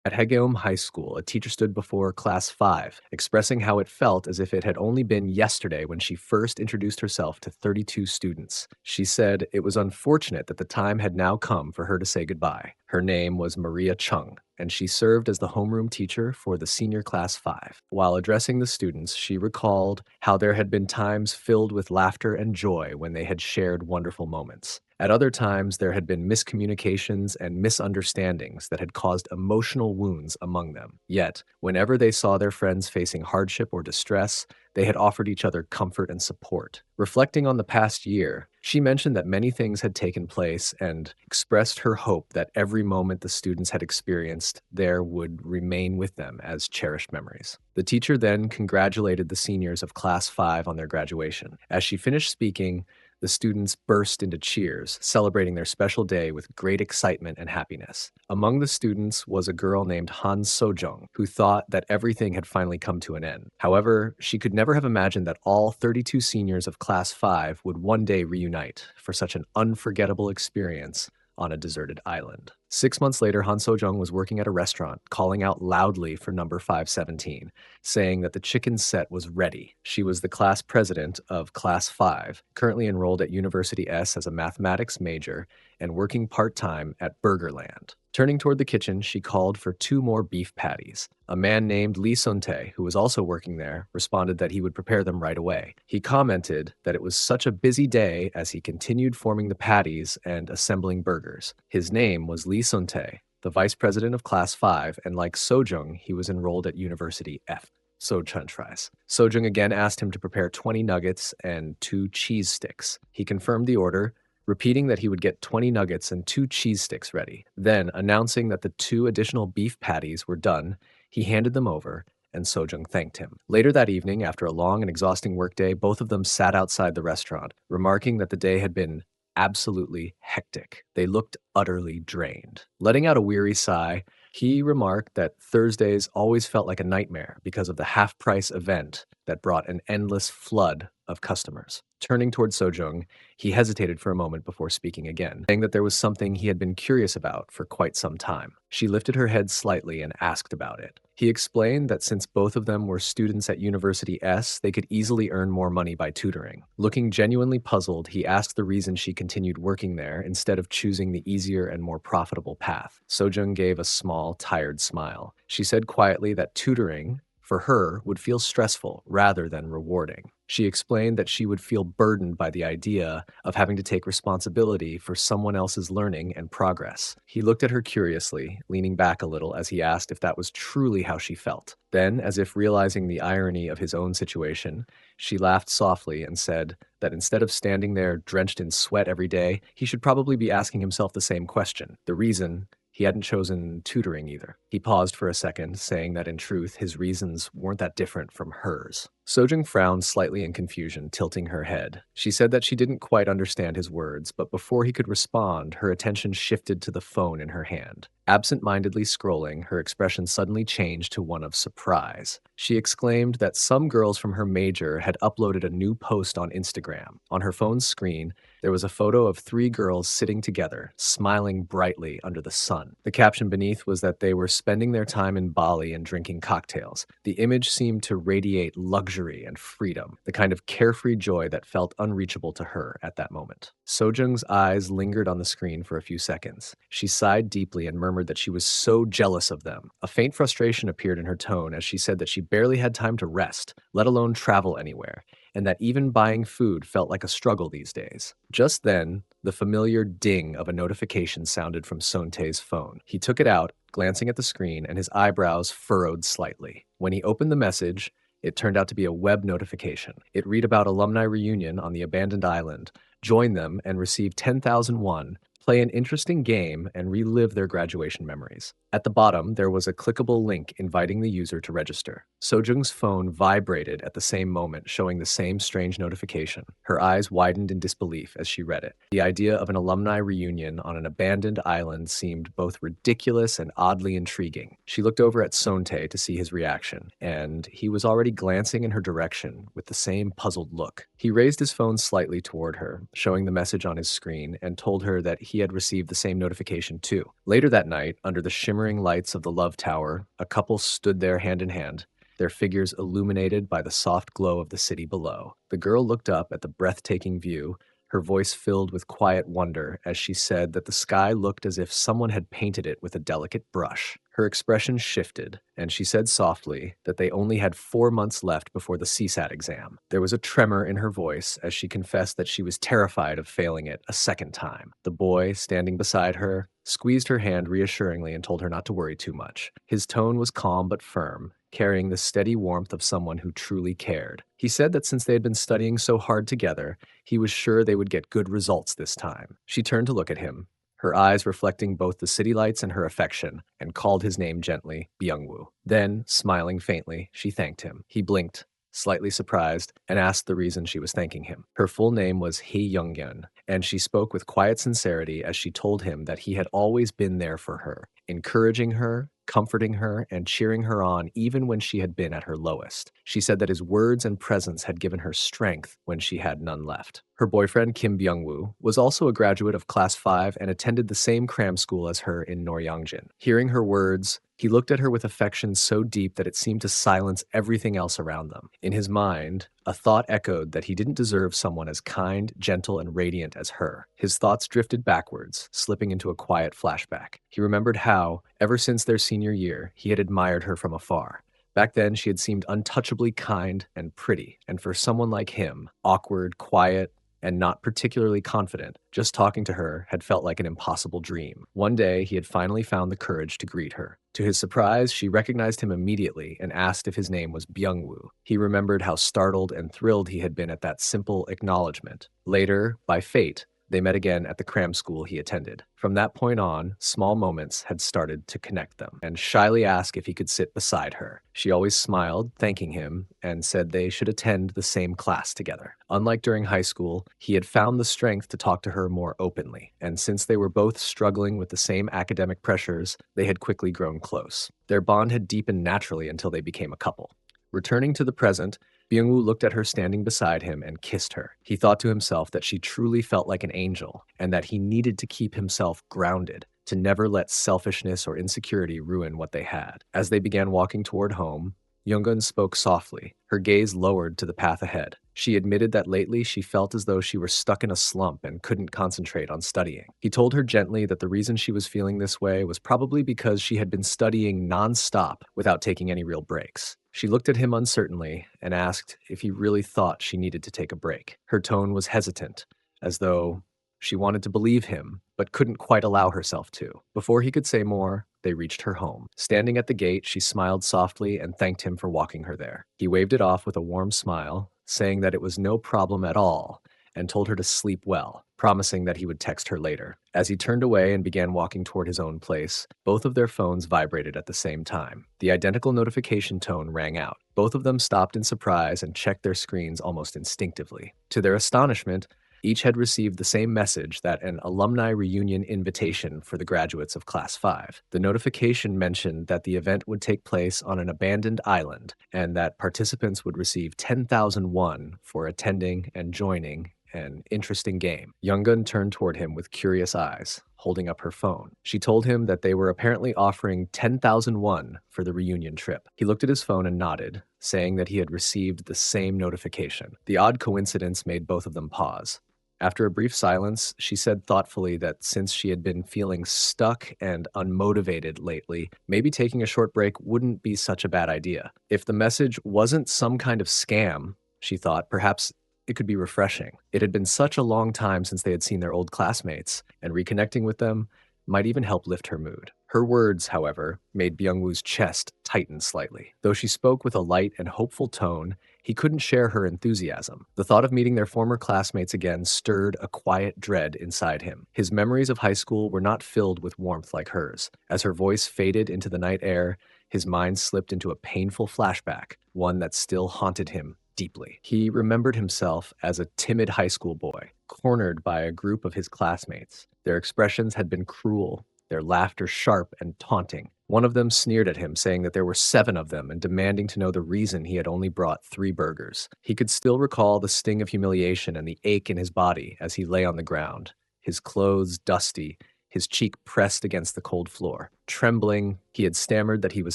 At Hegeum High School, a teacher stood before Class 5, expressing how it felt as if it had only been yesterday when she first introduced herself to 32 students. She said it was unfortunate that the time had now come for her to say goodbye. Her name was Maria Chung, and she served as the homeroom teacher for the senior Class 5. While addressing the students, she recalled how there had been times filled with laughter and joy when they had shared wonderful moments. At other times, there had been miscommunications and misunderstandings that had caused emotional wounds among them. Yet, whenever they saw their friends facing hardship or distress, they had offered each other comfort and support. Reflecting on the past year, she mentioned that many things had taken place and expressed her hope that every moment the students had experienced there would remain with them as cherished memories. The teacher then congratulated the seniors of Class 5 on their graduation. As she finished speaking, the students burst into cheers, celebrating their special day with great excitement and happiness. Among the students was a girl named Han Sojung, who thought that everything had finally come to an end. However, she could never have imagined that all 32 seniors of Class 5 would one day reunite for such an unforgettable experience on a deserted island. 6 months later, Han Sojung was working at a restaurant, calling out loudly for number 517, saying that the chicken set was ready. She was the class president of Class 5, currently enrolled at University S as a mathematics major and working part-time at Burgerland. Turning toward the kitchen, she called for 2 more beef patties. A man named Lee Suntae, who was also working there, responded that he would prepare them right away. He commented that it was such a busy day as he continued forming the patties and assembling burgers. His name was Lee Suntae, the vice president of Class 5, and like Sojung, he was enrolled at University F. Sojung fries. Sojung again asked him to prepare 20 nuggets and 2 cheese sticks. He confirmed the order, repeating that he would get 20 nuggets and 2 cheese sticks ready. Then, announcing that the 2 additional beef patties were done, he handed them over, and Sojung thanked him. Later that evening, after a long and exhausting workday, both of them sat outside the restaurant, remarking that the day had been absolutely hectic. They looked utterly drained. Letting out a weary sigh, he remarked that Thursdays always felt like a nightmare because of the half-price event that brought an endless flood of customers. Turning toward Sojung, he hesitated for a moment before speaking again, saying that there was something he had been curious about for quite some time. She lifted her head slightly and asked about it. He explained that since both of them were students at University S, they could easily earn more money by tutoring. Looking genuinely puzzled, he asked the reason she continued working there instead of choosing the easier and more profitable path. Sojung gave a small, tired smile. She said quietly that tutoring, for her, would feel stressful rather than rewarding. She explained that she would feel burdened by the idea of having to take responsibility for someone else's learning and progress. He looked at her curiously, leaning back a little as he asked if that was truly how she felt. Then, as if realizing the irony of his own situation, she laughed softly and said that instead of standing there drenched in sweat every day, he should probably be asking himself the same question. The reason he hadn't chosen tutoring either. He paused for a second, saying that in truth, his reasons weren't that different from hers. Sojung frowned slightly in confusion, tilting her head. She said that she didn't quite understand his words, but before he could respond, her attention shifted to the phone in her hand. Absent-mindedly scrolling, her expression suddenly changed to one of surprise. She exclaimed that some girls from her major had uploaded a new post on Instagram. On her phone's screen, there was a photo of 3 girls sitting together, smiling brightly under the sun. The caption beneath was that they were spending their time in Bali and drinking cocktails. The image seemed to radiate luxury and freedom, the kind of carefree joy that felt unreachable to her at that moment. Sojung's eyes lingered on the screen for a few seconds. She sighed deeply and murmured that she was so jealous of them. A faint frustration appeared in her tone as she said that she barely had time to rest, let alone travel anywhere, and that even buying food felt like a struggle these days. Just then, the familiar ding of a notification sounded from Sontae's phone. He took it out, glancing at the screen, and his eyebrows furrowed slightly. When he opened the message, it turned out to be a web notification. It read about alumni reunion on the abandoned island. Join them and receive 10,000 won, play an interesting game, and relive their graduation memories. At the bottom, there was a clickable link inviting the user to register. Sojung's phone vibrated at the same moment, showing the same strange notification. Her eyes widened in disbelief as she read it. The idea of an alumni reunion on an abandoned island seemed both ridiculous and oddly intriguing. She looked over at Sontae to see his reaction, and he was already glancing in her direction with the same puzzled look. He raised his phone slightly toward her, showing the message on his screen, and told her that he had received the same notification too. Later that night, under the shimmering shimmering lights of the Love Tower, a couple stood there hand in hand, their figures illuminated by the soft glow of the city below. The girl looked up at the breathtaking view, her voice filled with quiet wonder as she said that the sky looked as if someone had painted it with a delicate brush. Her expression shifted, and she said softly that they only had 4 months left before the CSAT exam. There was a tremor in her voice as she confessed that she was terrified of failing it a second time. The boy, standing beside her, squeezed her hand reassuringly and told her not to worry too much. His tone was calm but firm, carrying the steady warmth of someone who truly cared. He said that since they had been studying so hard together, he was sure they would get good results this time. She turned to look at him, her eyes reflecting both the city lights and her affection, and called his name gently, Byung-woo. Then, smiling faintly, she thanked him. He blinked, slightly surprised, and asked the reason she was thanking him. Her full name was Hee Young-yeon, and she spoke with quiet sincerity as she told him that he had always been there for her, encouraging her, comforting her, and cheering her on even when she had been at her lowest. She said that his words and presence had given her strength when she had none left. Her boyfriend, Kim Byung-woo, was also a graduate of Class 5 and attended the same cram school as her in Noryangjin. Hearing her words, he looked at her with affection so deep that it seemed to silence everything else around them. In his mind, a thought echoed that he didn't deserve someone as kind, gentle, and radiant as her. His thoughts drifted backwards, slipping into a quiet flashback. He remembered how, ever since their senior year, he had admired her from afar. Back then, she had seemed untouchably kind and pretty, and for someone like him, awkward, quiet, and not particularly confident, just talking to her had felt like an impossible dream. One day, he had finally found the courage to greet her. To his surprise, she recognized him immediately and asked if his name was Byung-woo. He remembered how startled and thrilled he had been at that simple acknowledgement. Later, by fate, they met again at the cram school he attended. From that point on, small moments had started to connect them, and shyly asked if he could sit beside her. She always smiled, thanking him, and said they should attend the same class together. Unlike during high school, he had found the strength to talk to her more openly, and since they were both struggling with the same academic pressures, they had quickly grown close. Their bond had deepened naturally until they became a couple. Returning to the present, Byung-woo looked at her standing beside him and kissed her. He thought to himself that she truly felt like an angel, and that he needed to keep himself grounded, to never let selfishness or insecurity ruin what they had. As they began walking toward home, Yoongun spoke softly, her gaze lowered to the path ahead. She admitted that lately she felt as though she were stuck in a slump and couldn't concentrate on studying. He told her gently that the reason she was feeling this way was probably because she had been studying non-stop without taking any real breaks. She looked at him uncertainly and asked if he really thought she needed to take a break. Her tone was hesitant, as though she wanted to believe him, but couldn't quite allow herself to. Before he could say more, they reached her home. Standing at the gate, she smiled softly and thanked him for walking her there. He waved it off with a warm smile, saying that it was no problem at all, and told her to sleep well, promising that he would text her later. As he turned away and began walking toward his own place, both of their phones vibrated at the same time. The identical notification tone rang out. Both of them stopped in surprise and checked their screens almost instinctively. To their astonishment, each had received the same message that an alumni reunion invitation for the graduates of Class 5. The notification mentioned that the event would take place on an abandoned island and that participants would receive 10,000 won for attending and joining an interesting game. Younggun turned toward him with curious eyes, holding up her phone. She told him that they were apparently offering 10,000 won for the reunion trip. He looked at his phone and nodded, saying that he had received the same notification. The odd coincidence made both of them pause. After a brief silence, she said thoughtfully that since she had been feeling stuck and unmotivated lately, maybe taking a short break wouldn't be such a bad idea. If the message wasn't some kind of scam, she thought, perhaps it could be refreshing. It had been such a long time since they had seen their old classmates, and reconnecting with them might even help lift her mood. Her words, however, made Byung-woo's chest tighten slightly. Though she spoke with a light and hopeful tone, he couldn't share her enthusiasm. The thought of meeting their former classmates again stirred a quiet dread inside him. His memories of high school were not filled with warmth like hers. As her voice faded into the night air, his mind slipped into a painful flashback, one that still haunted him deeply. He remembered himself as a timid high school boy, cornered by a group of his classmates. Their expressions had been cruel, their laughter sharp and taunting. One of them sneered at him, saying that there were 7 of them and demanding to know the reason he had only brought 3 burgers. He could still recall the sting of humiliation and the ache in his body as he lay on the ground, his clothes dusty, his cheek pressed against the cold floor. Trembling, he had stammered that he was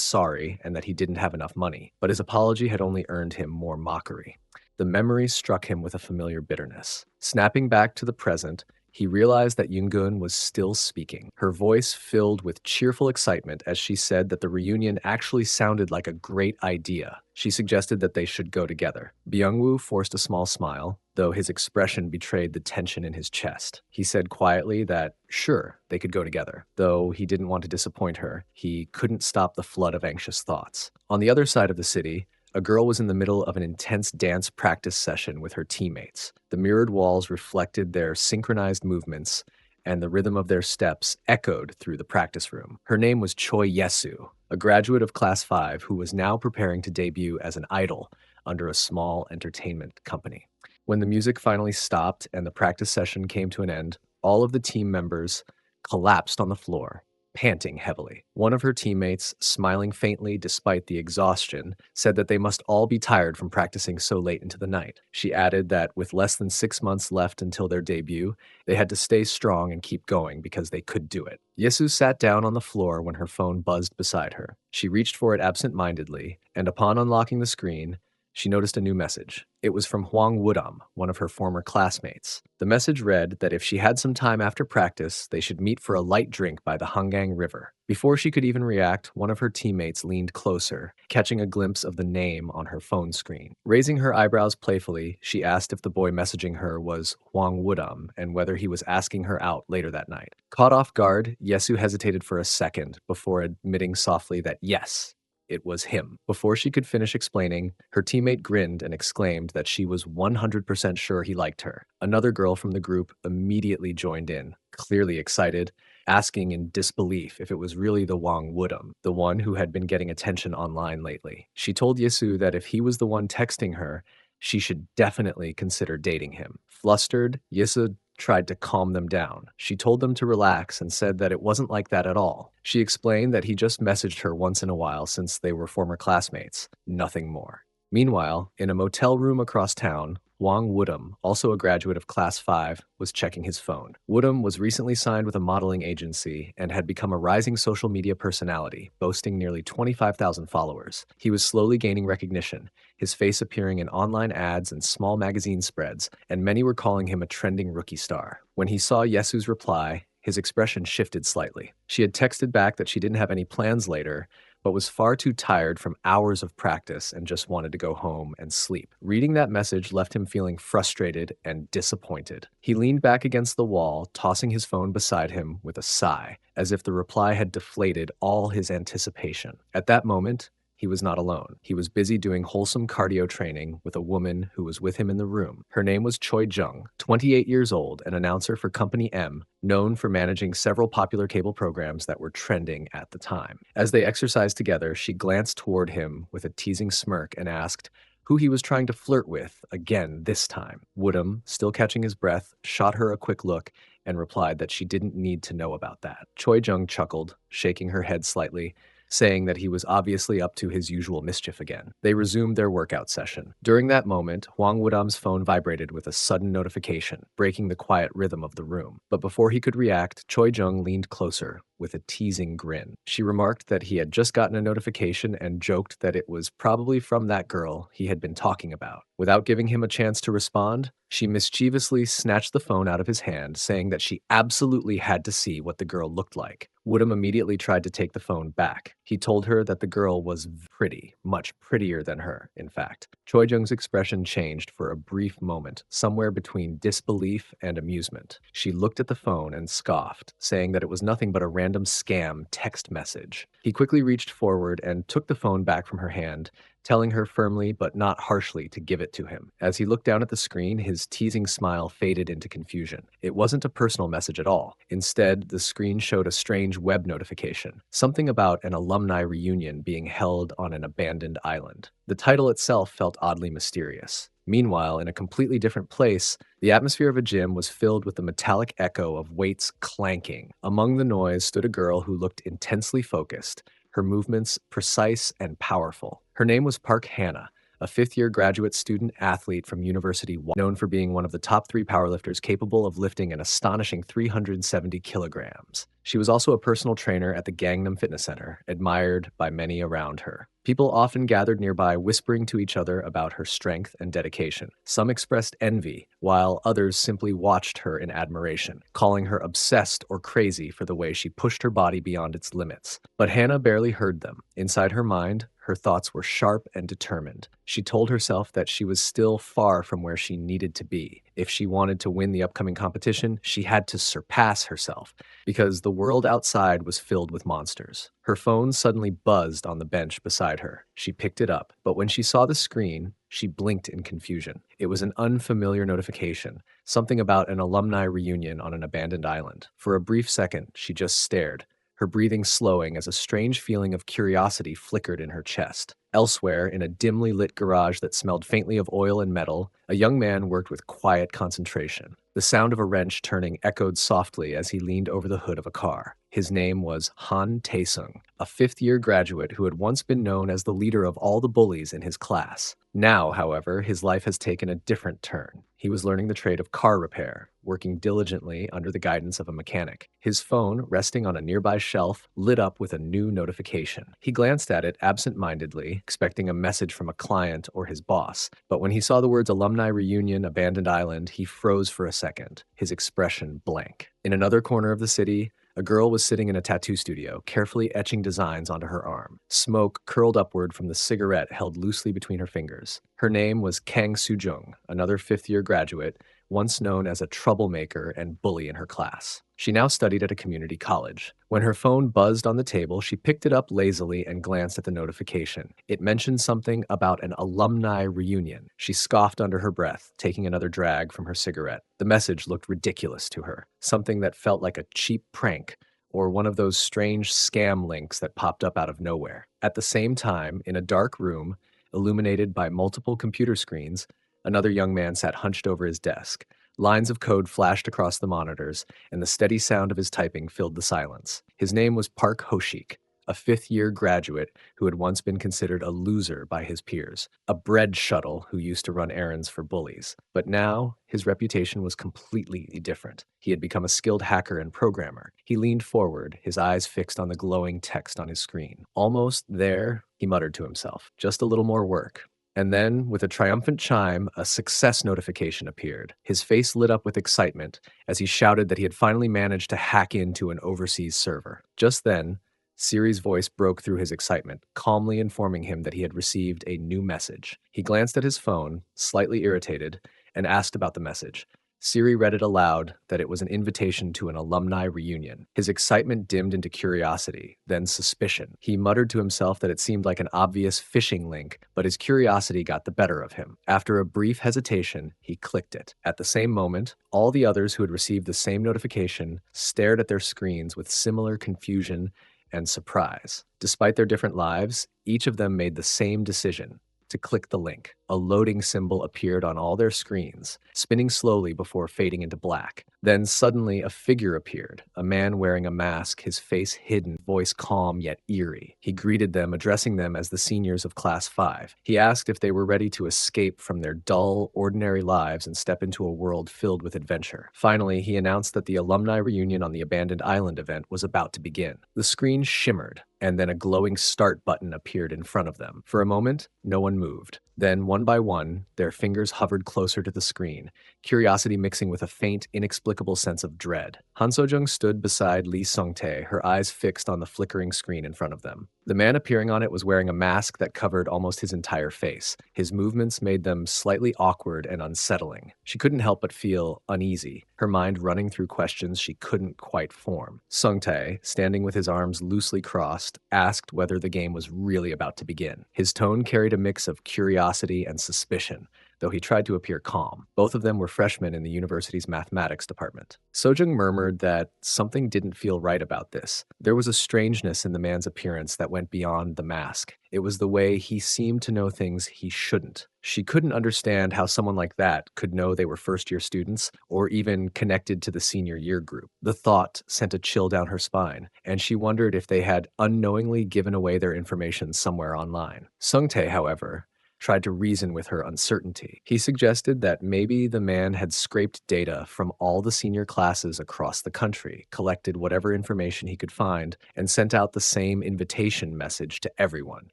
sorry and that he didn't have enough money, but his apology had only earned him more mockery. The memory struck him with a familiar bitterness. Snapping back to the present, he realized that Yungun was still speaking, her voice filled with cheerful excitement as she said that the reunion actually sounded like a great idea. She suggested that they should go together. Byungwoo forced a small smile, though his expression betrayed the tension in his chest. He said quietly that, sure, they could go together. Though he didn't want to disappoint her, he couldn't stop the flood of anxious thoughts. On the other side of the city, a girl was in the middle of an intense dance practice session with her teammates. The mirrored walls reflected their synchronized movements, and the rhythm of their steps echoed through the practice room. Her name was Choi Yesu, a graduate of Class 5 who was now preparing to debut as an idol under a small entertainment company. When the music finally stopped and the practice session came to an end, all of the team members collapsed on the floor, panting heavily. One of her teammates, smiling faintly despite the exhaustion, said that they must all be tired from practicing so late into the night. She added that with less than 6 months left until their debut, they had to stay strong and keep going because they could do it. Yesu sat down on the floor when her phone buzzed beside her. She reached for it absent-mindedly, and upon unlocking the screen, she noticed a new message. It was from Hwang Wudam, one of her former classmates. The message read that if she had some time after practice, they should meet for a light drink by the Hangang River. Before she could even react, one of her teammates leaned closer, catching a glimpse of the name on her phone screen. Raising her eyebrows playfully, she asked if the boy messaging her was Hwang Wudam and whether he was asking her out later that night. Caught off guard, Yesu hesitated for a second before admitting softly that yes, it was him. Before she could finish explaining, her teammate grinned and exclaimed that she was 100% sure he liked her. Another girl from the group immediately joined in, clearly excited, asking in disbelief if it was really the Wang Wudam, the one who had been getting attention online lately. She told Yesu that if he was the one texting her, she should definitely consider dating him. Flustered, Yesu tried to calm them down. She told them to relax and said that it wasn't like that at all. She explained that he just messaged her once in a while since they were former classmates, nothing more. Meanwhile, in a motel room across town, Wang Wudam, also a graduate of Class 5, was checking his phone. Wudam was recently signed with a modeling agency and had become a rising social media personality, boasting nearly 25,000 followers. He was slowly gaining recognition, his face appearing in online ads and small magazine spreads, and many were calling him a trending rookie star. When he saw Yesu's reply, his expression shifted slightly. She had texted back that she didn't have any plans later, but was far too tired from hours of practice and just wanted to go home and sleep. Reading that message left him feeling frustrated and disappointed. He leaned back against the wall, tossing his phone beside him with a sigh, as if the reply had deflated all his anticipation. At that moment, he was not alone. He was busy doing wholesome cardio training with a woman who was with him in the room. Her name was Choi Jung, 28 years old, an announcer for Company M, known for managing several popular cable programs that were trending at the time. As they exercised together, she glanced toward him with a teasing smirk and asked who he was trying to flirt with again this time. Woodham, still catching his breath, shot her a quick look and replied that she didn't need to know about that. Choi Jung chuckled, shaking her head slightly, saying that he was obviously up to his usual mischief again. They resumed their workout session. During that moment, Hwang Wudam's phone vibrated with a sudden notification, breaking the quiet rhythm of the room. But before he could react, Choi Jung leaned closer with a teasing grin. She remarked that he had just gotten a notification and joked that it was probably from that girl he had been talking about. Without giving him a chance to respond, she mischievously snatched the phone out of his hand, saying that she absolutely had to see what the girl looked like. Woodham immediately tried to take the phone back. He told her that the girl was pretty, much prettier than her, in fact. Choi Jung's expression changed for a brief moment, somewhere between disbelief and amusement. She looked at the phone and scoffed, saying that it was nothing but a random scam text message. He quickly reached forward and took the phone back from her hand, telling her firmly but not harshly to give it to him. As he looked down at the screen, his teasing smile faded into confusion. It wasn't a personal message at all. Instead, the screen showed a strange web notification, something about an alumni reunion being held on an abandoned island. The title itself felt oddly mysterious. Meanwhile, in a completely different place, the atmosphere of a gym was filled with the metallic echo of weights clanking. Among the noise stood a girl who looked intensely focused, her movements precise and powerful. Her name was Park Hannah, a fifth-year graduate student athlete from University known for being one of the top 3 powerlifters capable of lifting an astonishing 370 kilograms. She was also a personal trainer at the Gangnam Fitness Center, admired by many around her. People often gathered nearby whispering to each other about her strength and dedication. Some expressed envy, while others simply watched her in admiration, calling her obsessed or crazy for the way she pushed her body beyond its limits. But Hannah barely heard them. Inside her mind, her thoughts were sharp and determined. She told herself that she was still far from where she needed to be. If she wanted to win the upcoming competition, she had to surpass herself, because the world outside was filled with monsters. Her phone suddenly buzzed on the bench beside her. She picked it up, but when she saw the screen, she blinked in confusion. It was an unfamiliar notification, something about an alumni reunion on an abandoned island. For a brief second, she just stared, her breathing slowing as a strange feeling of curiosity flickered in her chest. Elsewhere, in a dimly lit garage that smelled faintly of oil and metal, a young man worked with quiet concentration. The sound of a wrench turning echoed softly as he leaned over the hood of a car. His name was Han Taesung, a fifth-year graduate who had once been known as the leader of all the bullies in his class. Now, however, his life has taken a different turn. He was learning the trade of car repair, working diligently under the guidance of a mechanic. His phone, resting on a nearby shelf, lit up with a new notification. He glanced at it absent-mindedly, expecting a message from a client or his boss. But when he saw the words Alumni Reunion, Abandoned Island, he froze for a second, his expression blank. In another corner of the city, a girl was sitting in a tattoo studio, carefully etching designs onto her arm. Smoke curled upward from the cigarette held loosely between her fingers. Her name was Kang Soo-jung, another fifth-year graduate, once known as a troublemaker and bully in her class. She now studied at a community college. When her phone buzzed on the table, she picked it up lazily and glanced at the notification. It mentioned something about an alumni reunion. She scoffed under her breath, taking another drag from her cigarette. The message looked ridiculous to her, something that felt like a cheap prank or one of those strange scam links that popped up out of nowhere. At the same time, in a dark room, illuminated by multiple computer screens, another young man sat hunched over his desk. Lines of code flashed across the monitors, and the steady sound of his typing filled the silence. His name was Park Hoshik, a fifth-year graduate who had once been considered a loser by his peers, a bread shuttle who used to run errands for bullies. But now, his reputation was completely different. He had become a skilled hacker and programmer. He leaned forward, his eyes fixed on the glowing text on his screen. Almost there, he muttered to himself, just a little more work. And then, with a triumphant chime, a success notification appeared. His face lit up with excitement as he shouted that he had finally managed to hack into an overseas server. Just then, Siri's voice broke through his excitement, calmly informing him that he had received a new message. He glanced at his phone, slightly irritated, and asked about the message. Siri read it aloud that it was an invitation to an alumni reunion. His excitement dimmed into curiosity, then suspicion. He muttered to himself that it seemed like an obvious phishing link, but his curiosity got the better of him. After a brief hesitation, he clicked it. At the same moment, all the others who had received the same notification stared at their screens with similar confusion and surprise. Despite their different lives, each of them made the same decision: to click the link. A loading symbol appeared on all their screens, spinning slowly before fading into black. Then suddenly a figure appeared, a man wearing a mask, his face hidden, voice calm yet eerie. He greeted them, addressing them as the seniors of Class 5. He asked if they were ready to escape from their dull, ordinary lives and step into a world filled with adventure. Finally, he announced that the alumni reunion on the abandoned island event was about to begin. The screen shimmered, and then a glowing start button appeaed in front of them. For a moment, no one moved. Then, one by one, their fingers hovered closer to the screen, curiosity mixing with a faint, inexplicable sense of dread. Han Seo-jung stood beside Lee Sung-tae, her eyes fixed on the flickering screen in front of them. The man appearing on it was wearing a mask that covered almost his entire face. His movements made them slightly awkward and unsettling. She couldn't help but feel uneasy, her mind running through questions she couldn't quite form. Sung-tae, standing with his arms loosely crossed, asked whether the game was really about to begin. His tone carried a mix of curiosity and suspicion, though he tried to appear calm. Both of them were freshmen in the university's mathematics department. Seo-jung murmured that something didn't feel right about this. There was a strangeness in the man's appearance that went beyond the mask. It was the way he seemed to know things he shouldn't. She couldn't understand how someone like that could know they were first-year students or even connected to the senior year group. The thought sent a chill down her spine, and she wondered if they had unknowingly given away their information somewhere online. Sung-tae, however, tried to reason with her uncertainty. He suggested that maybe the man had scraped data from all the senior classes across the country, collected whatever information he could find, and sent out the same invitation message to everyone.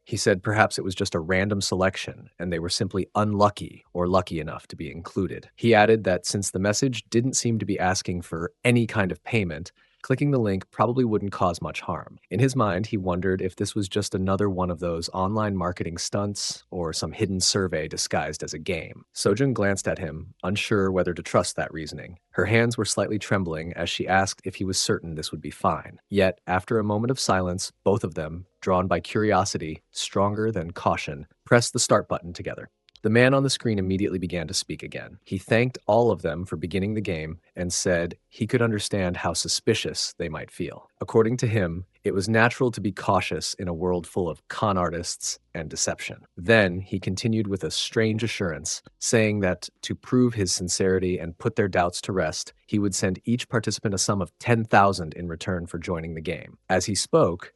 He said perhaps it was just a random selection, and they were simply unlucky or lucky enough to be included. He added that since the message didn't seem to be asking for any kind of payment, clicking the link probably wouldn't cause much harm. In his mind, he wondered if this was just another one of those online marketing stunts or some hidden survey disguised as a game. Sojun glanced at him, unsure whether to trust that reasoning. Her hands were slightly trembling as she asked if he was certain this would be fine. Yet, after a moment of silence, both of them, drawn by curiosity, stronger than caution, pressed the start button together. The man on the screen immediately began to speak again. He thanked all of them for beginning the game and said he could understand how suspicious they might feel. According to him, it was natural to be cautious in a world full of con artists and deception. Then he continued with a strange assurance, saying that to prove his sincerity and put their doubts to rest, he would send each participant a sum of 10,000 in return for joining the game. As he spoke,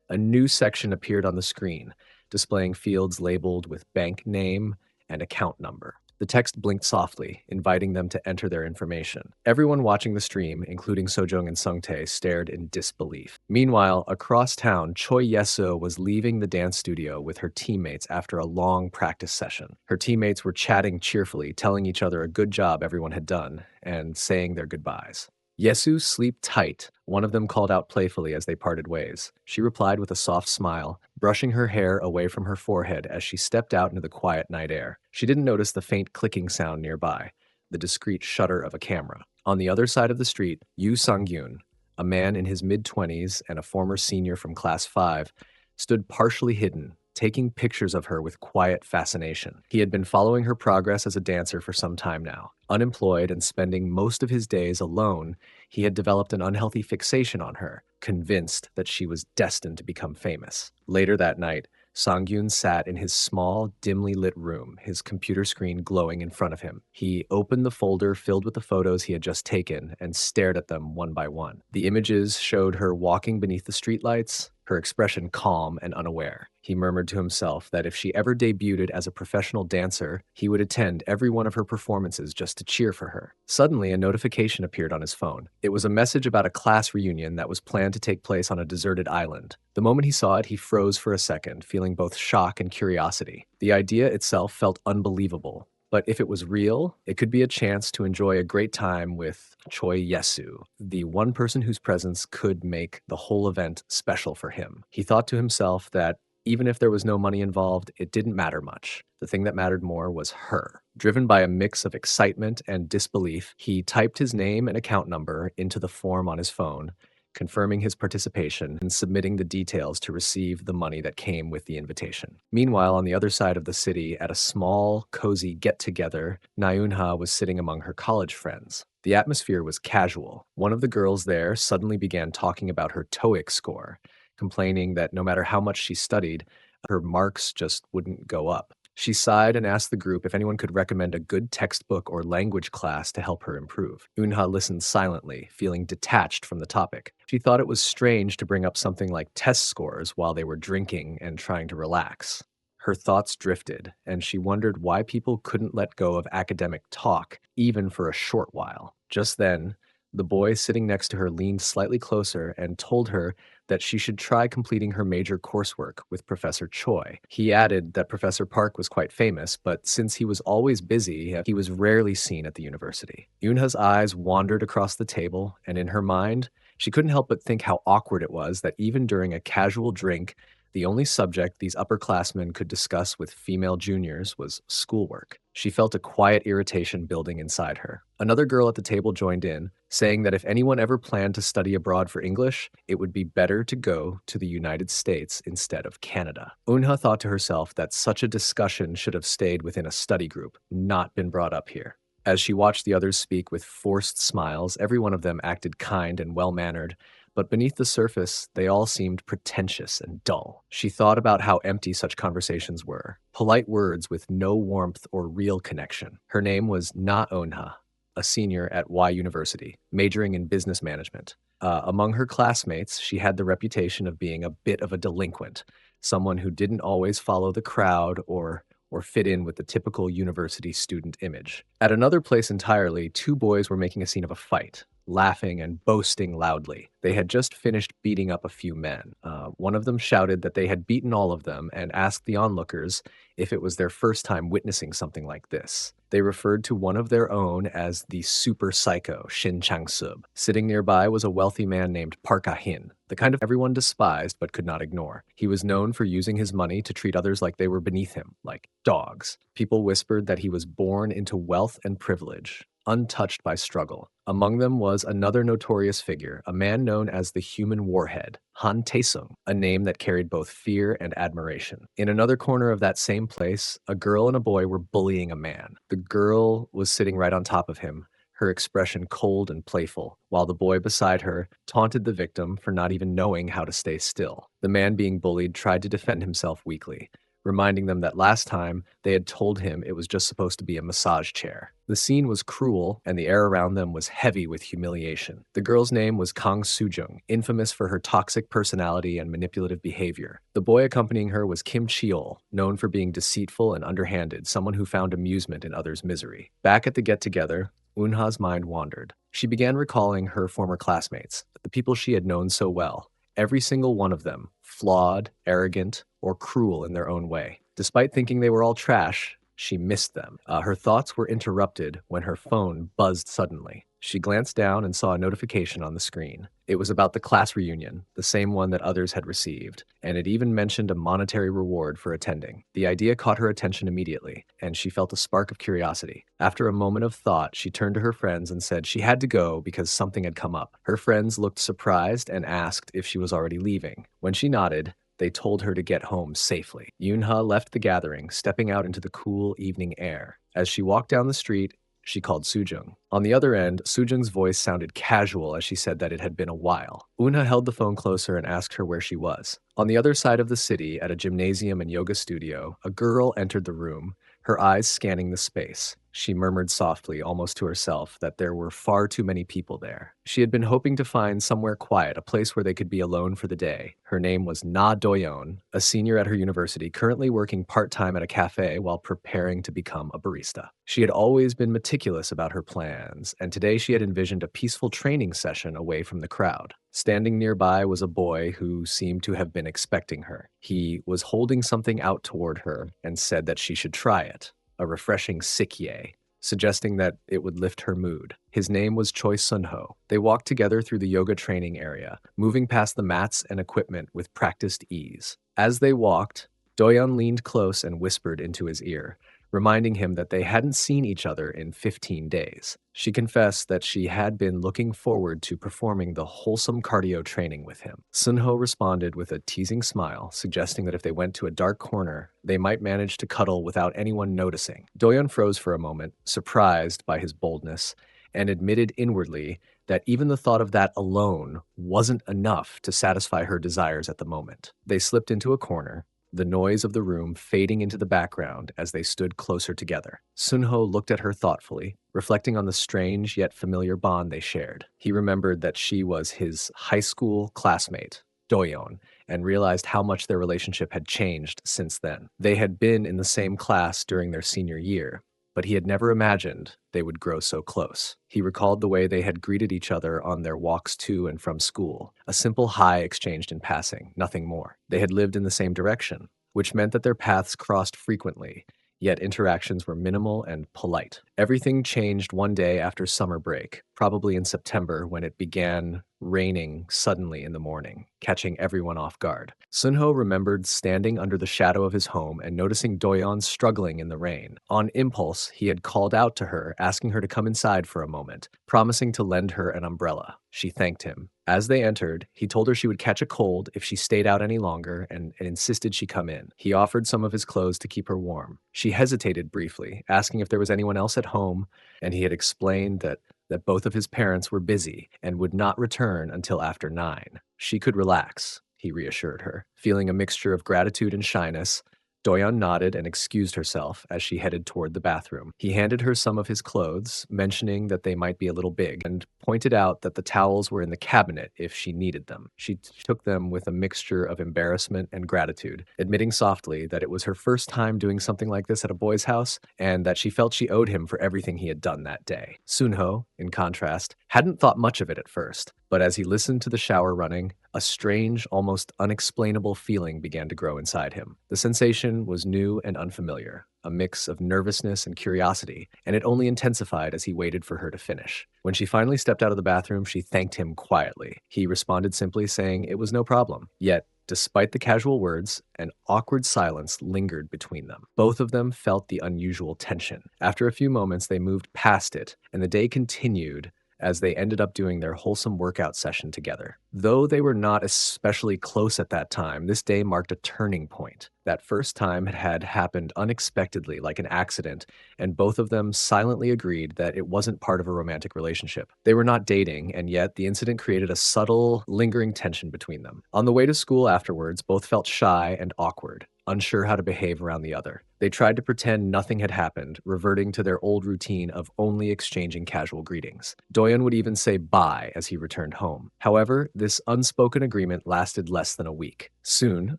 a new section appeared on the screen, displaying fields labeled with bank name and account number. The text blinked softly, inviting them to enter their information. Everyone watching the stream, including Sojung and Sungtae, stared in disbelief. Meanwhile, across town, Choi Yeso was leaving the dance studio with her teammates after a long practice session. Her teammates were chatting cheerfully, telling each other a good job everyone had done, and saying their goodbyes. Yesu, sleep tight, one of them called out playfully as they parted ways. She replied with a soft smile, brushing her hair away from her forehead as she stepped out into the quiet night air. She didn't notice the faint clicking sound nearby, the discreet shutter of a camera. On the other side of the street, Yu Sang-yoon, a man in his mid-20s and a former senior from Class 5, stood partially hidden, taking pictures of her with quiet fascination. He had been following her progress as a dancer for some time now. Unemployed and spending most of his days alone, he had developed an unhealthy fixation on her, convinced that she was destined to become famous. Later that night, Sang-yoon sat in his small, dimly lit room, his computer screen glowing in front of him. He opened the folder filled with the photos he had just taken and stared at them one by one. The images showed her walking beneath the streetlights, her expression calm and unaware. He murmured to himself that if she ever debuted as a professional dancer, he would attend every one of her performances just to cheer for her. Suddenly, a notification appeared on his phone. It was a message about a class reunion that was planned to take place on a deserted island. The moment he saw it, he froze for a second, feeling both shock and curiosity. The idea itself felt unbelievable. But if it was real, it could be a chance to enjoy a great time with Choi Yesu, the one person whose presence could make the whole event special for him. He thought to himself that even if there was no money involved, it didn't matter much. The thing that mattered more was her. Driven by a mix of excitement and disbelief, he typed his name and account number into the form on his phone, confirming his participation and submitting the details to receive the money that came with the invitation. Meanwhile, on the other side of the city, at a small, cozy get-together, Naeunha was sitting among her college friends. The atmosphere was casual. One of the girls there suddenly began talking about her TOEIC score, complaining that no matter how much she studied, her marks just wouldn't go up. She sighed and asked the group if anyone could recommend a good textbook or language class to help her improve. Eunha listened silently, feeling detached from the topic. She thought it was strange to bring up something like test scores while they were drinking and trying to relax. Her thoughts drifted, and she wondered why people couldn't let go of academic talk, even for a short while. Just then, the boy sitting next to her leaned slightly closer and told her that she should try completing her major coursework with Professor Choi. He added that Professor Park was quite famous, but since he was always busy, he was rarely seen at the university. Eunha's eyes wandered across the table, and in her mind, she couldn't help but think how awkward it was that even during a casual drink, the only subject these upperclassmen could discuss with female juniors was schoolwork. She felt a quiet irritation building inside her. Another girl at the table joined in, saying that if anyone ever planned to study abroad for English, it would be better to go to the United States instead of Canada. Eunha thought to herself that such a discussion should have stayed within a study group, not been brought up here. As she watched the others speak with forced smiles, every one of them acted kind and well-mannered, but beneath the surface, they all seemed pretentious and dull. She thought about how empty such conversations were, polite words with no warmth or real connection. Her name was Na Eunha, a senior at Y University, majoring in business management. Among her classmates, she had the reputation of being a bit of a delinquent, someone who didn't always follow the crowd or or fit in with the typical university student image. At another place entirely, two boys were making a scene of a fight, laughing and boasting loudly. They had just finished beating up a few men. One of them shouted that they had beaten all of them and asked the onlookers if it was their first time witnessing something like this. They referred to one of their own as the super psycho, Shin Chang-sub. Sitting nearby was a wealthy man named Park Ah-hin, the kind of everyone despised but could not ignore. He was known for using his money to treat others like they were beneath him, like dogs. People whispered that he was born into wealth and privilege, untouched by struggle. Among them was another notorious figure, a man known as the Human Warhead, Han Taesung, a name that carried both fear and admiration. In another corner of that same place, a girl and a boy were bullying a man. The girl was sitting right on top of him, her expression cold and playful, while the boy beside her taunted the victim for not even knowing how to stay still. The man being bullied tried to defend himself weakly, reminding them that last time they had told him it was just supposed to be a massage chair. The scene was cruel, and the air around them was heavy with humiliation. The girl's name was Kang Soo-jung, infamous for her toxic personality and manipulative behavior. The boy accompanying her was Kim Cheol, known for being deceitful and underhanded, someone who found amusement in others' misery. Back at the get-together, Eunha's mind wandered. She began recalling her former classmates, the people she had known so well. Every single one of them, flawed, arrogant, or cruel in their own way. Despite thinking they were all trash, she missed them. Her thoughts were interrupted when her phone buzzed suddenly. She glanced down and saw a notification on the screen. It was about the class reunion, the same one that others had received, and it even mentioned a monetary reward for attending. The idea caught her attention immediately, and she felt a spark of curiosity. After a moment of thought, she turned to her friends and said she had to go because something had come up. Her friends looked surprised and asked if she was already leaving. When she nodded, they told her to get home safely. Eunha left the gathering, stepping out into the cool evening air. As she walked down the street, she called Soo-jung. On the other end, Soo-jung's voice sounded casual as she said that it had been a while. Eunha held the phone closer and asked her where she was. On the other side of the city, at a gymnasium and yoga studio, a girl entered the room, her eyes scanning the space. She murmured softly, almost to herself, that there were far too many people there. She had been hoping to find somewhere quiet, a place where they could be alone for the day. Her name was Na Doyeon, a senior at her university, currently working part-time at a cafe while preparing to become a barista. She had always been meticulous about her plans, and today she had envisioned a peaceful training session away from the crowd. Standing nearby was a boy who seemed to have been expecting her. He was holding something out toward her and said that she should try it. A refreshing sikye, suggesting that it would lift her mood. His name was Choi Sun-ho. They walked together through the yoga training area, moving past the mats and equipment with practiced ease. As they walked, Doyeon leaned close and whispered into his ear, reminding him that they hadn't seen each other in 15 days. She confessed that she had been looking forward to performing the wholesome cardio training with him. Sun-ho responded with a teasing smile, suggesting that if they went to a dark corner, they might manage to cuddle without anyone noticing. Doyeon froze for a moment, surprised by his boldness, and admitted inwardly that even the thought of that alone wasn't enough to satisfy her desires at the moment. They slipped into a corner, the noise of the room fading into the background as they stood closer together. Sun-ho looked at her thoughtfully, reflecting on the strange yet familiar bond they shared. He remembered that she was his high school classmate, Doyeon, and realized how much their relationship had changed since then. They had been in the same class during their senior year, but he had never imagined they would grow so close. He recalled the way they had greeted each other on their walks to and from school, a simple hi exchanged in passing, nothing more. They had lived in the same direction, which meant that their paths crossed frequently, yet interactions were minimal and polite. Everything changed one day after summer break, probably in September when it began raining suddenly in the morning, catching everyone off guard. Sun-ho remembered standing under the shadow of his home and noticing Doyeon struggling in the rain. On impulse, he had called out to her, asking her to come inside for a moment, promising to lend her an umbrella. She thanked him. As they entered, he told her she would catch a cold if she stayed out any longer and insisted she come in. He offered some of his clothes to keep her warm. She hesitated briefly, asking if there was anyone else at home, and he had explained that both of his parents were busy and would not return until after 9. She could relax, he reassured her. Feeling a mixture of gratitude and shyness, Doyeon nodded and excused herself as she headed toward the bathroom. He handed her some of his clothes, mentioning that they might be a little big, and pointed out that the towels were in the cabinet if she needed them. She took them with a mixture of embarrassment and gratitude, admitting softly that it was her first time doing something like this at a boy's house and that she felt she owed him for everything he had done that day. Sunho, in contrast, hadn't thought much of it at first, but as he listened to the shower running, a strange, almost unexplainable feeling began to grow inside him. The sensation was new and unfamiliar, a mix of nervousness and curiosity, and it only intensified as he waited for her to finish. When she finally stepped out of the bathroom, she thanked him quietly. He responded simply saying it was no problem. Yet, despite the casual words, an awkward silence lingered between them. Both of them felt the unusual tension. After a few moments, they moved past it, and the day continued as they ended up doing their wholesome workout session together. Though they were not especially close at that time, this day marked a turning point. That first time had happened unexpectedly, like an accident, and both of them silently agreed that it wasn't part of a romantic relationship. They were not dating, and yet the incident created a subtle, lingering tension between them. On the way to school afterwards, both felt shy and awkward, unsure how to behave around the other. They tried to pretend nothing had happened, reverting to their old routine of only exchanging casual greetings. Doyeon would even say bye as he returned home. However, this unspoken agreement lasted less than a week. Soon,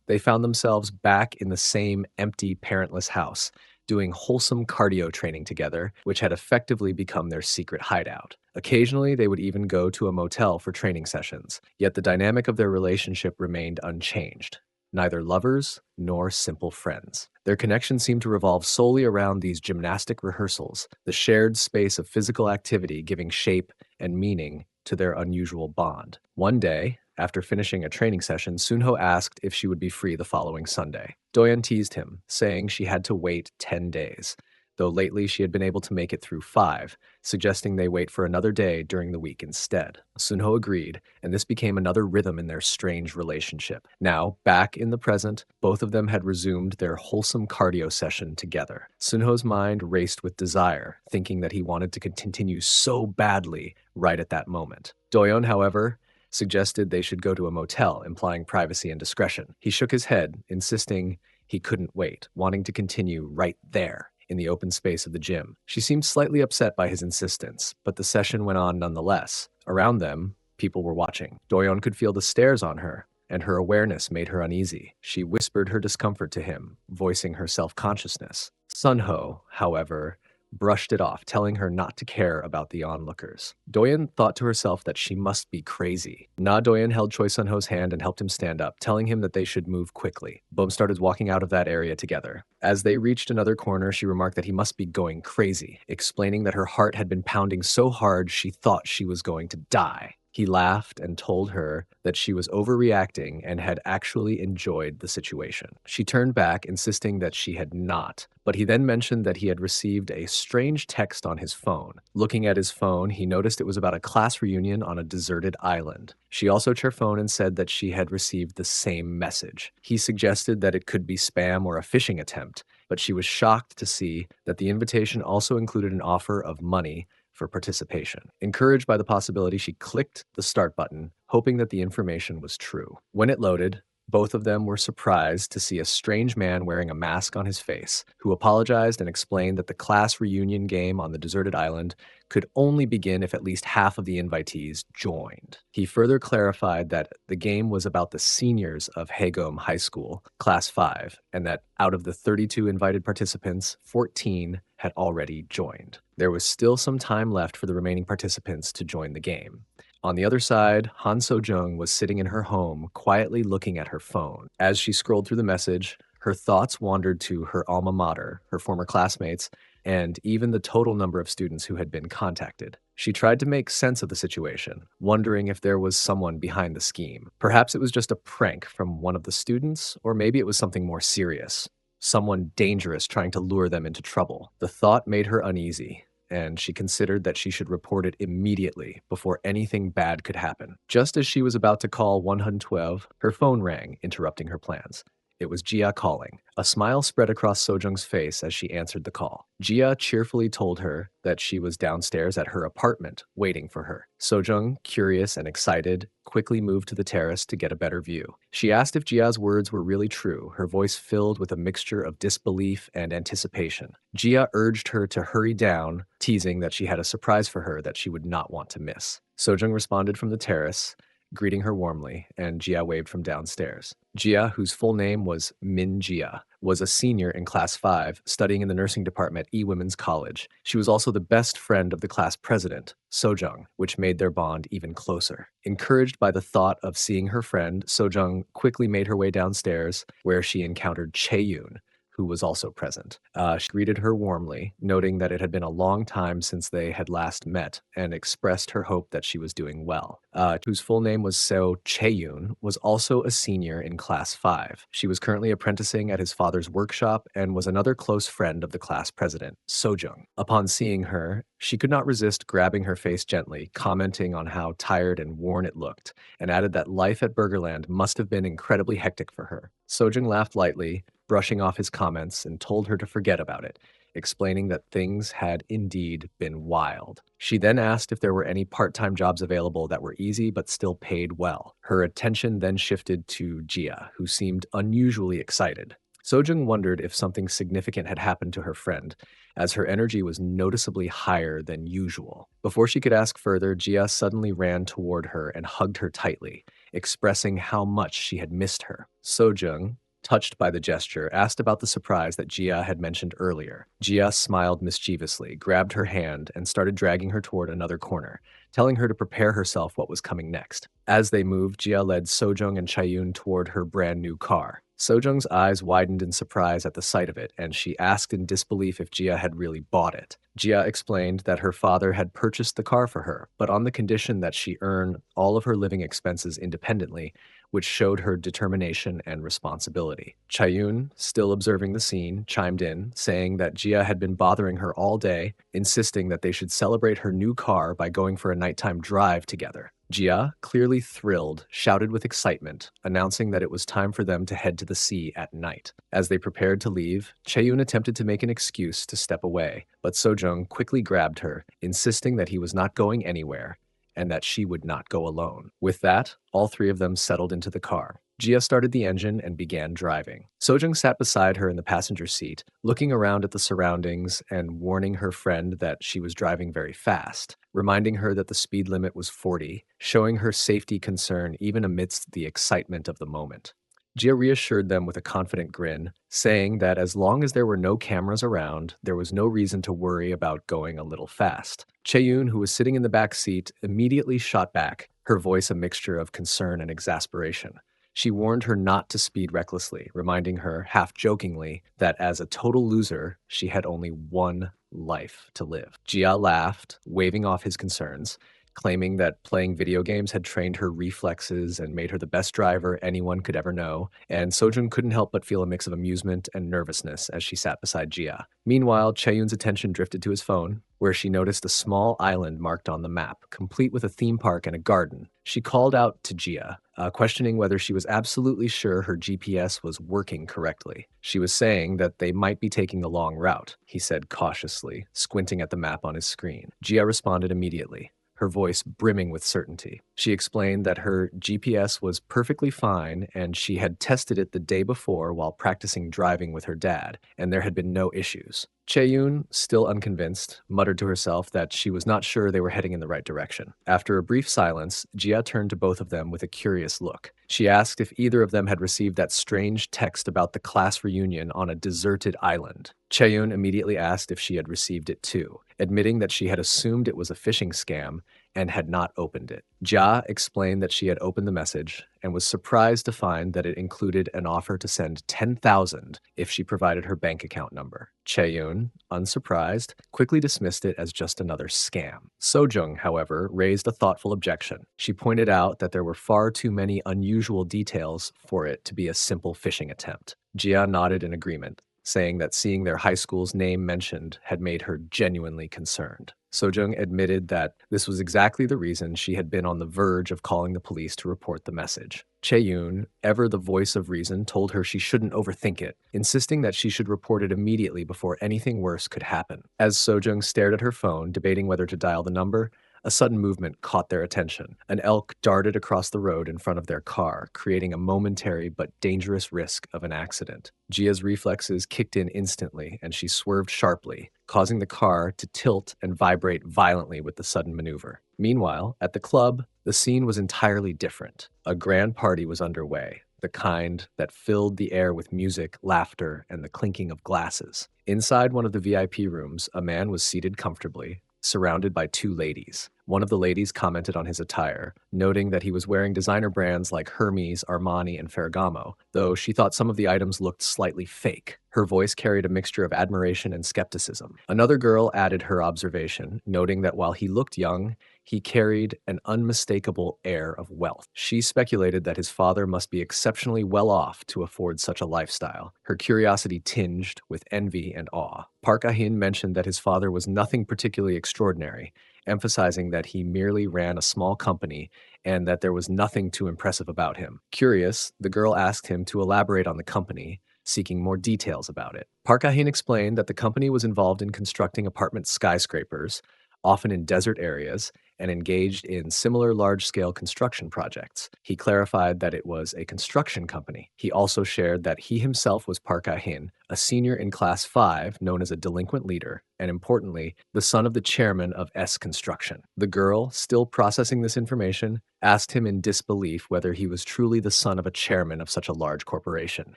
they found themselves back in the same empty, parentless house, doing wholesome cardio training together, which had effectively become their secret hideout. Occasionally, they would even go to a motel for training sessions, yet the dynamic of their relationship remained unchanged. Neither lovers nor simple friends. Their connection seemed to revolve solely around these gymnastic rehearsals, the shared space of physical activity giving shape and meaning to their unusual bond. One day, after finishing a training session, Sunho asked if she would be free the following Sunday. Doyeon teased him, saying she had to wait 10 days, though lately she had been able to make it through 5, suggesting they wait for another day during the week instead. Sunho agreed, and this became another rhythm in their strange relationship. Now, back in the present, both of them had resumed their wholesome cardio session together. Sunho's mind raced with desire, thinking that he wanted to continue so badly right at that moment. Doyeon, however, suggested they should go to a motel, implying privacy and discretion. He shook his head, insisting he couldn't wait, wanting to continue right there in the open space of the gym. She seemed slightly upset by his insistence, but the session went on nonetheless. Around them, people were watching. Doyeon could feel the stares on her, and her awareness made her uneasy. She whispered her discomfort to him, voicing her self-consciousness. Sunho, however, brushed it off, telling her not to care about the onlookers. Doyeon thought to herself that she must be crazy. Na Doyeon held Choi Sunho's hand and helped him stand up, telling him that they should move quickly. Both started walking out of that area together. As they reached another corner, she remarked that he must be going crazy, explaining that her heart had been pounding so hard she thought she was going to die. He laughed and told her that she was overreacting and had actually enjoyed the situation. She turned back, insisting that she had not, but he then mentioned that he had received a strange text on his phone. Looking at his phone, he noticed it was about a class reunion on a deserted island. She also checked her phone and said that she had received the same message. He suggested that it could be spam or a phishing attempt, but she was shocked to see that the invitation also included an offer of money for participation. Encouraged by the possibility, she clicked the start button, hoping that the information was true. When it loaded, both of them were surprised to see a strange man wearing a mask on his face, who apologized and explained that the class reunion game on the deserted island could only begin if at least half of the invitees joined. He further clarified that the game was about the seniors of Hagom High School, Class 5, and that out of the 32 invited participants, 14 had already joined. There was still some time left for the remaining participants to join the game. On the other side, Han So-jung was sitting in her home, quietly looking at her phone. As she scrolled through the message, her thoughts wandered to her alma mater, her former classmates, and even the total number of students who had been contacted. She tried to make sense of the situation, wondering if there was someone behind the scheme. Perhaps it was just a prank from one of the students, or maybe it was something more serious. Someone dangerous trying to lure them into trouble. The thought made her uneasy, and she considered that she should report it immediately before anything bad could happen. Just as she was about to call 112, her phone rang, interrupting her plans. It was Jia calling. A smile spread across Sojung's face as she answered the call. Jia cheerfully told her that she was downstairs at her apartment, waiting for her. Sojung, curious and excited, quickly moved to the terrace to get a better view. She asked if Jia's words were really true, her voice filled with a mixture of disbelief and anticipation. Jia urged her to hurry down, teasing that she had a surprise for her that she would not want to miss. Sojung responded from the terrace, greeting her warmly, and Jia waved from downstairs. Jia, whose full name was Min Jia, was a senior in Class 5, studying in the nursing department at Women's College. She was also the best friend of the class president, Sojung, which made their bond even closer. Encouraged by the thought of seeing her friend, Sojung quickly made her way downstairs, where she encountered Chae-yoon, who was also present. She greeted her warmly, noting that it had been a long time since they had last met, and expressed her hope that she was doing well. Whose full name was Seo Chae-yoon, was also a senior in Class 5. She was currently apprenticing at his father's workshop and was another close friend of the class president, Sojung. Upon seeing her, she could not resist grabbing her face gently, commenting on how tired and worn it looked, and added that life at Burgerland must have been incredibly hectic for her. Sojung laughed lightly, brushing off his comments, and told her to forget about it, explaining that things had indeed been wild. She then asked if there were any part-time jobs available that were easy but still paid well. Her attention then shifted to Jia, who seemed unusually excited. Sojung wondered if something significant had happened to her friend, as her energy was noticeably higher than usual. Before she could ask further, Jia suddenly ran toward her and hugged her tightly, expressing how much she had missed her. Sojung, touched by the gesture, asked about the surprise that Jia had mentioned earlier. Jia smiled mischievously, grabbed her hand, and started dragging her toward another corner, telling her to prepare herself what was coming next. As they moved, Jia led Sojung and Chae-yoon toward her brand new car. Sojung's eyes widened in surprise at the sight of it, and she asked in disbelief if Jia had really bought it. Jia explained that her father had purchased the car for her, but on the condition that she earn all of her living expenses independently, which showed her determination and responsibility. Chae-yoon, still observing the scene, chimed in, saying that Jia had been bothering her all day, insisting that they should celebrate her new car by going for a nighttime drive together. Jia, clearly thrilled, shouted with excitement, announcing that it was time for them to head to the sea at night. As they prepared to leave, Chae-yoon attempted to make an excuse to step away, but Sojung quickly grabbed her, insisting that he was not going anywhere and that she would not go alone. With that, all three of them settled into the car. Jia started the engine and began driving. Sojung sat beside her in the passenger seat, looking around at the surroundings and warning her friend that she was driving very fast, reminding her that the speed limit was 40, showing her safety concern even amidst the excitement of the moment. Jia reassured them with a confident grin, saying that as long as there were no cameras around, there was no reason to worry about going a little fast. Chae-yoon, who was sitting in the back seat, immediately shot back, her voice a mixture of concern and exasperation. She warned her not to speed recklessly, reminding her, half-jokingly, that as a total loser, she had only one life to live. Jia laughed, waving off his concerns, claiming that playing video games had trained her reflexes and made her the best driver anyone could ever know, and Sojung couldn't help but feel a mix of amusement and nervousness as she sat beside Jia. Meanwhile, Chae-yoon's attention drifted to his phone, where she noticed a small island marked on the map, complete with a theme park and a garden. She called out to Jia, questioning whether she was absolutely sure her GPS was working correctly. She was saying that they might be taking the long route, he said cautiously, squinting at the map on his screen. Jia responded immediately, her voice brimming with certainty. She explained that her GPS was perfectly fine and she had tested it the day before while practicing driving with her dad, and there had been no issues. Chae-yoon, still unconvinced, muttered to herself that she was not sure they were heading in the right direction. After a brief silence, Jia turned to both of them with a curious look. She asked if either of them had received that strange text about the class reunion on a deserted island. Chae-yoon immediately asked if she had received it too, admitting that she had assumed it was a phishing scam and had not opened it. Jia explained that she had opened the message and was surprised to find that it included an offer to send 10,000 if she provided her bank account number. Chae-yoon, unsurprised, quickly dismissed it as just another scam. Sojung, however, raised a thoughtful objection. She pointed out that there were far too many unusual details for it to be a simple phishing attempt. Jia nodded in agreement, saying that seeing their high school's name mentioned had made her genuinely concerned. Sojung admitted that this was exactly the reason she had been on the verge of calling the police to report the message. Chae-yoon, ever the voice of reason, told her she shouldn't overthink it, insisting that she should report it immediately before anything worse could happen. As Sojung stared at her phone, debating whether to dial the number, a sudden movement caught their attention. An elk darted across the road in front of their car, creating a momentary but dangerous risk of an accident. Gia's reflexes kicked in instantly, and she swerved sharply, causing the car to tilt and vibrate violently with the sudden maneuver. Meanwhile, at the club, the scene was entirely different. A grand party was underway, the kind that filled the air with music, laughter, and the clinking of glasses. Inside one of the VIP rooms, a man was seated comfortably, surrounded by two ladies. One of the ladies commented on his attire, noting that he was wearing designer brands like Hermes, Armani, and Ferragamo, though she thought some of the items looked slightly fake. Her voice carried a mixture of admiration and skepticism. Another girl added her observation, noting that while he looked young, he carried an unmistakable air of wealth. She speculated that his father must be exceptionally well off to afford such a lifestyle, her curiosity tinged with envy and awe. Park Ah-hin mentioned that his father was nothing particularly extraordinary, emphasizing that he merely ran a small company and that there was nothing too impressive about him. Curious, the girl asked him to elaborate on the company, seeking more details about it. Park Ah-hin explained that the company was involved in constructing apartment skyscrapers, often in desert areas, and engaged in similar large-scale construction projects. He clarified that it was a construction company. He also shared that he himself was Park Ah-hin, a senior in Class 5 known as a delinquent leader, and importantly, the son of the chairman of S Construction. The girl, still processing this information, asked him in disbelief whether he was truly the son of a chairman of such a large corporation.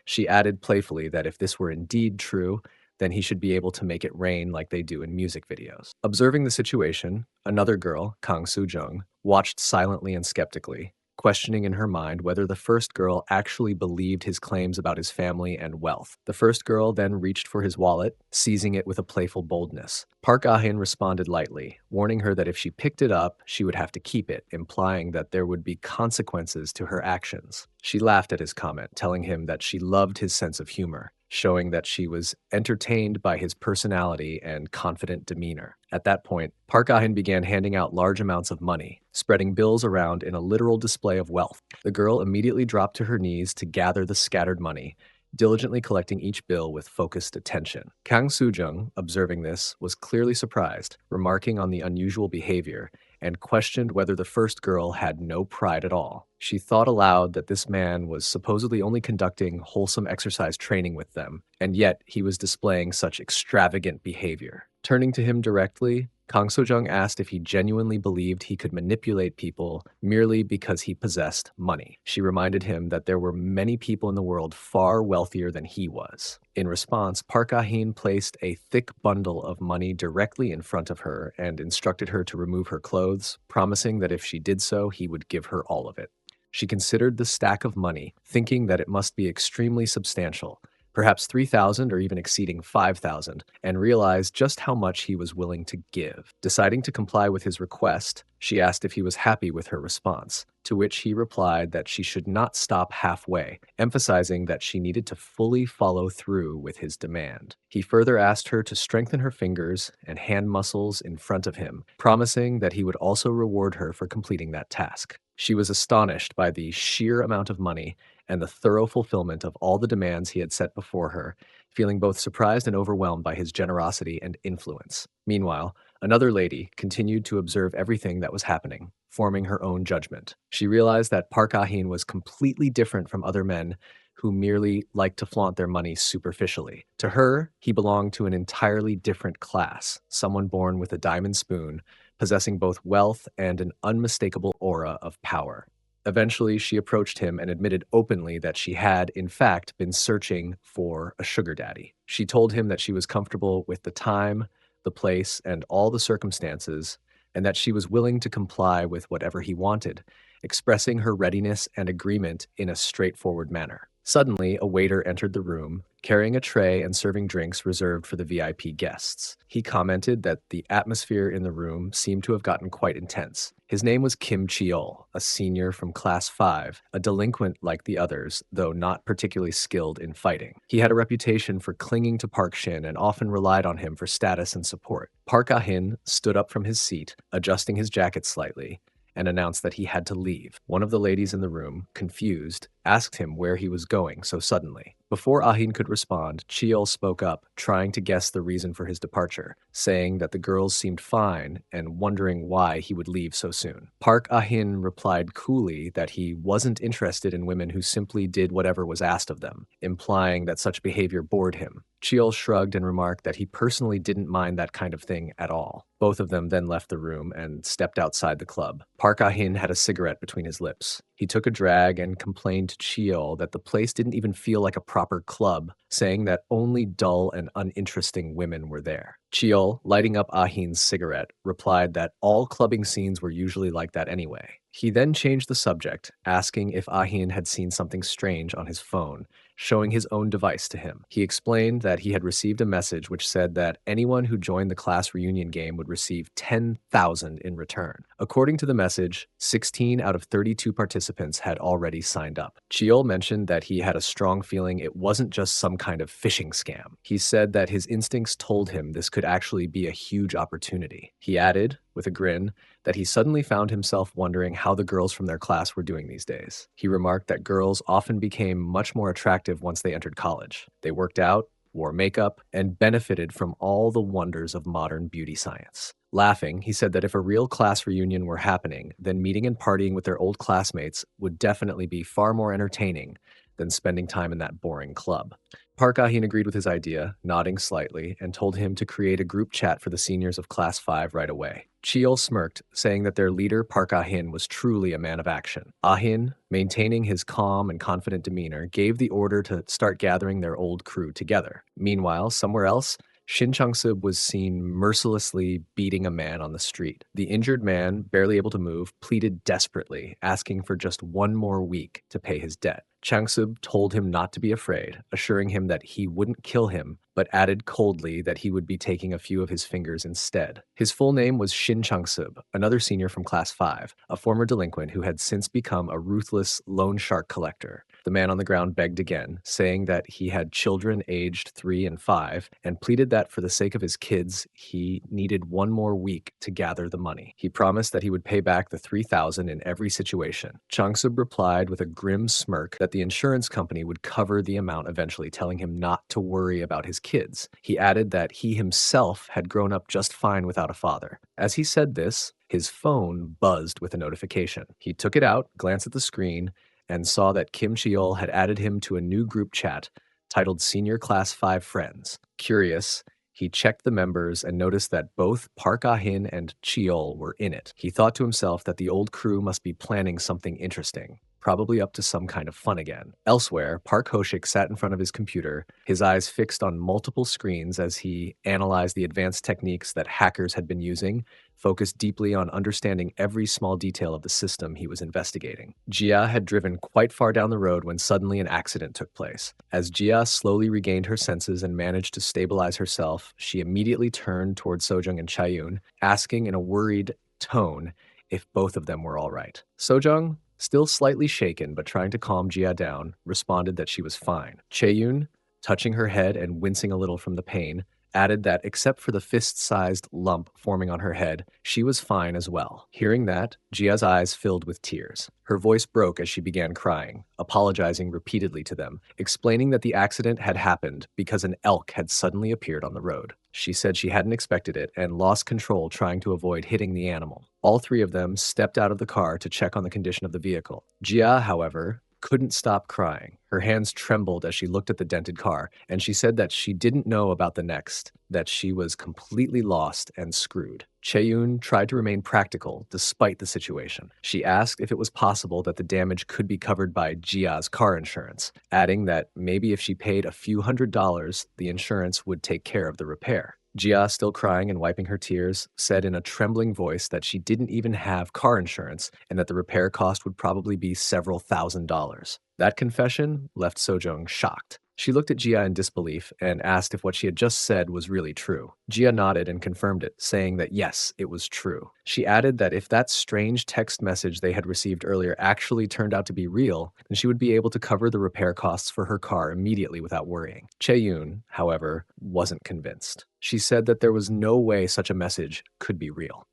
She added playfully that if this were indeed true, then he should be able to make it rain like they do in music videos. Observing the situation, another girl, Kang Soo-jung, watched silently and skeptically, questioning in her mind whether the first girl actually believed his claims about his family and wealth. The first girl then reached for his wallet, seizing it with a playful boldness. Park Ah-hin responded lightly, warning her that if she picked it up, she would have to keep it, implying that there would be consequences to her actions. She laughed at his comment, telling him that she loved his sense of humor, showing that she was entertained by his personality and confident demeanor. At that point, Park Ah-hin began handing out large amounts of money, spreading bills around in a literal display of wealth. The girl immediately dropped to her knees to gather the scattered money, diligently collecting each bill with focused attention. Kang Soo-jung, observing this, was clearly surprised, remarking on the unusual behavior, and questioned whether the first girl had no pride at all. She thought aloud that this man was supposedly only conducting wholesome exercise training with them, and yet he was displaying such extravagant behavior. Turning to him directly, Kang Soo-jung asked if he genuinely believed he could manipulate people merely because he possessed money. She reminded him that there were many people in the world far wealthier than he was. In response, Park Ah-hin placed a thick bundle of money directly in front of her and instructed her to remove her clothes, promising that if she did so, he would give her all of it. She considered the stack of money, thinking that it must be extremely substantial, perhaps 3,000 or even exceeding 5,000, and realized just how much he was willing to give. Deciding to comply with his request, she asked if he was happy with her response, to which he replied that she should not stop halfway, emphasizing that she needed to fully follow through with his demand. He further asked her to strengthen her fingers and hand muscles in front of him, promising that he would also reward her for completing that task. She was astonished by the sheer amount of money and the thorough fulfillment of all the demands he had set before her, feeling both surprised and overwhelmed by his generosity and influence. Meanwhile, another lady continued to observe everything that was happening, forming her own judgment. She realized that Park Ah-hin was completely different from other men who merely liked to flaunt their money superficially. To her, he belonged to an entirely different class, someone born with a diamond spoon, possessing both wealth and an unmistakable aura of power. Eventually, she approached him and admitted openly that she had, in fact, been searching for a sugar daddy. She told him that she was comfortable with the time, the place, and all the circumstances, and that she was willing to comply with whatever he wanted, expressing her readiness and agreement in a straightforward manner. Suddenly, a waiter entered the room, carrying a tray and serving drinks reserved for the VIP guests. He commented that the atmosphere in the room seemed to have gotten quite intense. His name was Kim Cheol, a senior from Class 5, a delinquent like the others, though not particularly skilled in fighting. He had a reputation for clinging to Park Shin and often relied on him for status and support. Park Ah-hin stood up from his seat, adjusting his jacket slightly, and announced that he had to leave. One of the ladies in the room, confused, asked him where he was going so suddenly. Before Ahin could respond, Cheol spoke up, trying to guess the reason for his departure, saying that the girls seemed fine and wondering why he would leave so soon. Park Ahin replied coolly that he wasn't interested in women who simply did whatever was asked of them, implying that such behavior bored him. Cheol shrugged and remarked that he personally didn't mind that kind of thing at all. Both of them then left the room and stepped outside the club. Park Ah-hin had a cigarette between his lips. He took a drag and complained to Cheol that the place didn't even feel like a proper club, saying that only dull and uninteresting women were there. Cheol, lighting up Ah-hin's cigarette, replied that all clubbing scenes were usually like that anyway. He then changed the subject, asking if Ah-hin had seen something strange on his phone, showing his own device to him. He explained that he had received a message which said that anyone who joined the class reunion game would receive 10,000 in return. According to the message, 16 out of 32 participants had already signed up. Cheol mentioned that he had a strong feeling it wasn't just some kind of phishing scam. He said that his instincts told him this could actually be a huge opportunity. He added, with a grin, that he suddenly found himself wondering how the girls from their class were doing these days. He remarked that girls often became much more attractive once they entered college. They worked out, wore makeup, and benefited from all the wonders of modern beauty science. Laughing, he said that if a real class reunion were happening, then meeting and partying with their old classmates would definitely be far more entertaining than spending time in that boring club. Park Ah-hin agreed with his idea, nodding slightly, and told him to create a group chat for the seniors of Class 5 right away. Cheol smirked, saying that their leader, Park Ah-hin, was truly a man of action. Ah-hin, maintaining his calm and confident demeanor, gave the order to start gathering their old crew together. Meanwhile, somewhere else, Shin Chang-sub was seen mercilessly beating a man on the street. The injured man, barely able to move, pleaded desperately, asking for just one more week to pay his debt. Chang-sub told him not to be afraid, assuring him that he wouldn't kill him, but added coldly that he would be taking a few of his fingers instead. His full name was Shin Chang-sub, another senior from Class 5, a former delinquent who had since become a ruthless loan shark collector. The man on the ground begged again, saying that he had children aged 3 and 5, and pleaded that for the sake of his kids, he needed one more week to gather the money. He promised that he would pay back the 3,000 in every situation. Chang-sub replied with a grim smirk that the insurance company would cover the amount eventually, telling him not to worry about his kids. He added that he himself had grown up just fine without a father. As he said this, his phone buzzed with a notification. He took it out, glanced at the screen, and saw that Kim Cheol had added him to a new group chat titled Senior Class 5 Friends. Curious, he checked the members and noticed that both Park Ah-hin and Cheol were in it. He thought to himself that the old crew must be planning something interesting, probably up to some kind of fun again. Elsewhere, Park Hoshik sat in front of his computer, his eyes fixed on multiple screens as he analyzed the advanced techniques that hackers had been using, focused deeply on understanding every small detail of the system he was investigating. Jia had driven quite far down the road when suddenly an accident took place. As Jia slowly regained her senses and managed to stabilize herself, she immediately turned toward Sojung and Chayun, asking in a worried tone if both of them were all right. Sojung, still slightly shaken but trying to calm Jia down, responded that she was fine. Chayun, touching her head and wincing a little from the pain, added that except for the fist-sized lump forming on her head, she was fine as well. Hearing that, Jia's eyes filled with tears. Her voice broke as she began crying, apologizing repeatedly to them, explaining that the accident had happened because an elk had suddenly appeared on the road. She said she hadn't expected it and lost control trying to avoid hitting the animal. All three of them stepped out of the car to check on the condition of the vehicle. Jia, however, couldn't stop crying. Her hands trembled as she looked at the dented car, and she said that she didn't know about the next, that she was completely lost and screwed. Cheyun tried to remain practical despite the situation. She asked if it was possible that the damage could be covered by Jia's car insurance, adding that maybe if she paid a few $100s, the insurance would take care of the repair. Jia, still crying and wiping her tears, said in a trembling voice that she didn't even have car insurance and that the repair cost would probably be several $1,000s. That confession left Sojung shocked. She looked at Jia in disbelief and asked if what she had just said was really true. Jia nodded and confirmed it, saying that yes, it was true. She added that if that strange text message they had received earlier actually turned out to be real, then she would be able to cover the repair costs for her car immediately without worrying. Chae-yoon, however, wasn't convinced. She said that there was no way such a message could be real.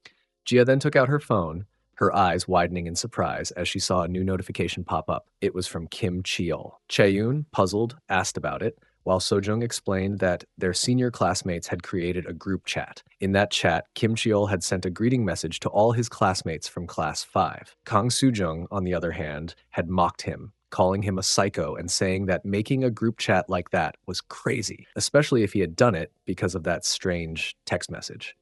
Jia then took out her phone, her eyes widening in surprise as she saw a new notification pop up. It was from Kim Cheol. Chae-yoon, puzzled, asked about it, while Sojung explained that their senior classmates had created a group chat. In that chat, Kim Cheol had sent a greeting message to all his classmates from class 5. Kang Soo-jung, on the other hand, had mocked him, calling him a psycho and saying that making a group chat like that was crazy, especially if he had done it because of that strange text message.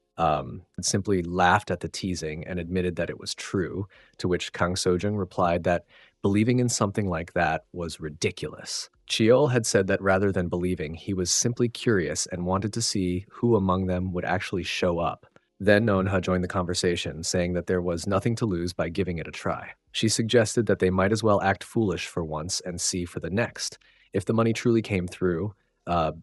Simply laughed at the teasing and admitted that it was true, to which Kang Sojung replied that believing in something like that was ridiculous. Cheol had said that rather than believing, he was simply curious and wanted to see who among them would actually show up. Then Nonha joined the conversation, saying that there was nothing to lose by giving it a try. She suggested that they might as well act foolish for once and see for the next. If the money truly came through,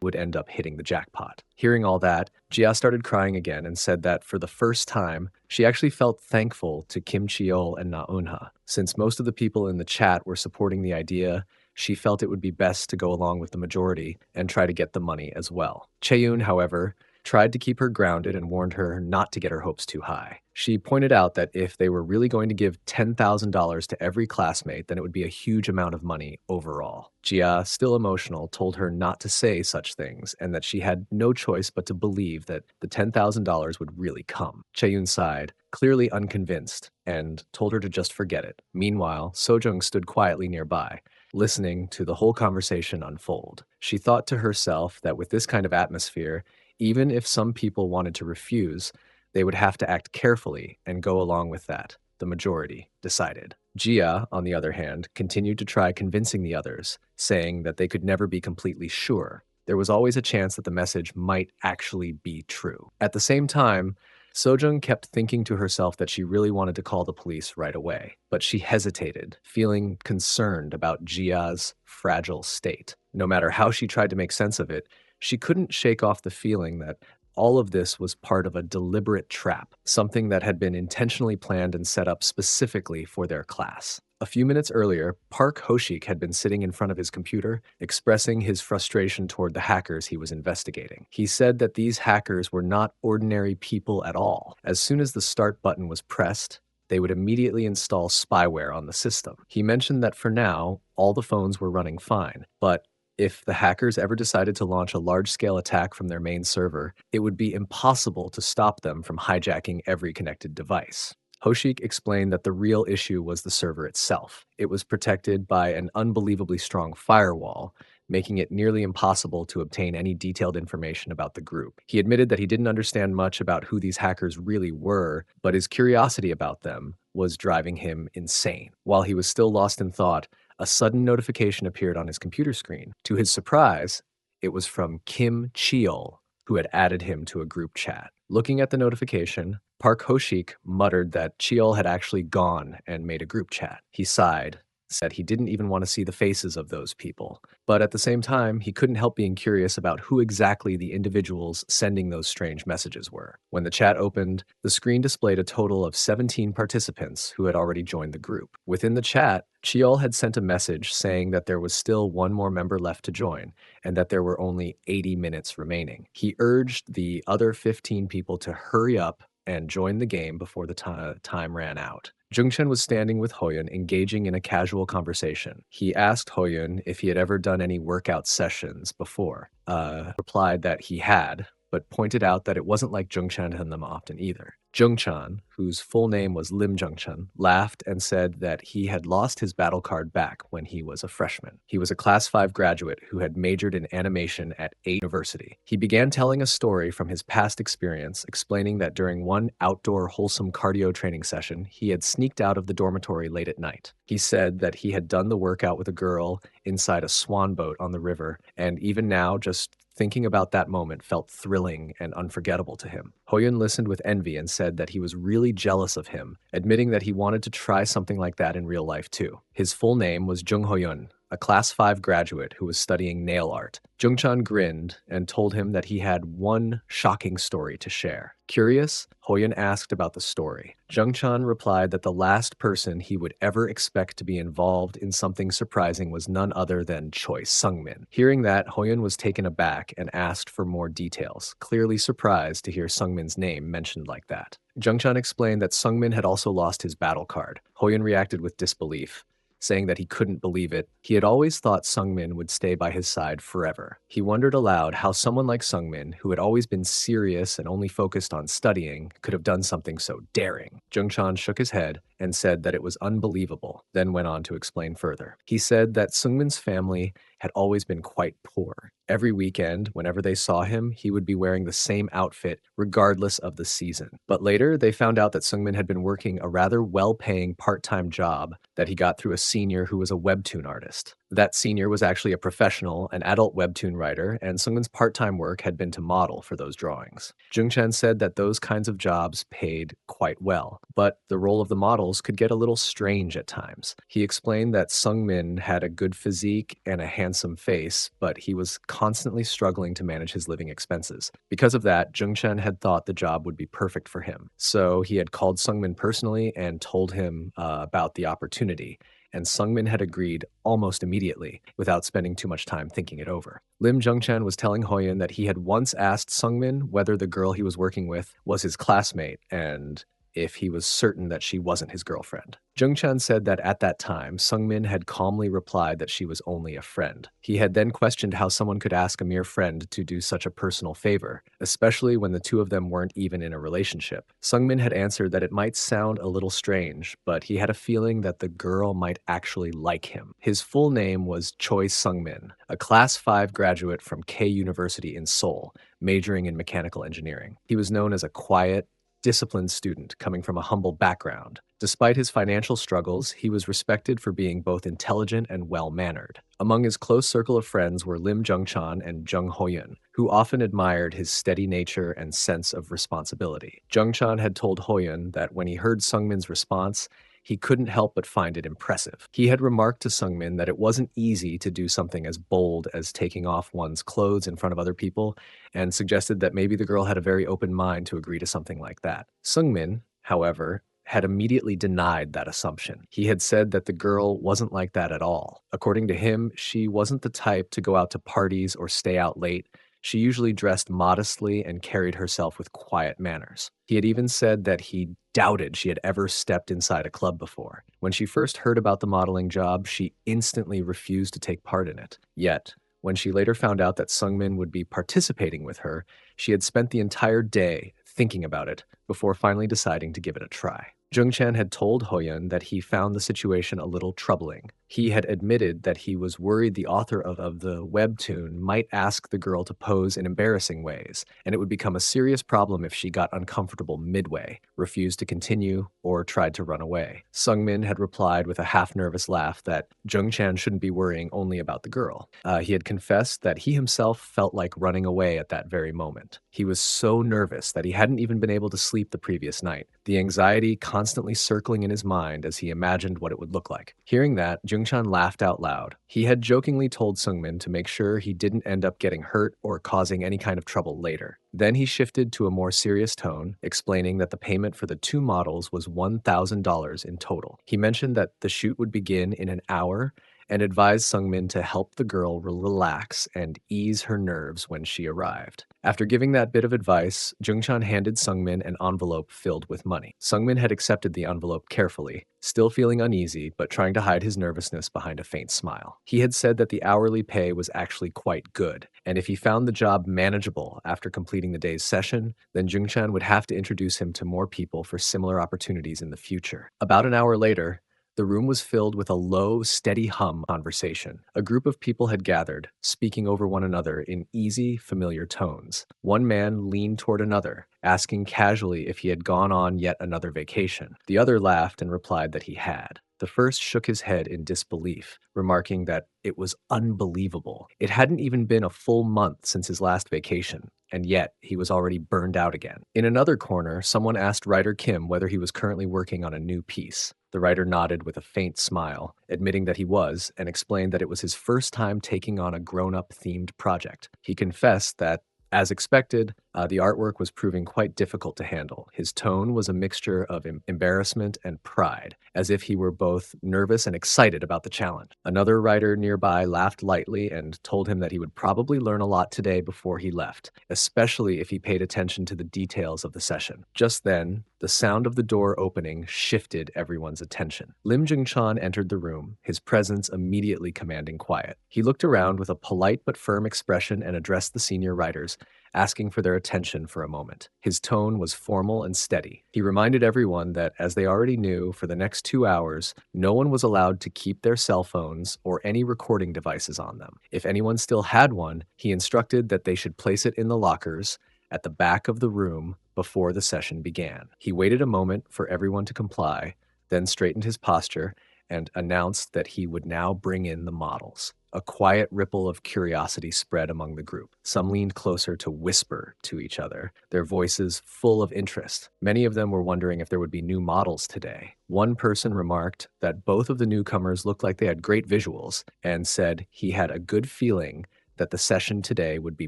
would end up hitting the jackpot. Hearing all that, Jia started crying again and said that for the first time, she actually felt thankful to Kim Cheol and Na Eunha. Since most of the people in the chat were supporting the idea, she felt it would be best to go along with the majority and try to get the money as well. Chae-yoon, however, tried to keep her grounded and warned her not to get her hopes too high. She pointed out that if they were really going to give $10,000 to every classmate, then it would be a huge amount of money overall. Jia, still emotional, told her not to say such things and that she had no choice but to believe that the $10,000 would really come. Chae-yoon sighed, clearly unconvinced, and told her to just forget it. Meanwhile, Sojung stood quietly nearby, listening to the whole conversation unfold. She thought to herself that with this kind of atmosphere, even if some people wanted to refuse, they would have to act carefully and go along with that, the majority decided. Jia, on the other hand, continued to try convincing the others, saying that they could never be completely sure. There was always a chance that the message might actually be true. At the same time, Sojung kept thinking to herself that she really wanted to call the police right away, but she hesitated, feeling concerned about Jia's fragile state. No matter how she tried to make sense of it, she couldn't shake off the feeling that all of this was part of a deliberate trap, something that had been intentionally planned and set up specifically for their class. A few minutes earlier, Park Hoshik had been sitting in front of his computer, expressing his frustration toward the hackers he was investigating. He said that these hackers were not ordinary people at all. As soon as the start button was pressed, they would immediately install spyware on the system. He mentioned that for now, all the phones were running fine, but if the hackers ever decided to launch a large-scale attack from their main server, it would be impossible to stop them from hijacking every connected device. Hoshik explained that the real issue was the server itself. It was protected by an unbelievably strong firewall, making it nearly impossible to obtain any detailed information about the group. He admitted that he didn't understand much about who these hackers really were, but his curiosity about them was driving him insane. While he was still lost in thought, a sudden notification appeared on his computer screen. To his surprise, it was from Kim Cheol, who had added him to a group chat. Looking at the notification, Park Hoshik muttered that Cheol had actually gone and made a group chat. He sighed, said he didn't even want to see the faces of those people. But at the same time, he couldn't help being curious about who exactly the individuals sending those strange messages were. When the chat opened, the screen displayed a total of 17 participants who had already joined the group. Within the chat, Cheol had sent a message saying that there was still one more member left to join, and that there were only 80 minutes remaining. He urged the other 15 people to hurry up and join the game before the time ran out. Jungchen was standing with Hoyun, engaging in a casual conversation. He asked Hoyun if he had ever done any workout sessions before. Replied that he had, but pointed out that it wasn't like Jungchen and them often either. Jungchan, whose full name was Lim Jungchan, laughed and said that he had lost his battle card back when he was a freshman. He was a Class 5 graduate who had majored in animation at 8 University. He began telling a story from his past experience, explaining that during one outdoor wholesome cardio training session, he had sneaked out of the dormitory late at night. He said that he had done the workout with a girl inside a swan boat on the river, and even now, just thinking about that moment felt thrilling and unforgettable to him. Hoyun listened with envy and said that he was really jealous of him, admitting that he wanted to try something like that in real life too. His full name was Jung Hoyun, a Class 5 graduate who was studying nail art. Jungchan grinned and told him that he had one shocking story to share. Curious, Hoyun asked about the story. Jungchan replied that the last person he would ever expect to be involved in something surprising was none other than Choi Sungmin. Hearing that, Hoyun was taken aback and asked for more details, clearly surprised to hear Sungmin's name mentioned like that. Jungchan explained that Sungmin had also lost his battle card. Hoyun reacted with disbelief, saying that he couldn't believe it. He had always thought Sungmin would stay by his side forever. He wondered aloud how someone like Sungmin, who had always been serious and only focused on studying, could have done something so daring. Jungchan shook his head and said that it was unbelievable, then went on to explain further. He said that Sungmin's family had always been quite poor. Every weekend, whenever they saw him, he would be wearing the same outfit, regardless of the season. But later, they found out that Sungmin had been working a rather well-paying part-time job that he got through a senior who was a webtoon artist. That senior was actually a professional, an adult webtoon writer, and Sungmin's part-time work had been to model for those drawings. Jungchan said that those kinds of jobs paid quite well, but the role of the models could get a little strange at times. He explained that Sungmin had a good physique and a handsome face, but he was constantly struggling to manage his living expenses. Because of that, Jungchan had thought the job would be perfect for him. So he had called Sungmin personally and told him about the opportunity. And Sungmin had agreed almost immediately, without spending too much time thinking it over. Lim Jungchan was telling Hoyun that he had once asked Sungmin whether the girl he was working with was his classmate, and if he was certain that she wasn't his girlfriend. Jungchan said that at that time, Sungmin had calmly replied that she was only a friend. He had then questioned how someone could ask a mere friend to do such a personal favor, especially when the two of them weren't even in a relationship. Sungmin had answered that it might sound a little strange, but he had a feeling that the girl might actually like him. His full name was Choi Sungmin, a Class 5 graduate from K University in Seoul, majoring in mechanical engineering. He was known as a quiet, disciplined student coming from a humble background. Despite his financial struggles, he was respected for being both intelligent and well-mannered. Among his close circle of friends were Lim Jungchan and Jung Hoyun, who often admired his steady nature and sense of responsibility. Jungchan had told Hoyun that when he heard Sungmin's response, he couldn't help but find it impressive. He had remarked to Sungmin that it wasn't easy to do something as bold as taking off one's clothes in front of other people, and suggested that maybe the girl had a very open mind to agree to something like that. Sungmin, however, had immediately denied that assumption. He had said that the girl wasn't like that at all. According to him, she wasn't the type to go out to parties or stay out late. She usually dressed modestly and carried herself with quiet manners. He had even said that he doubted she had ever stepped inside a club before. When she first heard about the modeling job, she instantly refused to take part in it. Yet, when she later found out that Sungmin would be participating with her, she had spent the entire day thinking about it before finally deciding to give it a try. Jungchan had told Hoyun that he found the situation a little troubling. He had admitted that he was worried the author of the webtoon might ask the girl to pose in embarrassing ways, and it would become a serious problem if she got uncomfortable midway, refused to continue, or tried to run away. Sungmin had replied with a half-nervous laugh that Jungchan shouldn't be worrying only about the girl. He had confessed that he himself felt like running away at that very moment. He was so nervous that he hadn't even been able to sleep the previous night, the anxiety constantly circling in his mind as he imagined what it would look like. Hearing that, Jungchan laughed out loud. He had jokingly told Sungmin to make sure he didn't end up getting hurt or causing any kind of trouble later. Then he shifted to a more serious tone, explaining that the payment for the two models was $1,000 in total. He mentioned that the shoot would begin in an hour and advised Sungmin to help the girl relax and ease her nerves when she arrived. After giving that bit of advice, Jungchan handed Sungmin an envelope filled with money. Sungmin had accepted the envelope carefully, still feeling uneasy, but trying to hide his nervousness behind a faint smile. He had said that the hourly pay was actually quite good, and if he found the job manageable after completing the day's session, then Jungchan would have to introduce him to more people for similar opportunities in the future. About an hour later, the room was filled with a low, steady hum conversation. A group of people had gathered, speaking over one another in easy, familiar tones. One man leaned toward another, asking casually if he had gone on yet another vacation. The other laughed and replied that he had. The first shook his head in disbelief, remarking that it was unbelievable. It hadn't even been a full month since his last vacation, and yet he was already burned out again. In another corner, someone asked writer Kim whether he was currently working on a new piece. The writer nodded with a faint smile, admitting that he was, and explained that it was his first time taking on a grown-up themed project. He confessed that, as expected, the artwork was proving quite difficult to handle. His tone was a mixture of embarrassment and pride, as if he were both nervous and excited about the challenge. Another writer nearby laughed lightly and told him that he would probably learn a lot today before he left, especially if he paid attention to the details of the session. Just then, the sound of the door opening shifted everyone's attention. Lim Jung-chan entered the room, his presence immediately commanding quiet. He looked around with a polite but firm expression and addressed the senior writers, asking for their attention for a moment. His tone was formal and steady. He reminded everyone that, as they already knew, for the next 2 hours, no one was allowed to keep their cell phones or any recording devices on them. If anyone still had one, he instructed that they should place it in the lockers at the back of the room before the session began. He waited a moment for everyone to comply, then straightened his posture and announced that he would now bring in the models. A quiet ripple of curiosity spread among the group. Some leaned closer to whisper to each other, their voices full of interest. Many of them were wondering if there would be new models today. One person remarked that both of the newcomers looked like they had great visuals and said he had a good feeling that the session today would be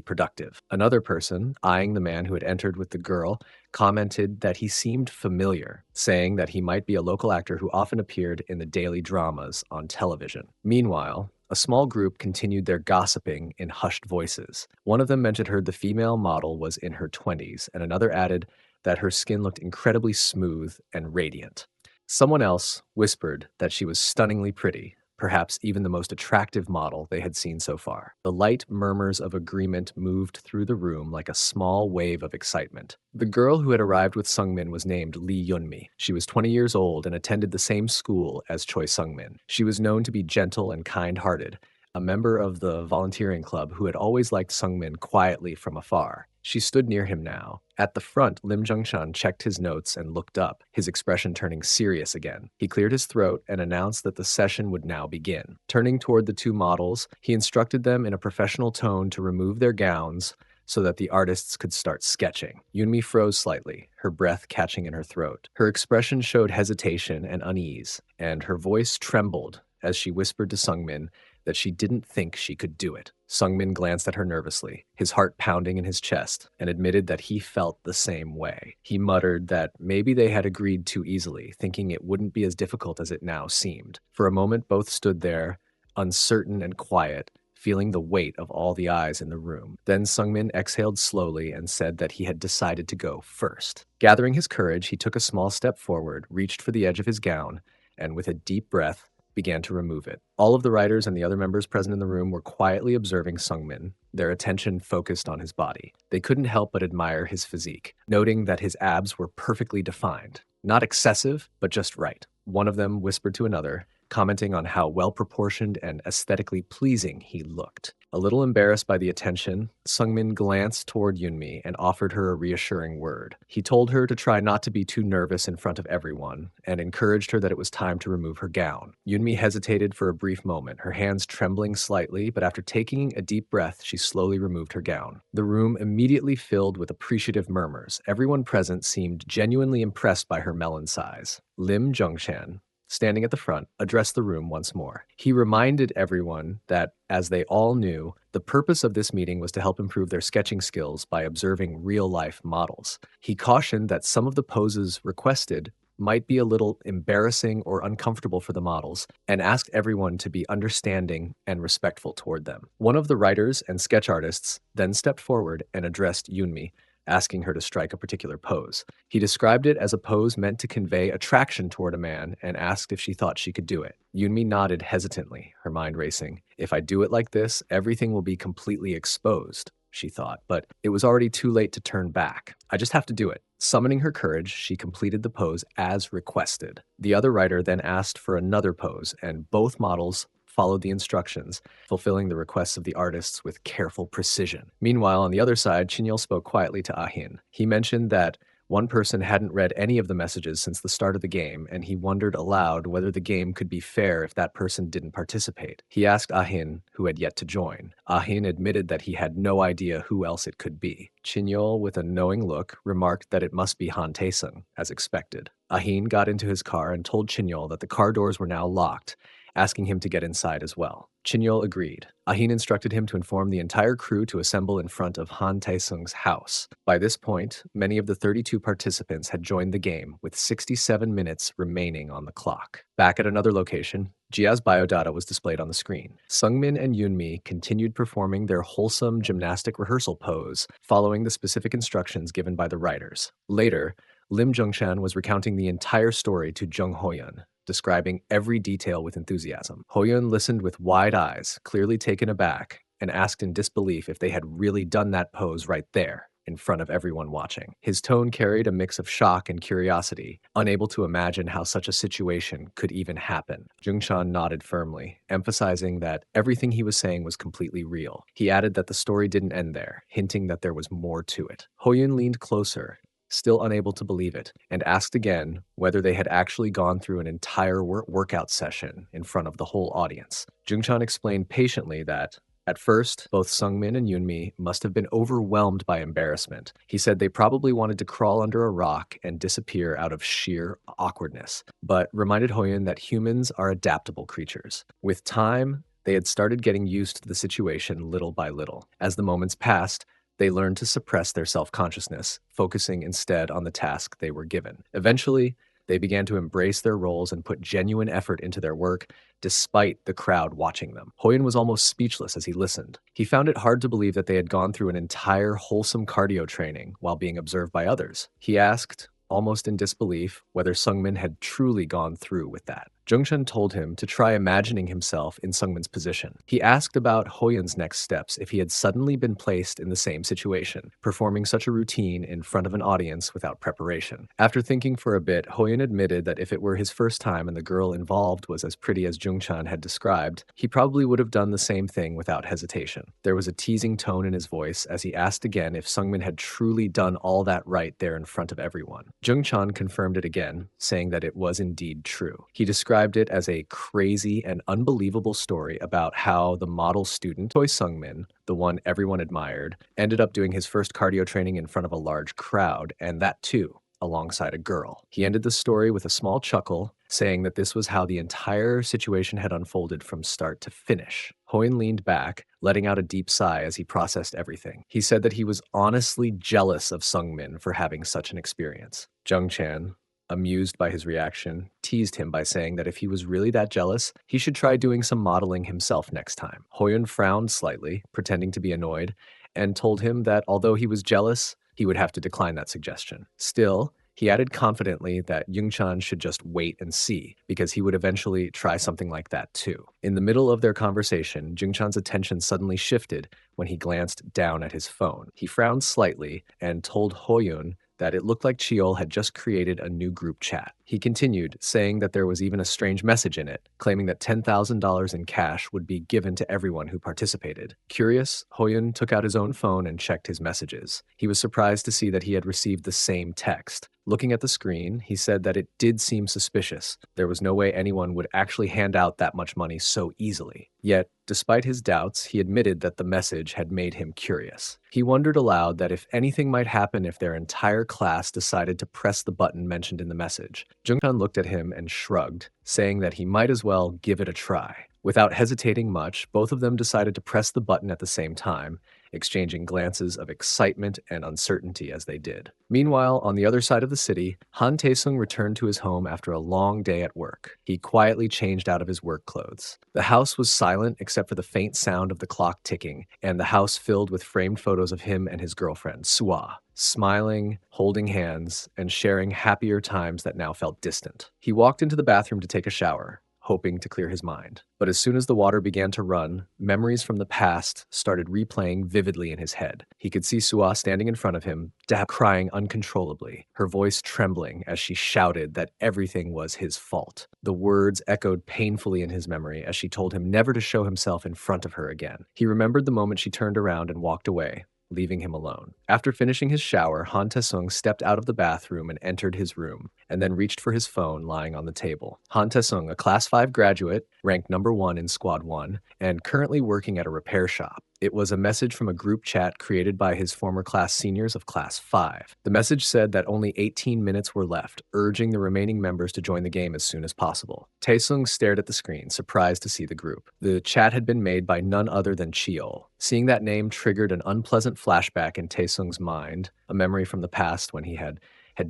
productive. Another person, eyeing the man who had entered with the girl, commented that he seemed familiar, saying that he might be a local actor who often appeared in the daily dramas on television. Meanwhile, a small group continued their gossiping in hushed voices. One of them mentioned the female model was in her 20s, and another added that her skin looked incredibly smooth and radiant. Someone else whispered that she was stunningly pretty, perhaps even the most attractive model they had seen so far. The light murmurs of agreement moved through the room like a small wave of excitement. The girl who had arrived with Sungmin was named Lee Yunmi. She was 20 years old and attended the same school as Choi Sungmin. She was known to be gentle and kind-hearted, a member of the volunteering club who had always liked Sungmin quietly from afar. She stood near him now. At the front, Lim Jung-chan checked his notes and looked up, his expression turning serious again. He cleared his throat and announced that the session would now begin. Turning toward the two models, he instructed them in a professional tone to remove their gowns so that the artists could start sketching. Yunmi froze slightly, her breath catching in her throat. Her expression showed hesitation and unease, and her voice trembled as she whispered to Sungmin that she didn't think she could do it. Sungmin glanced at her nervously, his heart pounding in his chest, and admitted that he felt the same way. He muttered that maybe they had agreed too easily, thinking it wouldn't be as difficult as it now seemed. For a moment, both stood there, uncertain and quiet, feeling the weight of all the eyes in the room. Then Sungmin exhaled slowly and said that he had decided to go first. Gathering his courage, he took a small step forward, reached for the edge of his gown, and with a deep breath, began to remove it. All of the writers and the other members present in the room were quietly observing Sungmin, their attention focused on his body. They couldn't help but admire his physique, noting that his abs were perfectly defined. Not excessive, but just right. One of them whispered to another, commenting on how well-proportioned and aesthetically pleasing he looked. A little embarrassed by the attention, Sungmin glanced toward Yunmi and offered her a reassuring word. He told her to try not to be too nervous in front of everyone and encouraged her that it was time to remove her gown. Yunmi hesitated for a brief moment, her hands trembling slightly, but after taking a deep breath, she slowly removed her gown. The room immediately filled with appreciative murmurs. Everyone present seemed genuinely impressed by her melon size. Lim Jung-chan, standing at the front, addressed the room once more. He reminded everyone that, as they all knew, the purpose of this meeting was to help improve their sketching skills by observing real-life models. He cautioned that some of the poses requested might be a little embarrassing or uncomfortable for the models, and asked everyone to be understanding and respectful toward them. One of the writers and sketch artists then stepped forward and addressed Yunmi, asking her to strike a particular pose. He described it as a pose meant to convey attraction toward a man and asked if she thought she could do it. Yunmi nodded hesitantly, her mind racing. If I do it like this, everything will be completely exposed, she thought, but it was already too late to turn back. I just have to do it. Summoning her courage, she completed the pose as requested. The other writer then asked for another pose, and both models followed the instructions, fulfilling the requests of the artists with careful precision. Meanwhile, on the other side, Chinyol spoke quietly to Ahin. He mentioned that One person hadn't read any of the messages since the start of the game, and he wondered aloud whether the game could be fair if that person didn't participate. He asked Ahin, who had yet to join. Ahin admitted that he had no idea who else it could be. Chinyol, with a knowing look, remarked that it must be Han Taesung, as expected. Ahin got into his car and told Chinyol that the car doors were now locked, asking him to get inside as well. Chinyol agreed. Ahin instructed him to inform the entire crew to assemble in front of Han Taesung's house. By this point, many of the 32 participants had joined the game, with 67 minutes remaining on the clock. Back at another location, Jia's biodata was displayed on the screen. Sungmin and Yoonmi continued performing their wholesome gymnastic rehearsal pose, following the specific instructions given by the writers. Later, Lim Jungchan was recounting the entire story to Jung Hoyun, describing every detail with enthusiasm. Hoyun listened with wide eyes, clearly taken aback, and asked in disbelief if they had really done that pose right there, in front of everyone watching. His tone carried a mix of shock and curiosity, unable to imagine how such a situation could even happen. Jungchan nodded firmly, emphasizing that everything he was saying was completely real. He added that the story didn't end there, hinting that there was more to it. Hoyun leaned closer, still unable to believe it, and asked again whether they had actually gone through an entire workout session in front of the whole audience. Jungchan explained patiently that, at first, both Sungmin and Yoonmi must have been overwhelmed by embarrassment. He said they probably wanted to crawl under a rock and disappear out of sheer awkwardness, but reminded Hoyun that humans are adaptable creatures. With time, they had started getting used to the situation little by little. As the moments passed, they learned to suppress their self-consciousness, focusing instead on the task they were given. Eventually, they began to embrace their roles and put genuine effort into their work, despite the crowd watching them. Hoyun was almost speechless as he listened. He found it hard to believe that they had gone through an entire wholesome cardio training while being observed by others. He asked, almost in disbelief, whether Sungmin had truly gone through with that. Jungchan told him to try imagining himself in Sungmin's position. He asked about Hoyun's next steps if he had suddenly been placed in the same situation, performing such a routine in front of an audience without preparation. After thinking for a bit, Hoyun admitted that if it were his first time and the girl involved was as pretty as Jungchan had described, he probably would have done the same thing without hesitation. There was a teasing tone in his voice as he asked again if Sungmin had truly done all that right there in front of everyone. Jungchan confirmed it again, saying that it was indeed true. He described it as a crazy and unbelievable story about how the model student, Choi Sungmin, the one everyone admired, ended up doing his first cardio training in front of a large crowd, and that too, alongside a girl. He ended the story with a small chuckle, saying that this was how the entire situation had unfolded from start to finish. Hoyun leaned back, letting out a deep sigh as he processed everything. He said that he was honestly jealous of Sungmin for having such an experience. Jungchan, amused by his reaction, teased him by saying that if he was really that jealous, he should try doing some modeling himself next time. Hoyun frowned slightly, pretending to be annoyed, and told him that although he was jealous, he would have to decline that suggestion. Still, he added confidently that Jungchan should just wait and see, because he would eventually try something like that too. In the middle of their conversation, Jungchan's attention suddenly shifted when he glanced down at his phone. He frowned slightly and told Hoyun that it looked like Cheol had just created a new group chat. He continued, saying that there was even a strange message in it, claiming that $10,000 in cash would be given to everyone who participated. Curious, Hoyun took out his own phone and checked his messages. He was surprised to see that he had received the same text. Looking at the screen, he said that it did seem suspicious. There was no way anyone would actually hand out that much money so easily. Yet, despite his doubts, he admitted that the message had made him curious. He wondered aloud that if anything might happen if their entire class decided to press the button mentioned in the message. Jungchan looked at him and shrugged, saying that he might as well give it a try. Without hesitating much, both of them decided to press the button at the same time, exchanging glances of excitement and uncertainty as they did. Meanwhile, on the other side of the city, Han Taesung returned to his home after a long day at work. He quietly changed out of his work clothes. The house was silent except for the faint sound of the clock ticking, and the house filled with framed photos of him and his girlfriend, Sua, smiling, holding hands, and sharing happier times that now felt distant. He walked into the bathroom to take a shower, hoping to clear his mind. But as soon as the water began to run, memories from the past started replaying vividly in his head. He could see Sua standing in front of him, crying uncontrollably, her voice trembling as she shouted that everything was his fault. The words echoed painfully in his memory as she told him never to show himself in front of her again. He remembered the moment she turned around and walked away, leaving him alone. After finishing his shower, Han Taesung stepped out of the bathroom and entered his room, and then reached for his phone lying on the table. Han Taesung, a Class 5 graduate, ranked number 1 in Squad 1, and currently working at a repair shop. It was a message from a group chat created by his former class seniors of Class 5. The message said that only 18 minutes were left, urging the remaining members to join the game as soon as possible. Taesung stared at the screen, surprised to see the group. The chat had been made by none other than Cheol. Seeing that name triggered an unpleasant flashback in Taesung's mind, a memory from the past when he had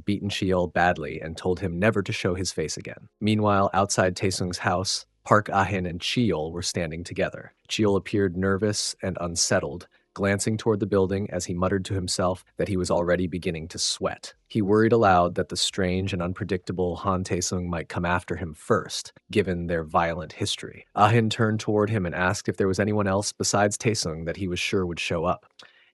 beaten Cheol badly and told him never to show his face again. Meanwhile, outside Taesung's house, Park Ah-hin and Cheol were standing together. Cheol appeared nervous and unsettled, glancing toward the building as he muttered to himself that he was already beginning to sweat. He worried aloud that the strange and unpredictable Han Taesung might come after him first, given their violent history. Ah-hin turned toward him and asked if there was anyone else besides Taesung that he was sure would show up.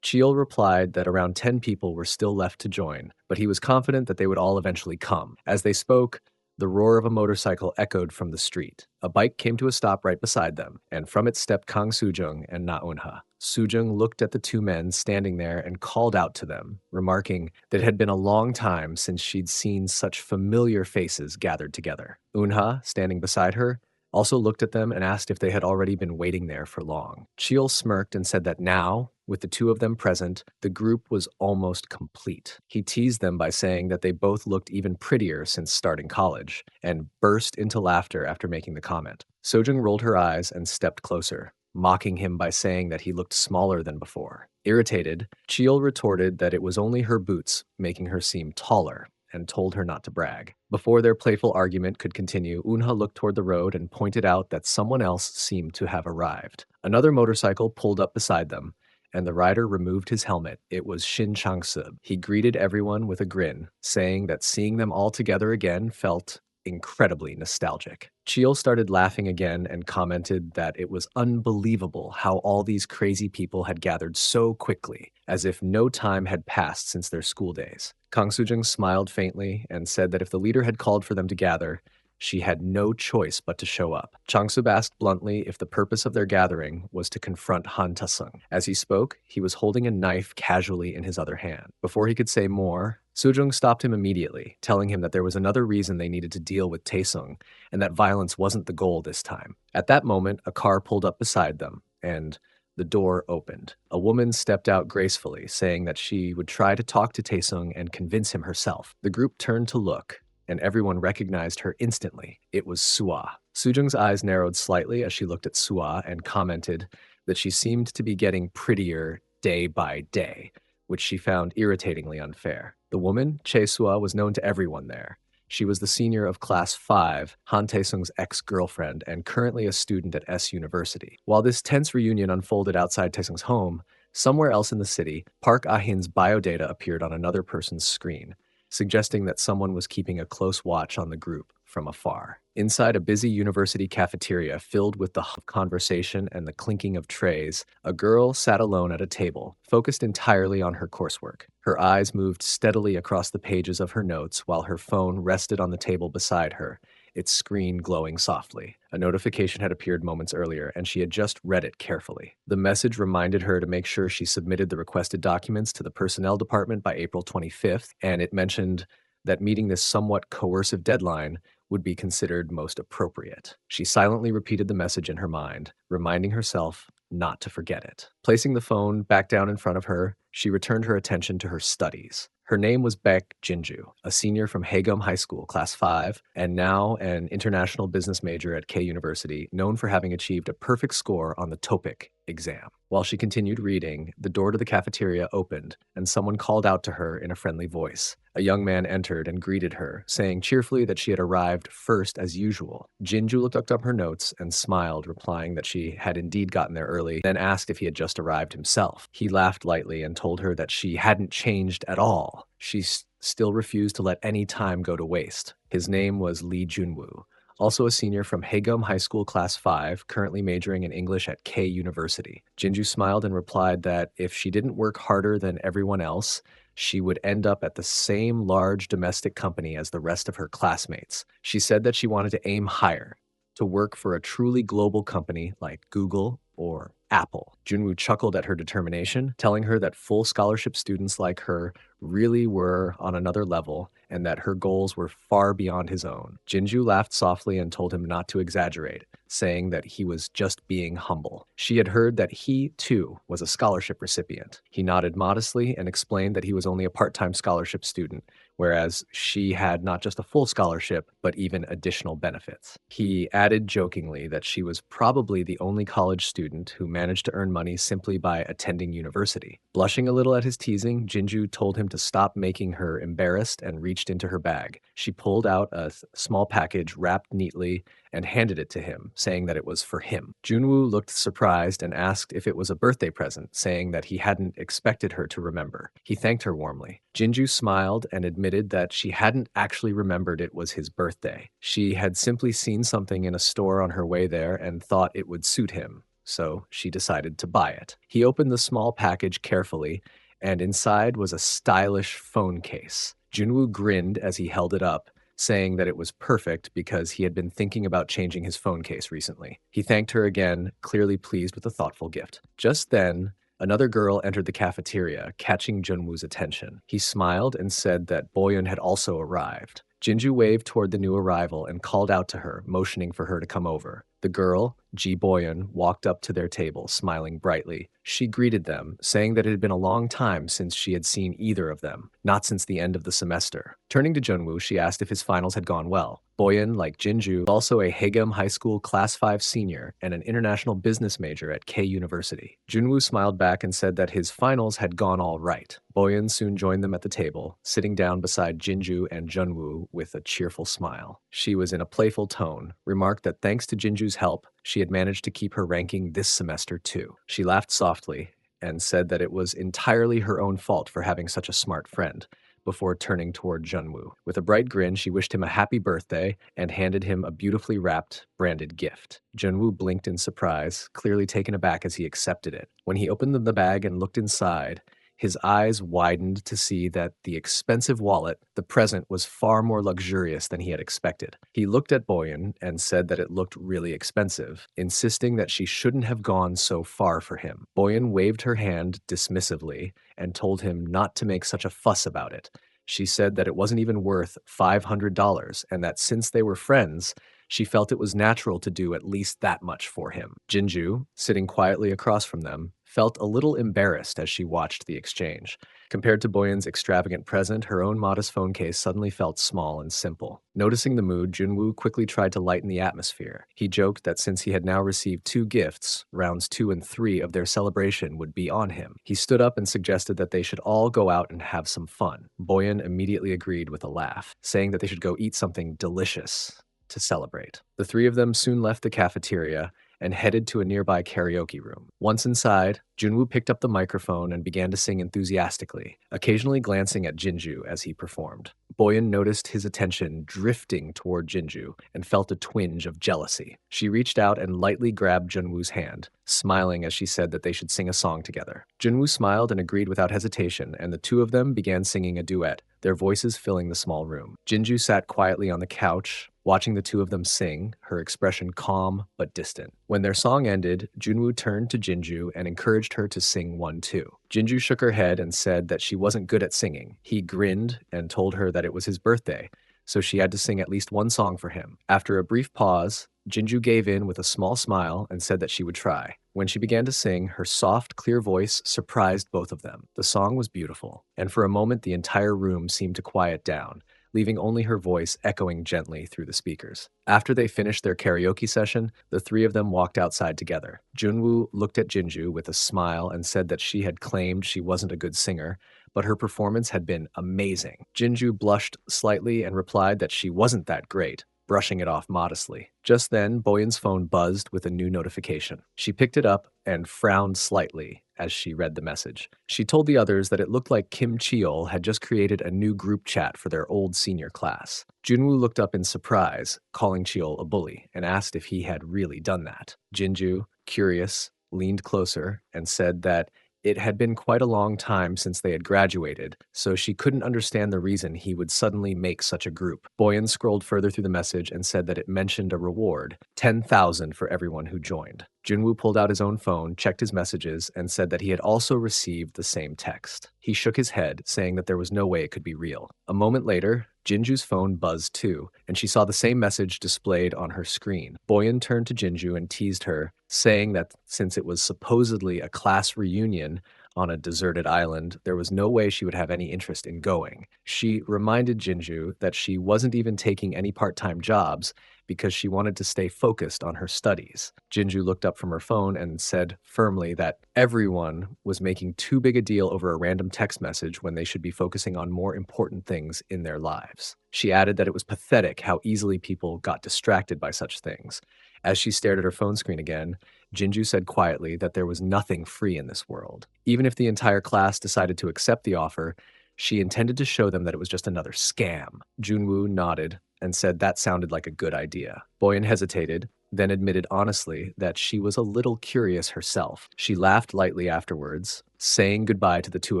Cheol replied that around 10 people were still left to join, but he was confident that they would all eventually come. As they spoke, the roar of a motorcycle echoed from the street. A bike came to a stop right beside them, and from it stepped Kang Soo-jung and Na Eun-ha. Soo-jung looked at the two men standing there and called out to them, remarking that it had been a long time since she'd seen such familiar faces gathered together. Eun-ha, standing beside her, also looked at them and asked if they had already been waiting there for long. Cheol smirked and said that now, with the two of them present, the group was almost complete. He teased them by saying that they both looked even prettier since starting college, and burst into laughter after making the comment. Sojung rolled her eyes and stepped closer, mocking him by saying that he looked smaller than before. Irritated, Cheol retorted that it was only her boots making her seem taller, and told her not to brag. Before their playful argument could continue, Eun-ha looked toward the road and pointed out that someone else seemed to have arrived. Another motorcycle pulled up beside them, and the rider removed his helmet. It was Shin Chang-sub. He greeted everyone with a grin, saying that seeing them all together again felt incredibly nostalgic. Cheol started laughing again and commented that it was unbelievable how all these crazy people had gathered so quickly, as if no time had passed since their school days. Kang Soo-jung smiled faintly and said that if the leader had called for them to gather, she had no choice but to show up. Chang-sub asked bluntly if the purpose of their gathering was to confront Han Ta-sung. As he spoke, he was holding a knife casually in his other hand. Before he could say more, Soo-jung stopped him immediately, telling him that there was another reason they needed to deal with Taesung, and that violence wasn't the goal this time. At that moment, a car pulled up beside them, and the door opened. A woman stepped out gracefully, saying that she would try to talk to Taesung and convince him herself. The group turned to look, and everyone recognized her instantly. It was Sua. Soo-jung's eyes narrowed slightly as she looked at Sua and commented that she seemed to be getting prettier day by day, which she found irritatingly unfair. The woman, Chae Sua, was known to everyone there. She was the senior of Class 5, Han Taesung's ex-girlfriend, and currently a student at S University. While this tense reunion unfolded outside Taesung's home, somewhere else in the city, Park Ah-hin's biodata appeared on another person's screen, suggesting that someone was keeping a close watch on the group from afar. Inside a busy university cafeteria filled with the conversation and the clinking of trays, a girl sat alone at a table, focused entirely on her coursework. Her eyes moved steadily across the pages of her notes while her phone rested on the table beside her, its screen glowing softly. A notification had appeared moments earlier, and she had just read it carefully. The message reminded her to make sure she submitted the requested documents to the personnel department by April 25th, and it mentioned that meeting this somewhat coercive deadline would be considered most appropriate. She silently repeated the message in her mind, reminding herself not to forget it. Placing the phone back down in front of her, she returned her attention to her studies. Her name was Baek Jinju, a senior from Haegum High School, Class 5, and now an international business major at K University, known for having achieved a perfect score on the TOPIK exam. While she continued reading, the door to the cafeteria opened, and someone called out to her in a friendly voice. A young man entered and greeted her, saying cheerfully that she had arrived first as usual. Jinju looked up her notes and smiled, replying that she had indeed gotten there early, then asked if he had just arrived himself. He laughed lightly and told her that she hadn't changed at all. She still refused to let any time go to waste. His name was Lee Junwoo, also a senior from Haegum High School Class 5, currently majoring in English at K University. Jinju smiled and replied that if she didn't work harder than everyone else, she would end up at the same large domestic company as the rest of her classmates. She said that she wanted to aim higher, to work for a truly global company like Google or apple. Junwoo chuckled at her determination, telling her that full scholarship students like her really were on another level and that her goals were far beyond his own. Jinju laughed softly and told him not to exaggerate, saying that he was just being humble. She had heard that he, too, was a scholarship recipient. He nodded modestly and explained that he was only a part-time scholarship student, whereas she had not just a full scholarship, but even additional benefits. He added jokingly that she was probably the only college student who managed to earn money simply by attending university. Blushing a little at his teasing, Jinju told him to stop making her embarrassed and reached into her bag. She pulled out a small package wrapped neatly and handed it to him, saying that it was for him. Junwoo looked surprised and asked if it was a birthday present, saying that he hadn't expected her to remember. He thanked her warmly. Jinju smiled and admitted that she hadn't actually remembered it was his birthday. She had simply seen something in a store on her way there and thought it would suit him, so she decided to buy it. He opened the small package carefully, and inside was a stylish phone case. Junwoo grinned as he held it up, saying that it was perfect because he had been thinking about changing his phone case recently. He thanked her again, clearly pleased with the thoughtful gift. Just then, another girl entered the cafeteria, catching Junwoo's attention. He smiled and said that Boyun had also arrived. Jinju waved toward the new arrival and called out to her, motioning for her to come over. The girl, Ji Boyun, walked up to their table, smiling brightly. She greeted them, saying that it had been a long time since she had seen either of them, not since the end of the semester. Turning to Junwoo, she asked if his finals had gone well. Boyun, like Jinju, was also a Hagem High School Class 5 senior and an international business major at K University. Junwoo smiled back and said that his finals had gone all right. Boyun soon joined them at the table, sitting down beside Jinju and Junwoo with a cheerful smile. She was in a playful tone, remarked that thanks to Jinju's help, she had managed to keep her ranking this semester too. She laughed softly and said that it was entirely her own fault for having such a smart friend, before turning toward Junwoo. With a bright grin, she wished him a happy birthday and handed him a beautifully wrapped, branded gift. Junwoo blinked in surprise, clearly taken aback as he accepted it. When he opened the bag and looked inside, his eyes widened to see that the expensive wallet, the present, was far more luxurious than he had expected. He looked at Boyun and said that it looked really expensive, insisting that she shouldn't have gone so far for him. Boyun waved her hand dismissively and told him not to make such a fuss about it. She said that it wasn't even worth $500 and that since they were friends, she felt it was natural to do at least that much for him. Jinju, sitting quietly across from them, felt a little embarrassed as she watched the exchange. Compared to Boyun's extravagant present, her own modest phone case suddenly felt small and simple. Noticing the mood, Junwoo quickly tried to lighten the atmosphere. He joked that since he had now received 2 gifts, rounds 2 and 3 of their celebration would be on him. He stood up and suggested that they should all go out and have some fun. Boyun immediately agreed with a laugh, saying that they should go eat something delicious to celebrate. The 3 of them soon left the cafeteria and headed to a nearby karaoke room. Once inside, Junwoo picked up the microphone and began to sing enthusiastically, occasionally glancing at Jinju as he performed. Boyun noticed his attention drifting toward Jinju and felt a twinge of jealousy. She reached out and lightly grabbed Junwoo's hand, smiling as she said that they should sing a song together. Junwoo smiled and agreed without hesitation, and the 2 of them began singing a duet, their voices filling the small room. Jinju sat quietly on the couch, watching the 2 of them sing, her expression calm but distant. When their song ended, Junwoo turned to Jinju and encouraged her to sing one too. Jinju shook her head and said that she wasn't good at singing. He grinned and told her that it was his birthday, so she had to sing at least one song for him. After a brief pause, Jinju gave in with a small smile and said that she would try. When she began to sing, her soft, clear voice surprised both of them. The song was beautiful, and for a moment the entire room seemed to quiet down, leaving only her voice echoing gently through the speakers. After they finished their karaoke session, the 3 of them walked outside together. Junwoo looked at Jinju with a smile and said that she had claimed she wasn't a good singer, but her performance had been amazing. Jinju blushed slightly and replied that she wasn't that great, brushing it off modestly. Just then, Boyun's phone buzzed with a new notification. She picked it up and frowned slightly as she read the message. She told the others that it looked like Kim Cheol had just created a new group chat for their old senior class. Junwoo looked up in surprise, calling Cheol a bully, and asked if he had really done that. Jinju, curious, leaned closer and said that it had been quite a long time since they had graduated, so she couldn't understand the reason he would suddenly make such a group. Boyun scrolled further through the message and said that it mentioned a reward, 10,000 for everyone who joined. Junwoo pulled out his own phone, checked his messages, and said that he had also received the same text. He shook his head, saying that there was no way it could be real. A moment later, Jinju's phone buzzed too, and she saw the same message displayed on her screen. Boyan turned to Jinju and teased her, saying that since it was supposedly a class reunion on a deserted island, there was no way she would have any interest in going. She reminded Jinju that she wasn't even taking any part-time jobs because she wanted to stay focused on her studies. Jinju looked up from her phone and said firmly that everyone was making too big a deal over a random text message when they should be focusing on more important things in their lives. She added that it was pathetic how easily people got distracted by such things. As she stared at her phone screen again, Jinju said quietly that there was nothing free in this world. Even if the entire class decided to accept the offer, she intended to show them that it was just another scam. Junwoo nodded and said that sounded like a good idea. Boyan hesitated, then admitted honestly that she was a little curious herself. She laughed lightly afterwards, saying goodbye to the two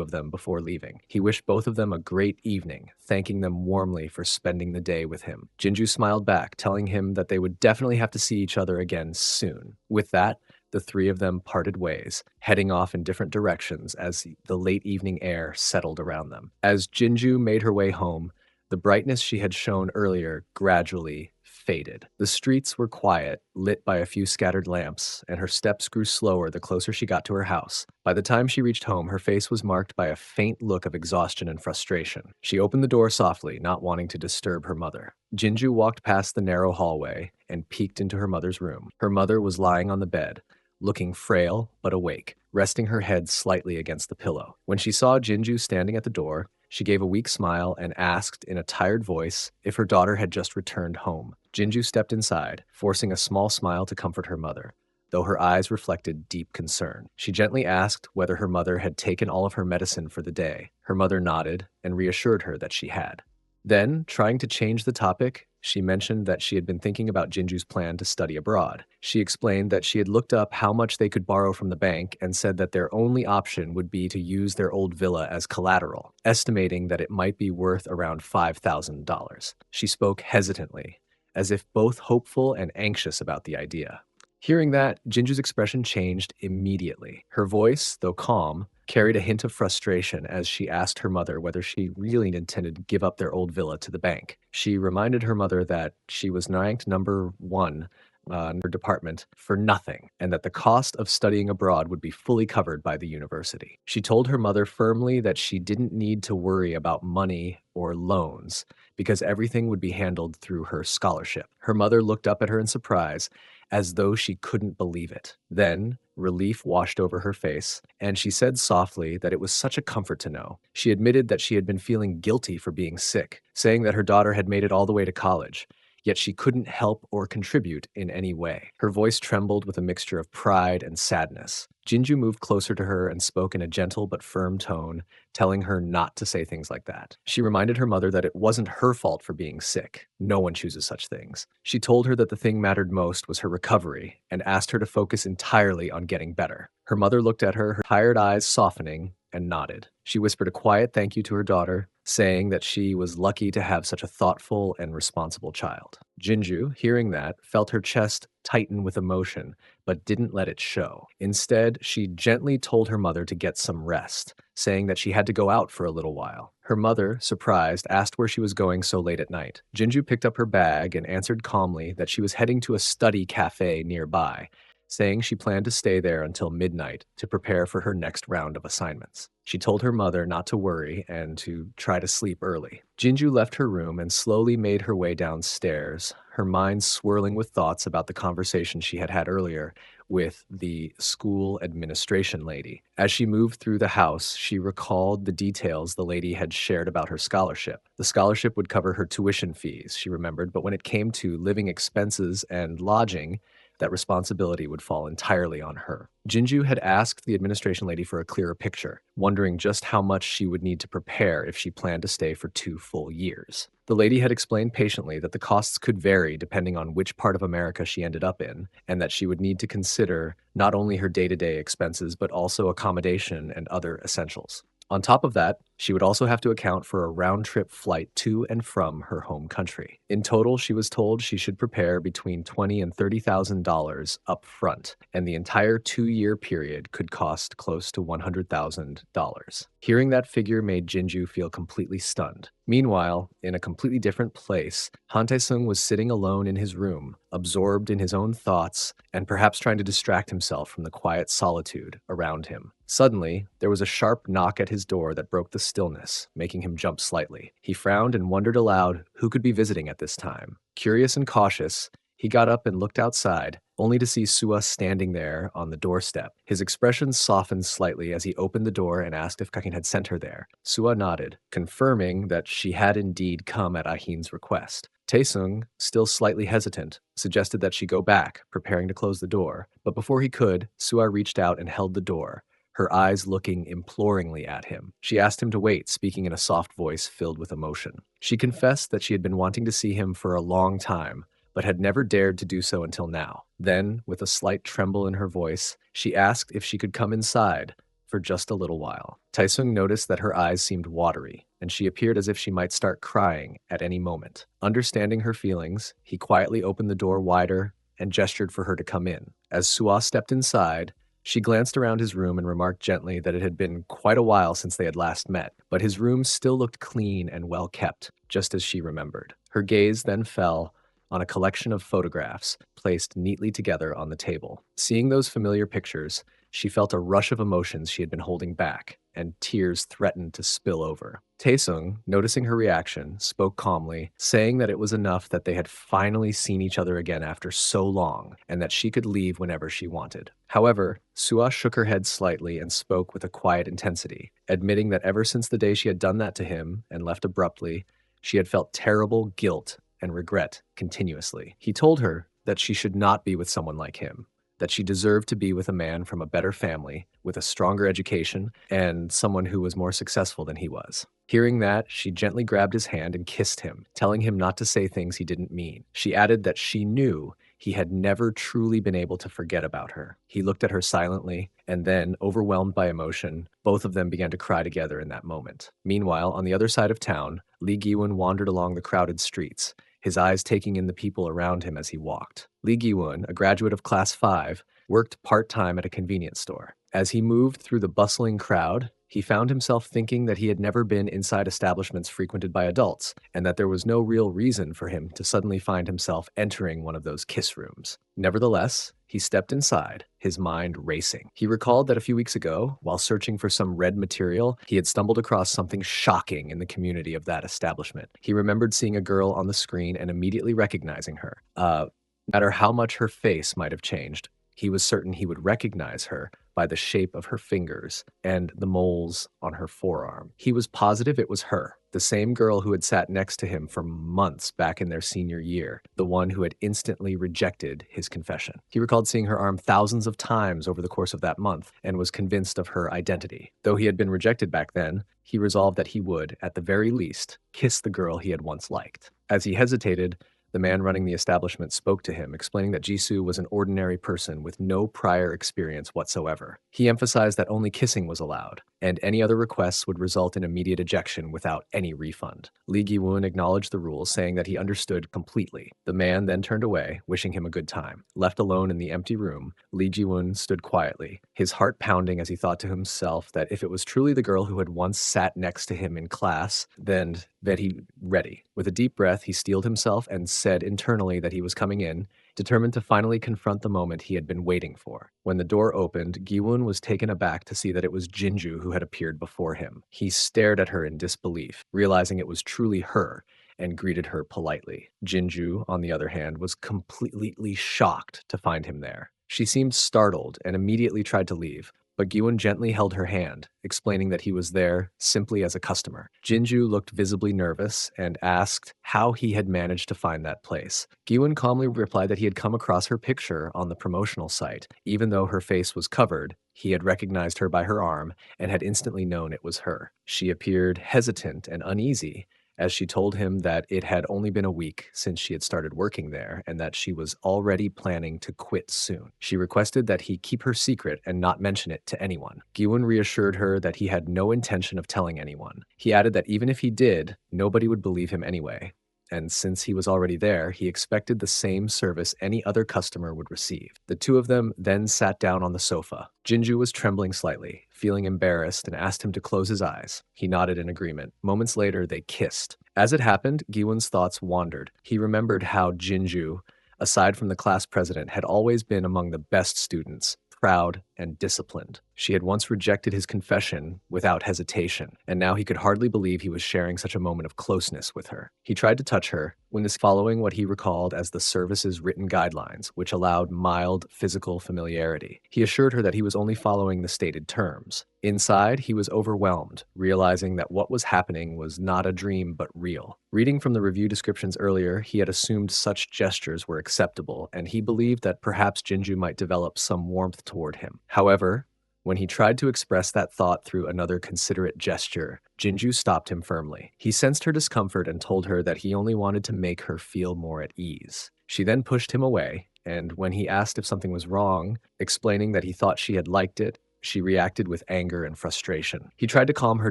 of them before leaving. He wished both of them a great evening, thanking them warmly for spending the day with him. Jinju smiled back, telling him that they would definitely have to see each other again soon. With that, the three of them parted ways, heading off in different directions as the late evening air settled around them. As Jinju made her way home, the brightness she had shown earlier gradually faded. The streets were quiet, lit by a few scattered lamps, and her steps grew slower the closer she got to her house. By the time she reached home, her face was marked by a faint look of exhaustion and frustration. She opened the door softly, not wanting to disturb her mother. Jinju walked past the narrow hallway and peeked into her mother's room. Her mother was lying on the bed, looking frail but awake, resting her head slightly against the pillow. When she saw Jinju standing at the door, she gave a weak smile and asked in a tired voice if her daughter had just returned home. Jinju stepped inside, forcing a small smile to comfort her mother, though her eyes reflected deep concern. She gently asked whether her mother had taken all of her medicine for the day. Her mother nodded and reassured her that she had. Then, trying to change the topic, she mentioned that she had been thinking about Jinju's plan to study abroad. She explained that she had looked up how much they could borrow from the bank and said that their only option would be to use their old villa as collateral, estimating that it might be worth around $5,000. She spoke hesitantly, as if both hopeful and anxious about the idea. Hearing that, Jinju's expression changed immediately. Her voice, though calm, carried a hint of frustration as she asked her mother whether she really intended to give up their old villa to the bank. She reminded her mother that she was ranked number 1 in her department for nothing, and that the cost of studying abroad would be fully covered by the university. She told her mother firmly that she didn't need to worry about money or loans because everything would be handled through her scholarship. Her mother looked up at her in surprise, as though she couldn't believe it. Then, relief washed over her face, and she said softly that it was such a comfort to know. She admitted that she had been feeling guilty for being sick, saying that her daughter had made it all the way to college, yet she couldn't help or contribute in any way. Her voice trembled with a mixture of pride and sadness. Jinju moved closer to her and spoke in a gentle but firm tone, telling her not to say things like that. She reminded her mother that it wasn't her fault for being sick. No one chooses such things. She told her that the thing mattered most was her recovery and asked her to focus entirely on getting better. Her mother looked at her tired eyes softening, and nodded. She whispered a quiet thank you to her daughter, saying that she was lucky to have such a thoughtful and responsible child. Jinju, hearing that, felt her chest tighten with emotion, but didn't let it show. Instead, she gently told her mother to get some rest, saying that she had to go out for a little while. Her mother, surprised, asked where she was going so late at night. Jinju picked up her bag and answered calmly that she was heading to a study cafe nearby, saying she planned to stay there until midnight to prepare for her next round of assignments. She told her mother not to worry and to try to sleep early. Jinju left her room and slowly made her way downstairs, her mind swirling with thoughts about the conversation she had had earlier with the school administration lady. As she moved through the house, she recalled the details the lady had shared about her scholarship. The scholarship would cover her tuition fees, she remembered, but when it came to living expenses and lodging, that responsibility would fall entirely on her. Jinju had asked the administration lady for a clearer picture, wondering just how much she would need to prepare if she planned to stay for 2 full years. The lady had explained patiently that the costs could vary depending on which part of America she ended up in, and that she would need to consider not only her day-to-day expenses but also accommodation and other essentials. On top of that, She would also have to account for a round-trip flight to and from her home country. In total, she was told she should prepare between $20,000 and $30,000 up front, and the entire 2-year period could cost close to $100,000. Hearing that figure made Jinju feel completely stunned. Meanwhile, in a completely different place, Han Tae-sung was sitting alone in his room, absorbed in his own thoughts, and perhaps trying to distract himself from the quiet solitude around him. Suddenly, there was a sharp knock at his door that broke the stillness, making him jump slightly. He frowned and wondered aloud who could be visiting at this time. Curious and cautious, he got up and looked outside, only to see Sua standing there on the doorstep. His expression softened slightly as he opened the door and asked if Kakin had sent her there. Sua nodded, confirming that she had indeed come at Ahin's request. Taesung, still slightly hesitant, suggested that she go back, preparing to close the door. But before he could, Sua reached out and held the door, her eyes looking imploringly at him. She asked him to wait, speaking in a soft voice filled with emotion. She confessed that she had been wanting to see him for a long time, but had never dared to do so until now. Then, with a slight tremble in her voice, she asked if she could come inside for just a little while. Taesung noticed that her eyes seemed watery, and she appeared as if she might start crying at any moment. Understanding her feelings, he quietly opened the door wider and gestured for her to come in. As Sua stepped inside, she glanced around his room and remarked gently that it had been quite a while since they had last met, but his room still looked clean and well kept, just as she remembered. Her gaze then fell on a collection of photographs placed neatly together on the table. Seeing those familiar pictures, she felt a rush of emotions she had been holding back, and tears threatened to spill over. Taesung, noticing her reaction, spoke calmly, saying that it was enough that they had finally seen each other again after so long, and that she could leave whenever she wanted. However, Sua shook her head slightly and spoke with a quiet intensity, admitting that ever since the day she had done that to him and left abruptly, she had felt terrible guilt and regret continuously. He told her that she should not be with someone like him, that she deserved to be with a man from a better family, with a stronger education, and someone who was more successful than he was. Hearing that, she gently grabbed his hand and kissed him, telling him not to say things he didn't mean. She added that she knew he had never truly been able to forget about her. He looked at her silently, and then, overwhelmed by emotion, both of them began to cry together in that moment. Meanwhile, on the other side of town, Lee Gi-won wandered along the crowded streets, his eyes taking in the people around him as he walked. Lee Gi-won, a graduate of Class 5, worked part-time at a convenience store. As he moved through the bustling crowd, he found himself thinking that he had never been inside establishments frequented by adults, and that there was no real reason for him to suddenly find himself entering one of those kiss rooms. Nevertheless, he stepped inside, his mind racing. He recalled that a few weeks ago, while searching for some red material, he had stumbled across something shocking in the community of that establishment. He remembered seeing a girl on the screen and immediately recognizing her. No matter how much her face might have changed, he was certain he would recognize her by the shape of her fingers and the moles on her forearm. He was positive it was her, the same girl who had sat next to him for months back in their senior year, the one who had instantly rejected his confession. He recalled seeing her arm thousands of times over the course of that month and was convinced of her identity. Though he had been rejected back then, he resolved that he would, at the very least, kiss the girl he had once liked. As he hesitated, the man running the establishment spoke to him, explaining that Jisoo was an ordinary person with no prior experience whatsoever. He emphasized that only kissing was allowed, and any other requests would result in immediate ejection without any refund. Lee Gi-won acknowledged the rules, saying that he understood completely. The man then turned away, wishing him a good time. Left alone in the empty room, Lee Gi-won stood quietly, his heart pounding as he thought to himself that if it was truly the girl who had once sat next to him in class, then he ready. With a deep breath, he steeled himself and said internally that he was coming in, determined to finally confront the moment he had been waiting for. When the door opened, Gi-won was taken aback to see that it was Jinju who had appeared before him. He stared at her in disbelief, realizing it was truly her, and greeted her politely. Jinju, on the other hand, was completely shocked to find him there. She seemed startled and immediately tried to leave, but Gi-won gently held her hand, explaining that he was there simply as a customer. Jinju looked visibly nervous and asked how he had managed to find that place. Gi-won calmly replied that he had come across her picture on the promotional site. Even though her face was covered, he had recognized her by her arm and had instantly known it was her. She appeared hesitant and uneasy, as she told him that it had only been a week since she had started working there and that she was already planning to quit soon. She requested that he keep her secret and not mention it to anyone. Giwon reassured her that he had no intention of telling anyone. He added that even if he did, nobody would believe him anyway. And since he was already there, he expected the same service any other customer would receive. The two of them then sat down on the sofa. Jinju was trembling slightly, feeling embarrassed, and asked him to close his eyes. He nodded in agreement. Moments later, they kissed. As it happened, Giwon's thoughts wandered. He remembered how Jinju, aside from the class president, had always been among the best students, proud and disciplined. She had once rejected his confession without hesitation, and now he could hardly believe he was sharing such a moment of closeness with her. He tried to touch her, when this following what he recalled as the service's written guidelines, which allowed mild physical familiarity. He assured her that he was only following the stated terms. Inside, he was overwhelmed, realizing that what was happening was not a dream but real. Reading from the review descriptions earlier, he had assumed such gestures were acceptable, and he believed that perhaps Jinju might develop some warmth toward him. However, when he tried to express that thought through another considerate gesture, Jinju stopped him firmly. He sensed her discomfort and told her that he only wanted to make her feel more at ease. She then pushed him away, and when he asked if something was wrong, explaining that he thought she had liked it, she reacted with anger and frustration. He tried to calm her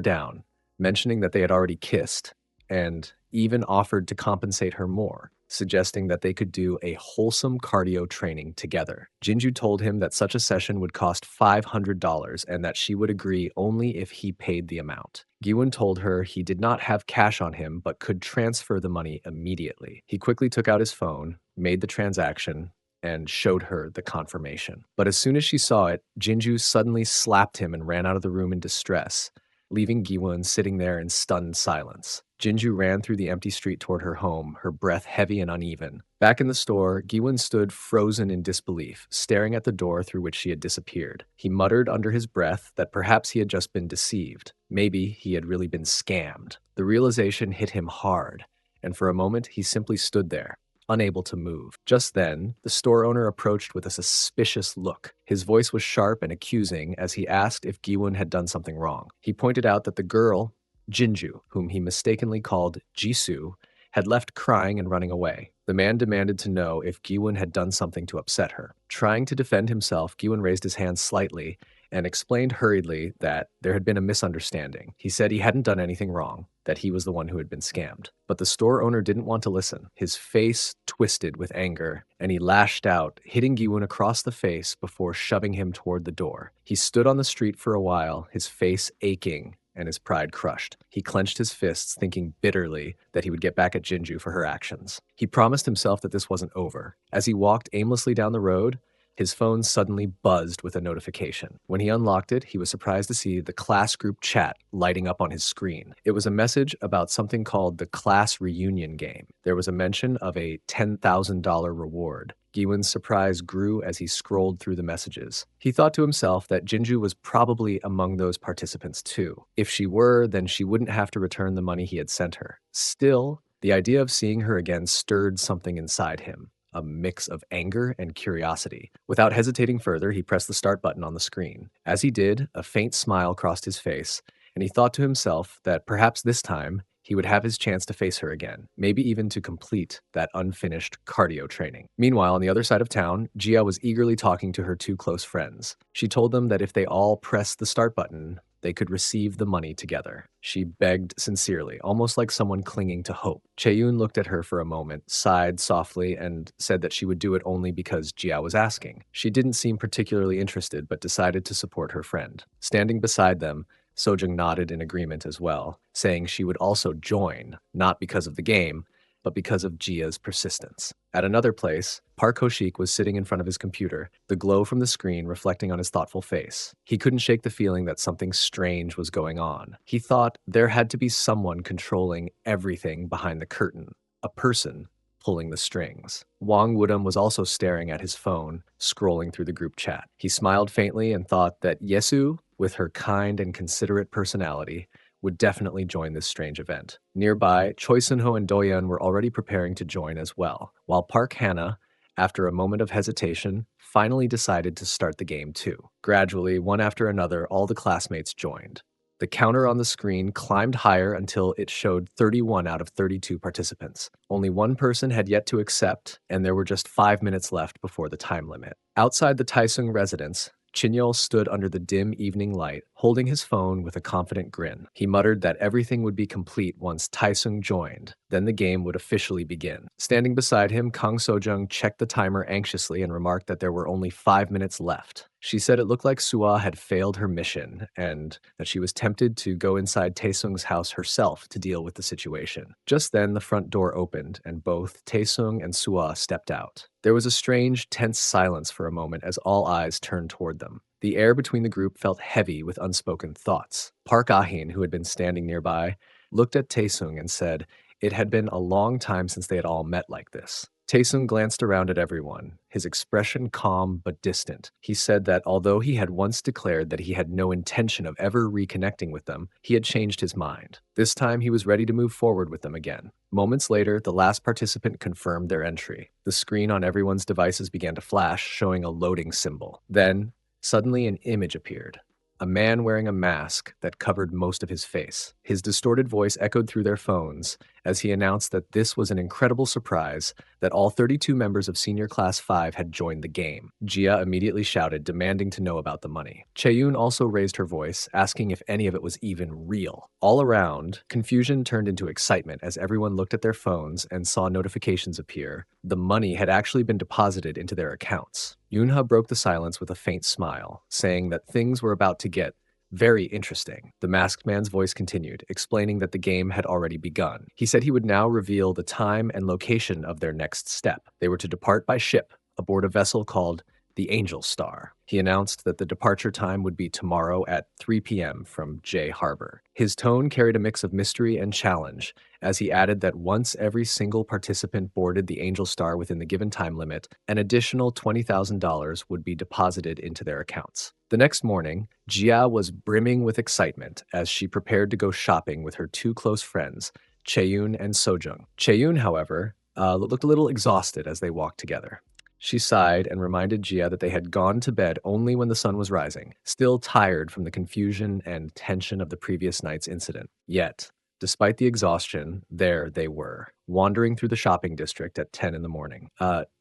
down, mentioning that they had already kissed, and even offered to compensate her more, suggesting that they could do a wholesome cardio training together. Jinju told him that such a session would cost $500 and that she would agree only if he paid the amount. Giwon told her he did not have cash on him but could transfer the money immediately. He quickly took out his phone, made the transaction, and showed her the confirmation. But as soon as she saw it, Jinju suddenly slapped him and ran out of the room in distress, leaving Giwon sitting there in stunned silence. Jinju ran through the empty street toward her home, her breath heavy and uneven. Back in the store, Giwon stood frozen in disbelief, staring at the door through which she had disappeared. He muttered under his breath that perhaps he had just been deceived. Maybe he had really been scammed. The realization hit him hard, and for a moment he simply stood there, unable to move. Just then, the store owner approached with a suspicious look. His voice was sharp and accusing as he asked if Giwon had done something wrong. He pointed out that the girl, Jinju, whom he mistakenly called Jisoo, had left crying and running away. The man demanded to know if Giwon had done something to upset her. Trying to defend himself, Giwon raised his hand slightly and explained hurriedly that there had been a misunderstanding. He said he hadn't done anything wrong, that he was the one who had been scammed. But the store owner didn't want to listen. His face twisted with anger, and he lashed out, hitting Giwon across the face before shoving him toward the door. He stood on the street for a while, his face aching and his pride crushed. He clenched his fists, thinking bitterly that he would get back at Jinju for her actions. He promised himself that this wasn't over. As he walked aimlessly down the road, his phone suddenly buzzed with a notification. When he unlocked it, he was surprised to see the class group chat lighting up on his screen. It was a message about something called the class reunion game. There was a mention of a $10,000 reward. Giwon's surprise grew as he scrolled through the messages. He thought to himself that Jinju was probably among those participants too. If she were, then she wouldn't have to return the money he had sent her. Still, the idea of seeing her again stirred something inside him, a mix of anger and curiosity. Without hesitating further, he pressed the start button on the screen. As he did, a faint smile crossed his face, and he thought to himself that perhaps this time he would have his chance to face her again, maybe even to complete that unfinished cardio training. Meanwhile, on the other side of town, Jia was eagerly talking to her two close friends. She told them that if they all pressed the start button, they could receive the money together. She begged sincerely, almost like someone clinging to hope. Chaeyoon looked at her for a moment, sighed softly, and said that she would do it only because Jia was asking. She didn't seem particularly interested, but decided to support her friend. Standing beside them, Sojung nodded in agreement as well, saying she would also join, not because of the game, but because of Jia's persistence. At another place, Park Ho-shik was sitting in front of his computer, the glow from the screen reflecting on his thoughtful face. He couldn't shake the feeling that something strange was going on. He thought there had to be someone controlling everything behind the curtain, a person pulling the strings. Wang Woodham was also staring at his phone, scrolling through the group chat. He smiled faintly and thought that Yesu, with her kind and considerate personality, would definitely join this strange event. Nearby, Choi Sun-ho and Do-yeon were already preparing to join as well, while Park Hannah, after a moment of hesitation, finally decided to start the game too. Gradually, one after another, all the classmates joined. The counter on the screen climbed higher until it showed 31 out of 32 participants. Only one person had yet to accept, and there were just 5 minutes left before the time limit. Outside the Taesung residence, Chinyol stood under the dim evening light, holding his phone with a confident grin. He muttered that everything would be complete once Taesung joined. Then the game would officially begin. Standing beside him, Kang Sojung checked the timer anxiously and remarked that there were only 5 minutes left. She said it looked like Sua had failed her mission and that she was tempted to go inside Taesung's house herself to deal with the situation. Just then, the front door opened and both Taesung and Sua stepped out. There was a strange, tense silence for a moment as all eyes turned toward them. The air between the group felt heavy with unspoken thoughts. Park Ahin, who had been standing nearby, looked at Taesung and said it had been a long time since they had all met like this. Taesung glanced around at everyone, his expression calm but distant. He said that although he had once declared that he had no intention of ever reconnecting with them, he had changed his mind. This time he was ready to move forward with them again. Moments later, the last participant confirmed their entry. The screen on everyone's devices began to flash, showing a loading symbol. Then, suddenly an image appeared. A man wearing a mask that covered most of his face. His distorted voice echoed through their phones as he announced that this was an incredible surprise, that all 32 members of Senior Class 5 had joined the game. Jia immediately shouted, demanding to know about the money. Chaeyoon also raised her voice, asking if any of it was even real. All around, confusion turned into excitement as everyone looked at their phones and saw notifications appear. The money had actually been deposited into their accounts. Yoonha broke the silence with a faint smile, saying that things were about to get very interesting. The masked man's voice continued, explaining that the game had already begun. He said he would now reveal the time and location of their next step. They were to depart by ship aboard a vessel called the Angel Star. He announced that the departure time would be tomorrow at 3 p.m. from J Harbor. His tone carried a mix of mystery and challenge, as he added that once every single participant boarded the Angel Star within the given time limit, an additional $20,000 would be deposited into their accounts. The next morning, Jia was brimming with excitement as she prepared to go shopping with her two close friends, Chaeyoon and Sojung. Chaeyoon, however, looked a little exhausted as they walked together. She sighed and reminded Jia that they had gone to bed only when the sun was rising, still tired from the confusion and tension of the previous night's incident. Yet, despite the exhaustion, there they were, wandering through the shopping district at 10 in the morning.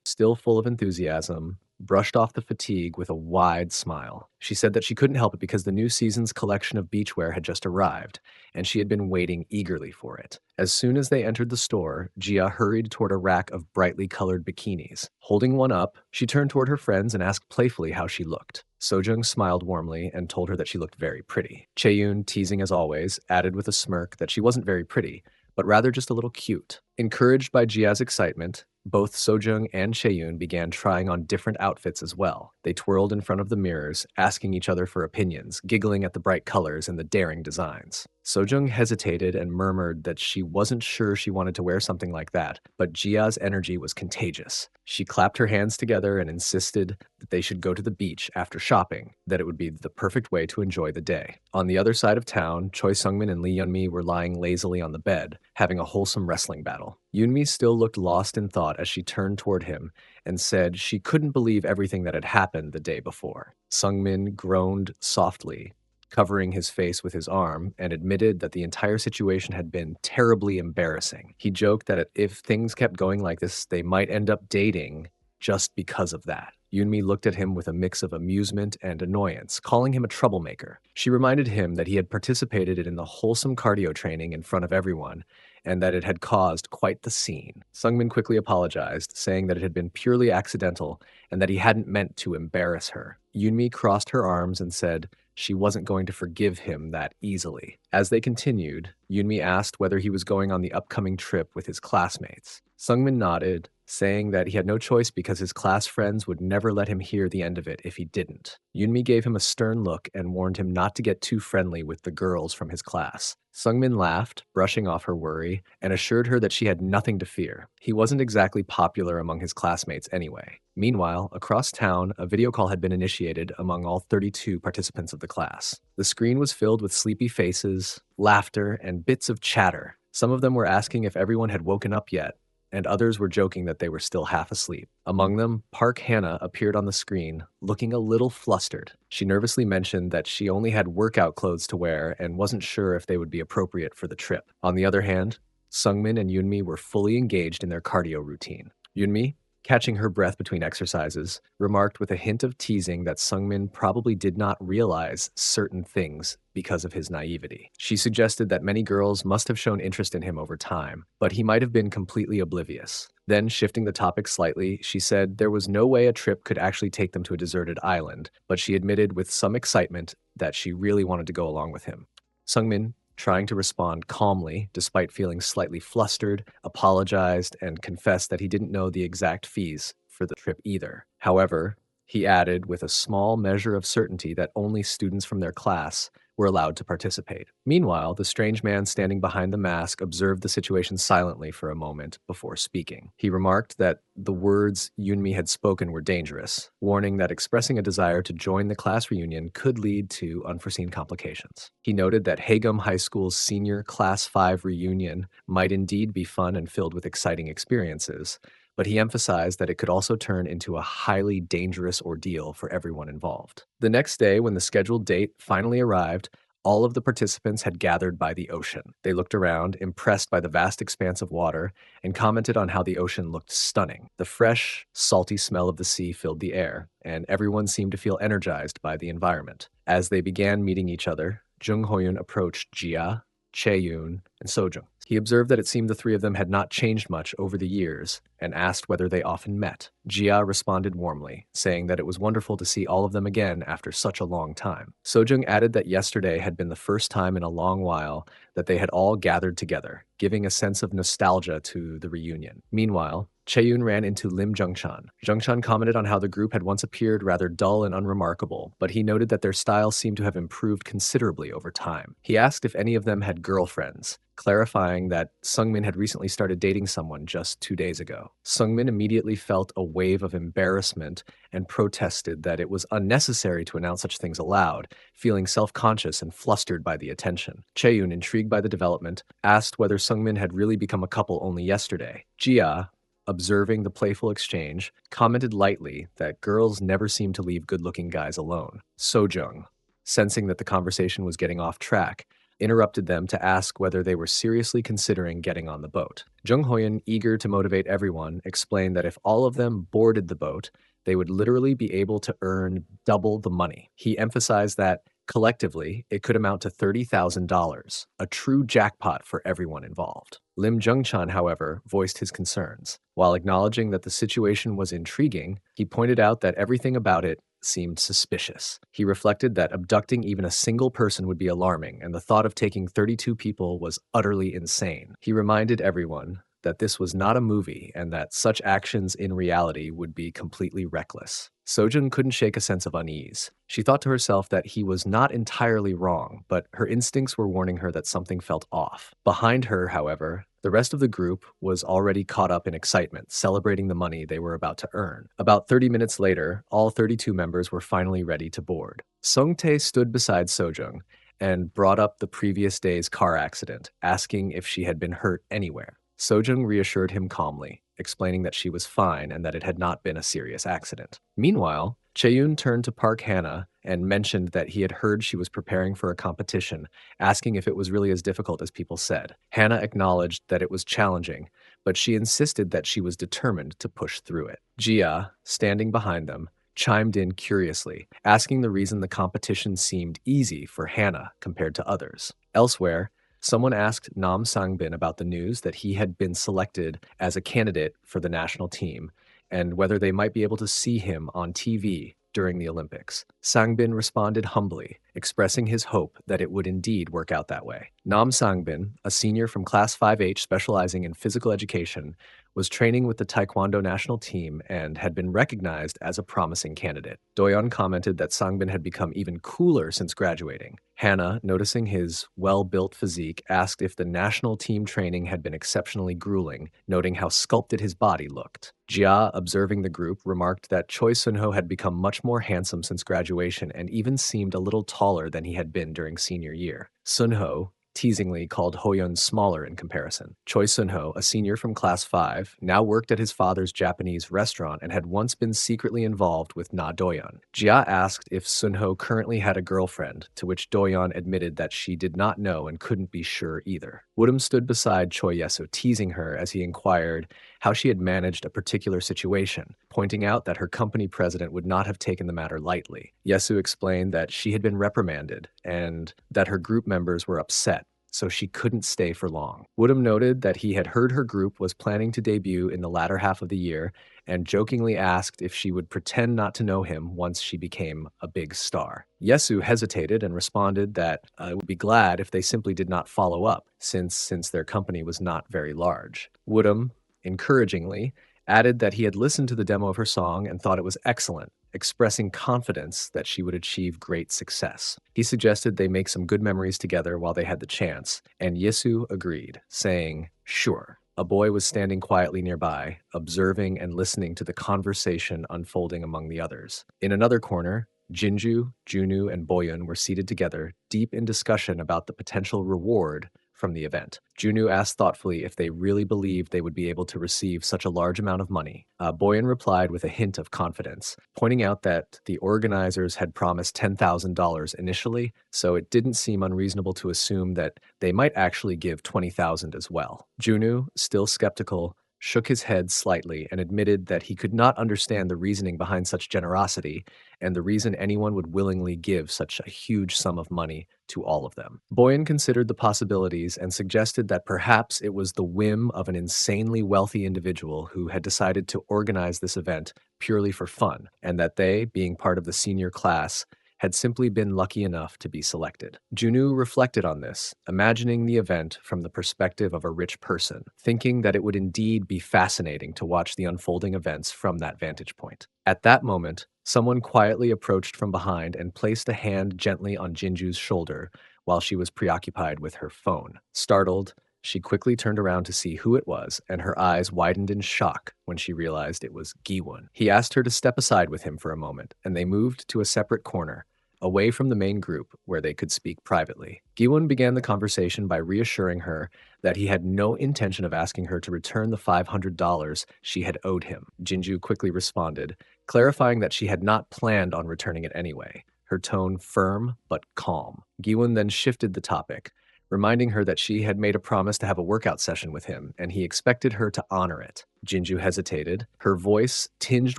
Still full of enthusiasm, brushed off the fatigue with a wide smile. She said that she couldn't help it because the new season's collection of beachwear had just arrived, and she had been waiting eagerly for it. As soon as they entered the store, Jia hurried toward a rack of brightly colored bikinis. Holding one up, she turned toward her friends and asked playfully how she looked. Sojung smiled warmly and told her that she looked very pretty. Chaeyoon, teasing as always, added with a smirk that she wasn't very pretty, but rather just a little cute. Encouraged by Jia's excitement, both Sojung and Chaeyoon began trying on different outfits as well. They twirled in front of the mirrors, asking each other for opinions, giggling at the bright colors and the daring designs. Sojung hesitated and murmured that she wasn't sure she wanted to wear something like that, but Jia's energy was contagious. She clapped her hands together and insisted that they should go to the beach after shopping, that it would be the perfect way to enjoy the day. On the other side of town, Choi Sungmin and Lee Yeonmi were lying lazily on the bed, having a wholesome wrestling battle. Yoonmi still looked lost in thought as she turned toward him and said she couldn't believe everything that had happened the day before. Sungmin groaned softly, covering his face with his arm, and admitted that the entire situation had been terribly embarrassing. He joked that if things kept going like this, they might end up dating just because of that. Yoonmi looked at him with a mix of amusement and annoyance, calling him a troublemaker. She reminded him that he had participated in the wholesome cardio training in front of everyone, and that it had caused quite the scene. Sungmin quickly apologized, saying that it had been purely accidental and that he hadn't meant to embarrass her. Yoonmi crossed her arms and said she wasn't going to forgive him that easily. As they continued, Yoonmi asked whether he was going on the upcoming trip with his classmates. Sungmin nodded, saying that he had no choice because his class friends would never let him hear the end of it if he didn't. Yoonmi gave him a stern look and warned him not to get too friendly with the girls from his class. Sungmin laughed, brushing off her worry, and assured her that she had nothing to fear. He wasn't exactly popular among his classmates anyway. Meanwhile, across town, a video call had been initiated among all 32 participants of the class. The screen was filled with sleepy faces, laughter, and bits of chatter. Some of them were asking if everyone had woken up yet, and others were joking that they were still half asleep. Among them, Park Hannah appeared on the screen, looking a little flustered. She nervously mentioned that she only had workout clothes to wear and wasn't sure if they would be appropriate for the trip. On the other hand, Sungmin and Yoonmi were fully engaged in their cardio routine. Yoonmi, catching her breath between exercises, remarked with a hint of teasing that Sungmin probably did not realize certain things because of his naivety. She suggested that many girls must have shown interest in him over time, but he might have been completely oblivious. Then, shifting the topic slightly, she said there was no way a trip could actually take them to a deserted island, but she admitted with some excitement that she really wanted to go along with him. Sungmin, trying to respond calmly despite feeling slightly flustered, apologized, and confessed that he didn't know the exact fees for the trip either. However, he added with a small measure of certainty that only students from their class were allowed to participate. Meanwhile, the strange man standing behind the mask observed the situation silently for a moment before speaking. He remarked that the words Yoonmi had spoken were dangerous, warning that expressing a desire to join the class reunion could lead to unforeseen complications. He noted that Hagum High School's senior Class 5 reunion might indeed be fun and filled with exciting experiences, but he emphasized that it could also turn into a highly dangerous ordeal for everyone involved. The next day, when the scheduled date finally arrived, all of the participants had gathered by the ocean. They looked around, impressed by the vast expanse of water, and commented on how the ocean looked stunning. The fresh, salty smell of the sea filled the air, and everyone seemed to feel energized by the environment. As they began meeting each other, Jung Hoyun approached Jia, Chaeyoon, and Sojung. He observed that it seemed the three of them had not changed much over the years and asked whether they often met. Jia responded warmly, saying that it was wonderful to see all of them again after such a long time. Sojung added that yesterday had been the first time in a long while that they had all gathered together, giving a sense of nostalgia to the reunion. Meanwhile, Chaeyoon ran into Lim Jungchan. Jungchan commented on how the group had once appeared rather dull and unremarkable, but he noted that their style seemed to have improved considerably over time. He asked if any of them had girlfriends, clarifying that Sungmin had recently started dating someone just 2 days ago. Sungmin immediately felt a wave of embarrassment and protested that it was unnecessary to announce such things aloud, feeling self-conscious and flustered by the attention. Chaeyoon, intrigued by the development, asked whether Sungmin had really become a couple only yesterday. Jia, observing the playful exchange, commented lightly that girls never seem to leave good-looking guys alone. Sojung, sensing that the conversation was getting off track, interrupted them to ask whether they were seriously considering getting on the boat. Jung Hoyen, eager to motivate everyone, explained that if all of them boarded the boat, they would literally be able to earn double the money. He emphasized that collectively, it could amount to $30,000, a true jackpot for everyone involved. Lim Jungchan, however, voiced his concerns. While acknowledging that the situation was intriguing, he pointed out that everything about it seemed suspicious. He reflected that abducting even a single person would be alarming, and the thought of taking 32 people was utterly insane. He reminded everyone that this was not a movie and that such actions in reality would be completely reckless. Sojun couldn't shake a sense of unease. She thought to herself that he was not entirely wrong, but her instincts were warning her that something felt off. Behind her, however, the rest of the group was already caught up in excitement, celebrating the money they were about to earn. About 30 minutes later, all 32 members were finally ready to board. Sung-tae stood beside Sojung and brought up the previous day's car accident, asking if she had been hurt anywhere. Sojung reassured him calmly, explaining that she was fine and that it had not been a serious accident. Meanwhile, Chaeyoon turned to Park Hannah and mentioned that he had heard she was preparing for a competition, asking if it was really as difficult as people said. Hannah acknowledged that it was challenging, but she insisted that she was determined to push through it. Jia, standing behind them, chimed in curiously, asking the reason the competition seemed easy for Hannah compared to others. Elsewhere, someone asked Nam Sangbin about the news that he had been selected as a candidate for the national team and whether they might be able to see him on TV during the Olympics. Sangbin responded humbly, expressing his hope that it would indeed work out that way. Nam Sangbin, a senior from Class 5H specializing in physical education, was training with the Taekwondo national team and had been recognized as a promising candidate. Doyeon commented that Sangbin had become even cooler since graduating. Hannah, noticing his well-built physique, asked if the national team training had been exceptionally grueling, noting how sculpted his body looked. Jia, observing the group, remarked that Choi Sun-ho had become much more handsome since graduation and even seemed a little taller than he had been during senior year. Sun-ho, teasingly called Hoyeon smaller in comparison. Choi Sun-ho, a senior from class 5, now worked at his father's Japanese restaurant and had once been secretly involved with Na Doyeon. Jia asked if Sun-ho currently had a girlfriend, to which Doyeon admitted that she did not know and couldn't be sure either. Woodham stood beside Choi Yeso, teasing her as he inquired how she had managed a particular situation, pointing out that her company president would not have taken the matter lightly. Yesu explained that she had been reprimanded and that her group members were upset, so she couldn't stay for long. Woodham noted that he had heard her group was planning to debut in the latter half of the year and jokingly asked if she would pretend not to know him once she became a big star. Yesu hesitated and responded that would be glad if they simply did not follow up, since their company was not very large. Woodham, encouragingly, added that he had listened to the demo of her song and thought it was excellent, expressing confidence that she would achieve great success. He suggested they make some good memories together while they had the chance, and Yesu agreed, saying, "Sure." A boy was standing quietly nearby, observing and listening to the conversation unfolding among the others. In another corner, Jinju, Junu, and Boyun were seated together, deep in discussion about the potential reward from the event. Junu asked thoughtfully if they really believed they would be able to receive such a large amount of money. Boyan replied with a hint of confidence, pointing out that the organizers had promised $10,000 initially, so it didn't seem unreasonable to assume that they might actually give $20,000 as well. Junu, still skeptical, shook his head slightly and admitted that he could not understand the reasoning behind such generosity and the reason anyone would willingly give such a huge sum of money to all of them. Boyan considered the possibilities and suggested that perhaps it was the whim of an insanely wealthy individual who had decided to organize this event purely for fun, and that they, being part of the senior class, had simply been lucky enough to be selected. Junu reflected on this, imagining the event from the perspective of a rich person, thinking that it would indeed be fascinating to watch the unfolding events from that vantage point. At that moment, someone quietly approached from behind and placed a hand gently on Jinju's shoulder while she was preoccupied with her phone. Startled, she quickly turned around to see who it was, and her eyes widened in shock when she realized it was Giwon. He asked her to step aside with him for a moment, and they moved to a separate corner, away from the main group where they could speak privately. Giwon began the conversation by reassuring her that he had no intention of asking her to return the $500 she had owed him. Jinju quickly responded, clarifying that she had not planned on returning it anyway, her tone firm but calm. Giwon then shifted the topic, reminding her that she had made a promise to have a workout session with him, and he expected her to honor it. Jinju hesitated, her voice tinged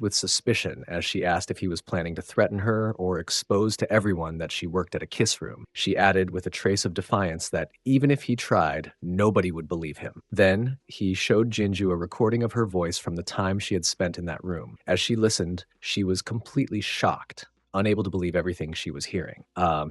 with suspicion as she asked if he was planning to threaten her or expose to everyone that she worked at a kiss room. She added with a trace of defiance that even if he tried, nobody would believe him. Then, he showed Jinju a recording of her voice from the time she had spent in that room. As she listened, she was completely shocked, unable to believe everything she was hearing.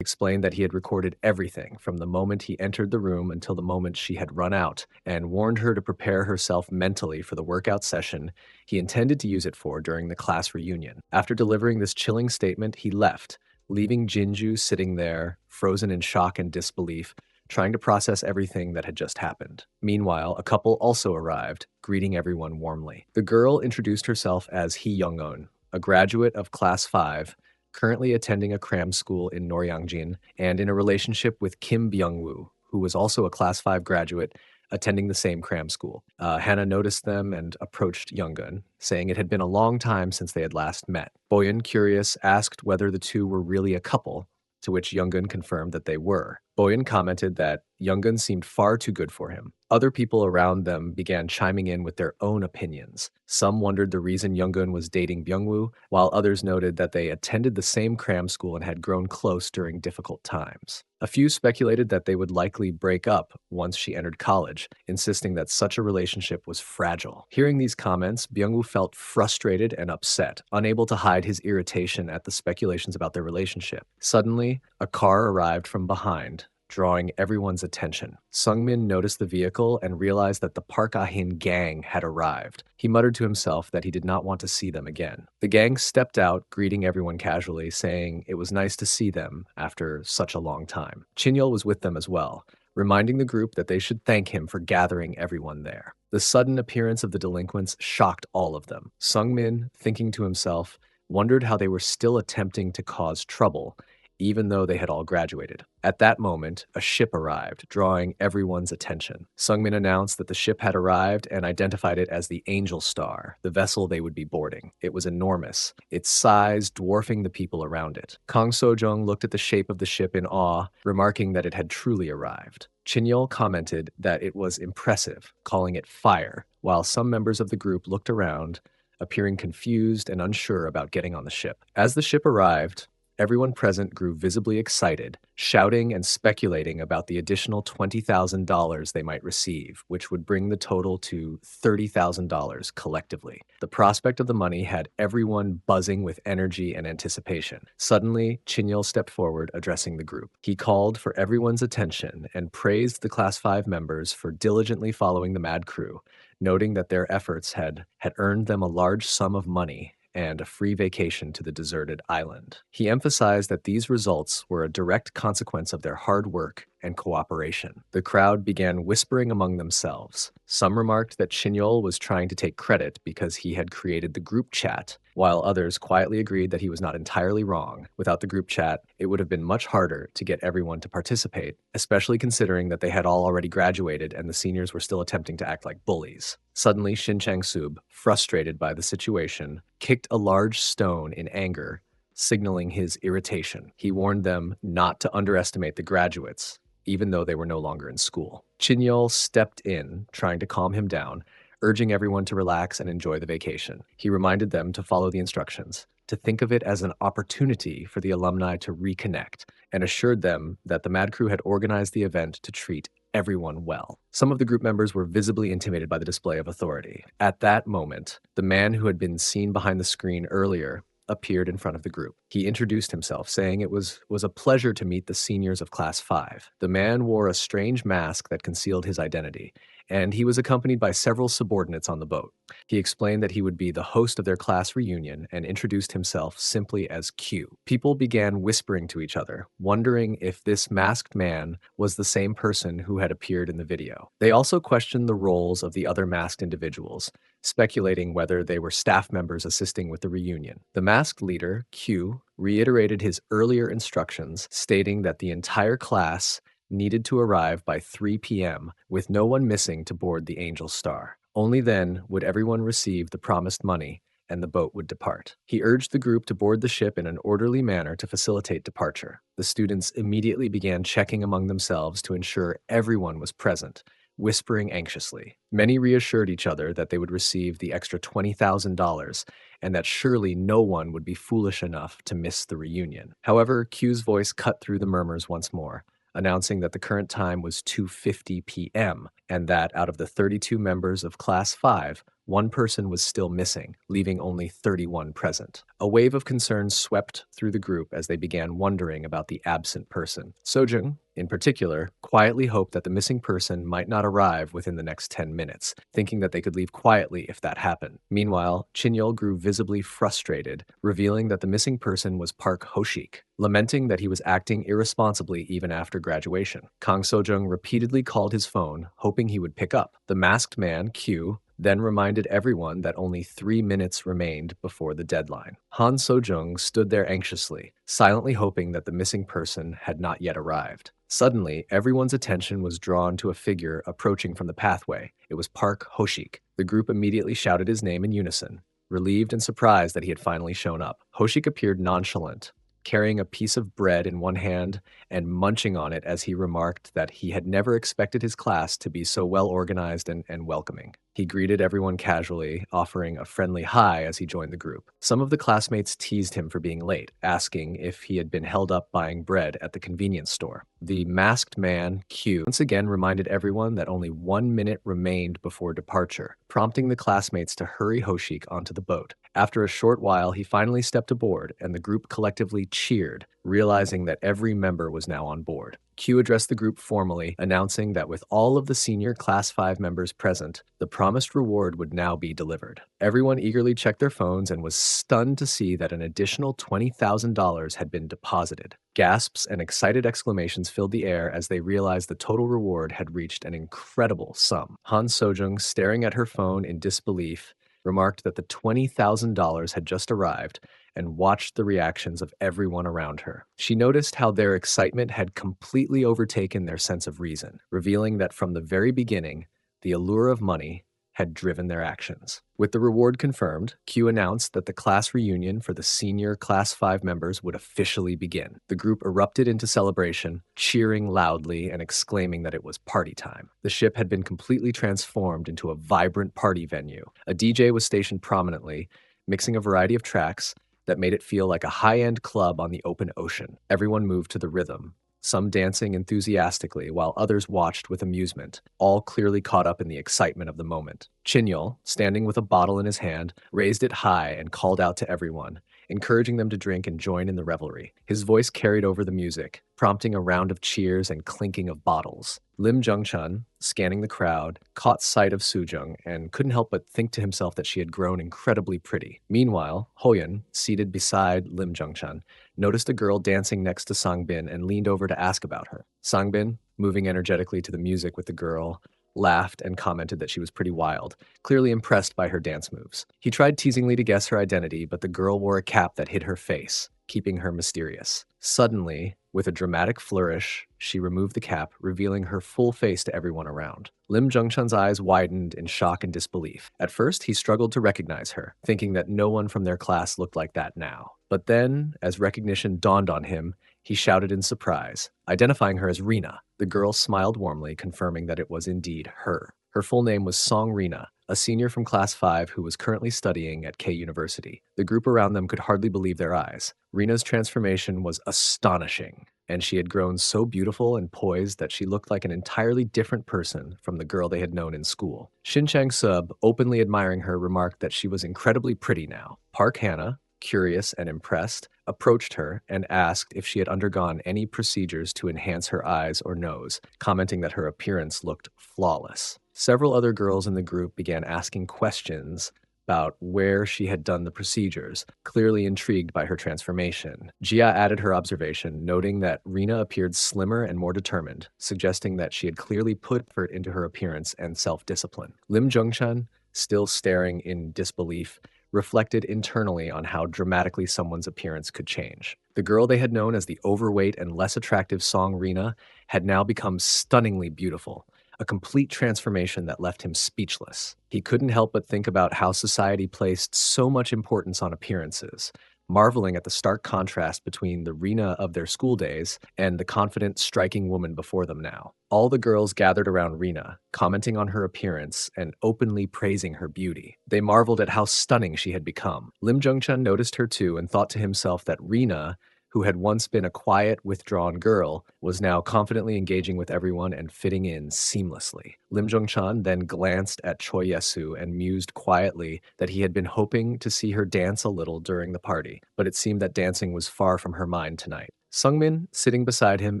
Explained that he had recorded everything from the moment he entered the room until the moment she had run out, and warned her to prepare herself mentally for the workout session he intended to use it for during the class reunion. After delivering this chilling statement, he left, leaving Jinju sitting there, frozen in shock and disbelief, trying to process everything that had just happened. Meanwhile, a couple also arrived, greeting everyone warmly. The girl introduced herself as Hee Young-eun, a graduate of Class 5, currently attending a cram school in Noryangjin, and in a relationship with Kim Byung-woo, who was also a Class 5 graduate attending the same cram school. Hannah noticed them and approached Young-eun, saying it had been a long time since they had last met. Boyun, curious, asked whether the two were really a couple, to which Young-eun confirmed that they were. Boyun commented that Young-eun seemed far too good for him. Other people around them began chiming in with their own opinions. Some wondered the reason Young-eun was dating Byung-woo, while others noted that they attended the same cram school and had grown close during difficult times. A few speculated that they would likely break up once she entered college, insisting that such a relationship was fragile. Hearing these comments, Byung-woo felt frustrated and upset, unable to hide his irritation at the speculations about their relationship. Suddenly, a car arrived from behind, drawing everyone's attention. Sungmin noticed the vehicle and realized that the Park Ah-hin gang had arrived. He muttered to himself that he did not want to see them again. The gang stepped out, greeting everyone casually, saying it was nice to see them after such a long time. Chinyol was with them as well, reminding the group that they should thank him for gathering everyone there. The sudden appearance of the delinquents shocked all of them. Sungmin, thinking to himself, wondered how they were still attempting to cause trouble, even though they had all graduated. At that moment, a ship arrived, drawing everyone's attention. Sungmin announced that the ship had arrived and identified it as the Angel Star, the vessel they would be boarding. It was enormous, its size dwarfing the people around it. Kang Sojung looked at the shape of the ship in awe, remarking that it had truly arrived. Chinyol commented that it was impressive, calling it fire, while some members of the group looked around, appearing confused and unsure about getting on the ship. As the ship arrived, everyone present grew visibly excited, shouting and speculating about the additional $20,000 they might receive, which would bring the total to $30,000 collectively. The prospect of the money had everyone buzzing with energy and anticipation. Suddenly, Chinyol stepped forward, addressing the group. He called for everyone's attention and praised the Class 5 members for diligently following the Mad Crew, noting that their efforts had earned them a large sum of money and a free vacation to the deserted island. He emphasized that these results were a direct consequence of their hard work and cooperation. The crowd began whispering among themselves. Some remarked that Chinyol was trying to take credit because he had created the group chat, while others quietly agreed that he was not entirely wrong. Without the group chat, it would have been much harder to get everyone to participate, especially considering that they had all already graduated and the seniors were still attempting to act like bullies. Suddenly, Shin Chang-sub, frustrated by the situation, kicked a large stone in anger, signaling his irritation. He warned them not to underestimate the graduates, even though they were no longer in school. Chinyol stepped in, trying to calm him down, urging everyone to relax and enjoy the vacation. He reminded them to follow the instructions, to think of it as an opportunity for the alumni to reconnect, and assured them that the Mad Crew had organized the event to treat everyone well. Some of the group members were visibly intimidated by the display of authority. At that moment, the man who had been seen behind the screen earlier appeared in front of the group. He introduced himself, saying it was a pleasure to meet the seniors of Class 5. The man wore a strange mask that concealed his identity, and he was accompanied by several subordinates on the boat. He explained that he would be the host of their class reunion and introduced himself simply as Q. People began whispering to each other, wondering if this masked man was the same person who had appeared in the video. They also questioned the roles of the other masked individuals, speculating whether they were staff members assisting with the reunion. The masked leader, Q, reiterated his earlier instructions, stating that the entire class needed to arrive by 3 p.m., with no one missing to board the Angel Star. Only then would everyone receive the promised money and the boat would depart. He urged the group to board the ship in an orderly manner to facilitate departure. The students immediately began checking among themselves to ensure everyone was present, whispering anxiously. Many reassured each other that they would receive the extra $20,000 and that surely no one would be foolish enough to miss the reunion. However, Q's voice cut through the murmurs once more, announcing that the current time was 2:50 p.m. and that out of the 32 members of Class 5, one person was still missing, leaving only 31 present. A wave of concern swept through the group as they began wondering about the absent person. Sojung, in particular, quietly hoped that the missing person might not arrive within the next 10 minutes, thinking that they could leave quietly if that happened. Meanwhile, Chinyol grew visibly frustrated, revealing that the missing person was Park Hoshik, lamenting that he was acting irresponsibly even after graduation. Kang Sojung repeatedly called his phone, hoping he would pick up. The masked man, Q, then reminded everyone that only 3 minutes remained before the deadline. Han Sojung stood there anxiously, silently hoping that the missing person had not yet arrived. Suddenly, everyone's attention was drawn to a figure approaching from the pathway. It was Park Hoshik. The group immediately shouted his name in unison, relieved and surprised that he had finally shown up. Hoshik appeared nonchalant, carrying a piece of bread in one hand and munching on it as he remarked that he had never expected his class to be so well organized and welcoming. He greeted everyone casually, offering a friendly hi as he joined the group. Some of the classmates teased him for being late, asking if he had been held up buying bread at the convenience store. The masked man, Q, once again reminded everyone that only 1 minute remained before departure, prompting the classmates to hurry Hoshik onto the boat. After a short while, he finally stepped aboard, and the group collectively cheered, realizing that every member was now on board. Q addressed the group formally, announcing that with all of the senior Class 5 members present, the promised reward would now be delivered. Everyone eagerly checked their phones and was stunned to see that an additional $20,000 had been deposited. Gasps and excited exclamations filled the air as they realized the total reward had reached an incredible sum. Han Sojung, staring at her phone in disbelief, remarked that the $20,000 had just arrived and watched the reactions of everyone around her. She noticed how their excitement had completely overtaken their sense of reason, revealing that from the very beginning, the allure of money had driven their actions. With the reward confirmed, Q announced that the class reunion for the senior Class 5 members would officially begin. The group erupted into celebration, cheering loudly and exclaiming that it was party time. The ship had been completely transformed into a vibrant party venue. A DJ was stationed prominently, mixing a variety of tracks that made it feel like a high-end club on the open ocean. Everyone moved to the rhythm, some dancing enthusiastically while others watched with amusement, all clearly caught up in the excitement of the moment. Chinyol, standing with a bottle in his hand, raised it high and called out to everyone, encouraging them to drink and join in the revelry. His voice carried over the music, prompting a round of cheers and clinking of bottles. Lim Jungchun, scanning the crowd, caught sight of Sujung and couldn't help but think to himself that she had grown incredibly pretty. Meanwhile, Hoyun, seated beside Lim Jungchun, noticed a girl dancing next to Sangbin and leaned over to ask about her. Sangbin, moving energetically to the music with the girl, laughed and commented that she was pretty wild, clearly impressed by her dance moves. He tried teasingly to guess her identity, but the girl wore a cap that hid her face, keeping her mysterious. Suddenly, with a dramatic flourish, she removed the cap, revealing her full face to everyone around. Lim Jungchun's eyes widened in shock and disbelief. At first, he struggled to recognize her, thinking that no one from their class looked like that now. But then, as recognition dawned on him, he shouted in surprise, identifying her as Rina. The girl smiled warmly, confirming that it was indeed her. Her full name was Song Rina, a senior from Class 5 who was currently studying at K University. The group around them could hardly believe their eyes. Rina's transformation was astonishing, and she had grown so beautiful and poised that she looked like an entirely different person from the girl they had known in school. Shin Chang-sub, openly admiring her, remarked that she was incredibly pretty now. Park Hannah, curious and impressed, approached her and asked if she had undergone any procedures to enhance her eyes or nose, commenting that her appearance looked flawless. Several other girls in the group began asking questions about where she had done the procedures, clearly intrigued by her transformation. Jia added her observation, noting that Rina appeared slimmer and more determined, suggesting that she had clearly put effort into her appearance and self-discipline. Lim Jungchun, still staring in disbelief, reflected internally on how dramatically someone's appearance could change. The girl they had known as the overweight and less attractive Song Rina had now become stunningly beautiful, a complete transformation that left him speechless. He couldn't help but think about how society placed so much importance on appearances, marveling at the stark contrast between the Rina of their school days and the confident, striking woman before them now. All the girls gathered around Rina, commenting on her appearance and openly praising her beauty. They marveled at how stunning she had become. Lim Jungchun noticed her too and thought to himself that Rina, who had once been a quiet, withdrawn girl, was now confidently engaging with everyone and fitting in seamlessly. Lim Jungchan then glanced at Choi Yesu and mused quietly that he had been hoping to see her dance a little during the party, but it seemed that dancing was far from her mind tonight. Sungmin, sitting beside him,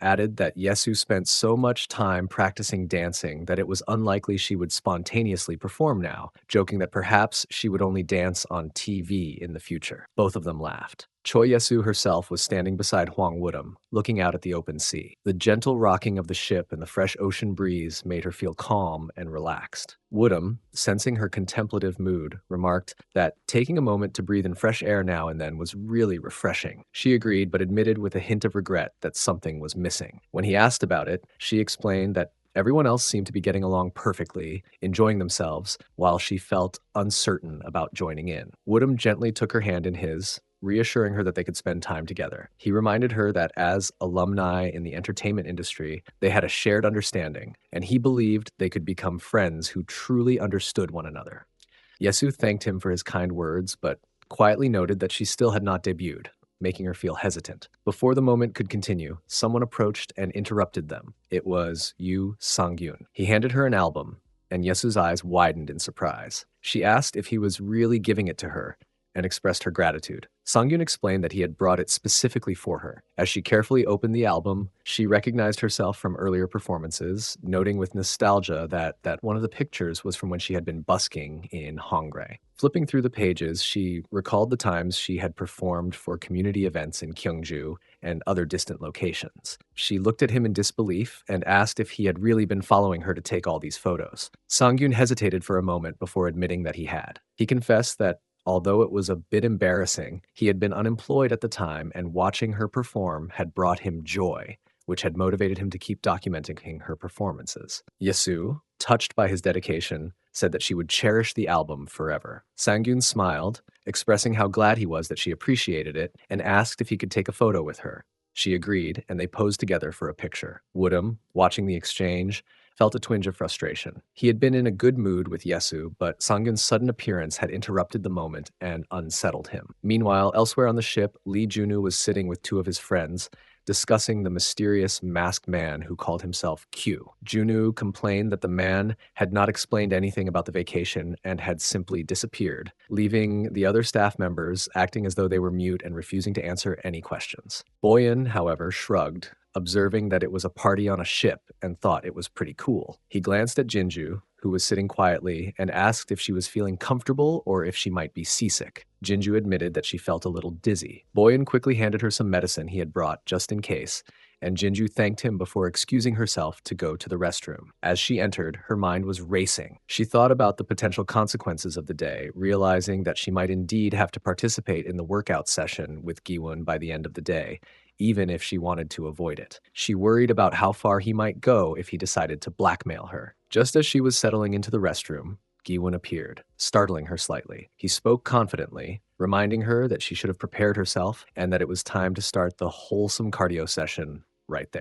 added that Yesu spent so much time practicing dancing that it was unlikely she would spontaneously perform now, joking that perhaps she would only dance on TV in the future. Both of them laughed. Choi Yesu herself was standing beside Huang Woodham, looking out at the open sea. The gentle rocking of the ship and the fresh ocean breeze made her feel calm and relaxed. Woodham, sensing her contemplative mood, remarked that taking a moment to breathe in fresh air now and then was really refreshing. She agreed, but admitted with a hint of regret that something was missing. When he asked about it, she explained that everyone else seemed to be getting along perfectly, enjoying themselves, while she felt uncertain about joining in. Woodham gently took her hand in his, reassuring her that they could spend time together. He reminded her that as alumni in the entertainment industry, they had a shared understanding, and he believed they could become friends who truly understood one another. Yesu thanked him for his kind words, but quietly noted that she still had not debuted, making her feel hesitant. Before the moment could continue, someone approached and interrupted them. It was Yu Sang-gyun. He handed her an album, and Yesu's eyes widened in surprise. She asked if he was really giving it to her, and expressed her gratitude. Sang-gyun explained that he had brought it specifically for her. As she carefully opened the album, she recognized herself from earlier performances, noting with nostalgia that one of the pictures was from when she had been busking in Hongdae. Flipping through the pages, she recalled the times she had performed for community events in Gyeongju and other distant locations. She looked at him in disbelief and asked if he had really been following her to take all these photos. Sang-gyun hesitated for a moment before admitting that he had. He confessed that Although it was a bit embarrassing, he had been unemployed at the time, and watching her perform had brought him joy, which had motivated him to keep documenting her performances. Yasu, touched by his dedication, said that she would cherish the album forever. Sangyun smiled, expressing how glad he was that she appreciated it, and asked if he could take a photo with her. She agreed, and they posed together for a picture. Woodham, watching the exchange, felt a twinge of frustration. He had been in a good mood with Yesu, but Sangun's sudden appearance had interrupted the moment and unsettled him. Meanwhile, elsewhere on the ship, Lee Junu was sitting with two of his friends, discussing the mysterious masked man who called himself Q. Junu complained that the man had not explained anything about the vacation and had simply disappeared, leaving the other staff members acting as though they were mute and refusing to answer any questions. Boyan, however, shrugged, observing that it was a party on a ship, and thought it was pretty cool. He glanced at Jinju, who was sitting quietly, and asked if she was feeling comfortable or if she might be seasick. Jinju admitted that she felt a little dizzy. Boyan quickly handed her some medicine he had brought just in case, and Jinju thanked him before excusing herself to go to the restroom. As she entered, her mind was racing. She thought about the potential consequences of the day, realizing that she might indeed have to participate in the workout session with Giwon by the end of the day, even if she wanted to avoid it. She worried about how far he might go if he decided to blackmail her. Just as she was settling into the restroom, Giwon appeared, startling her slightly. He spoke confidently, reminding her that she should have prepared herself and that it was time to start the wholesome cardio session right there.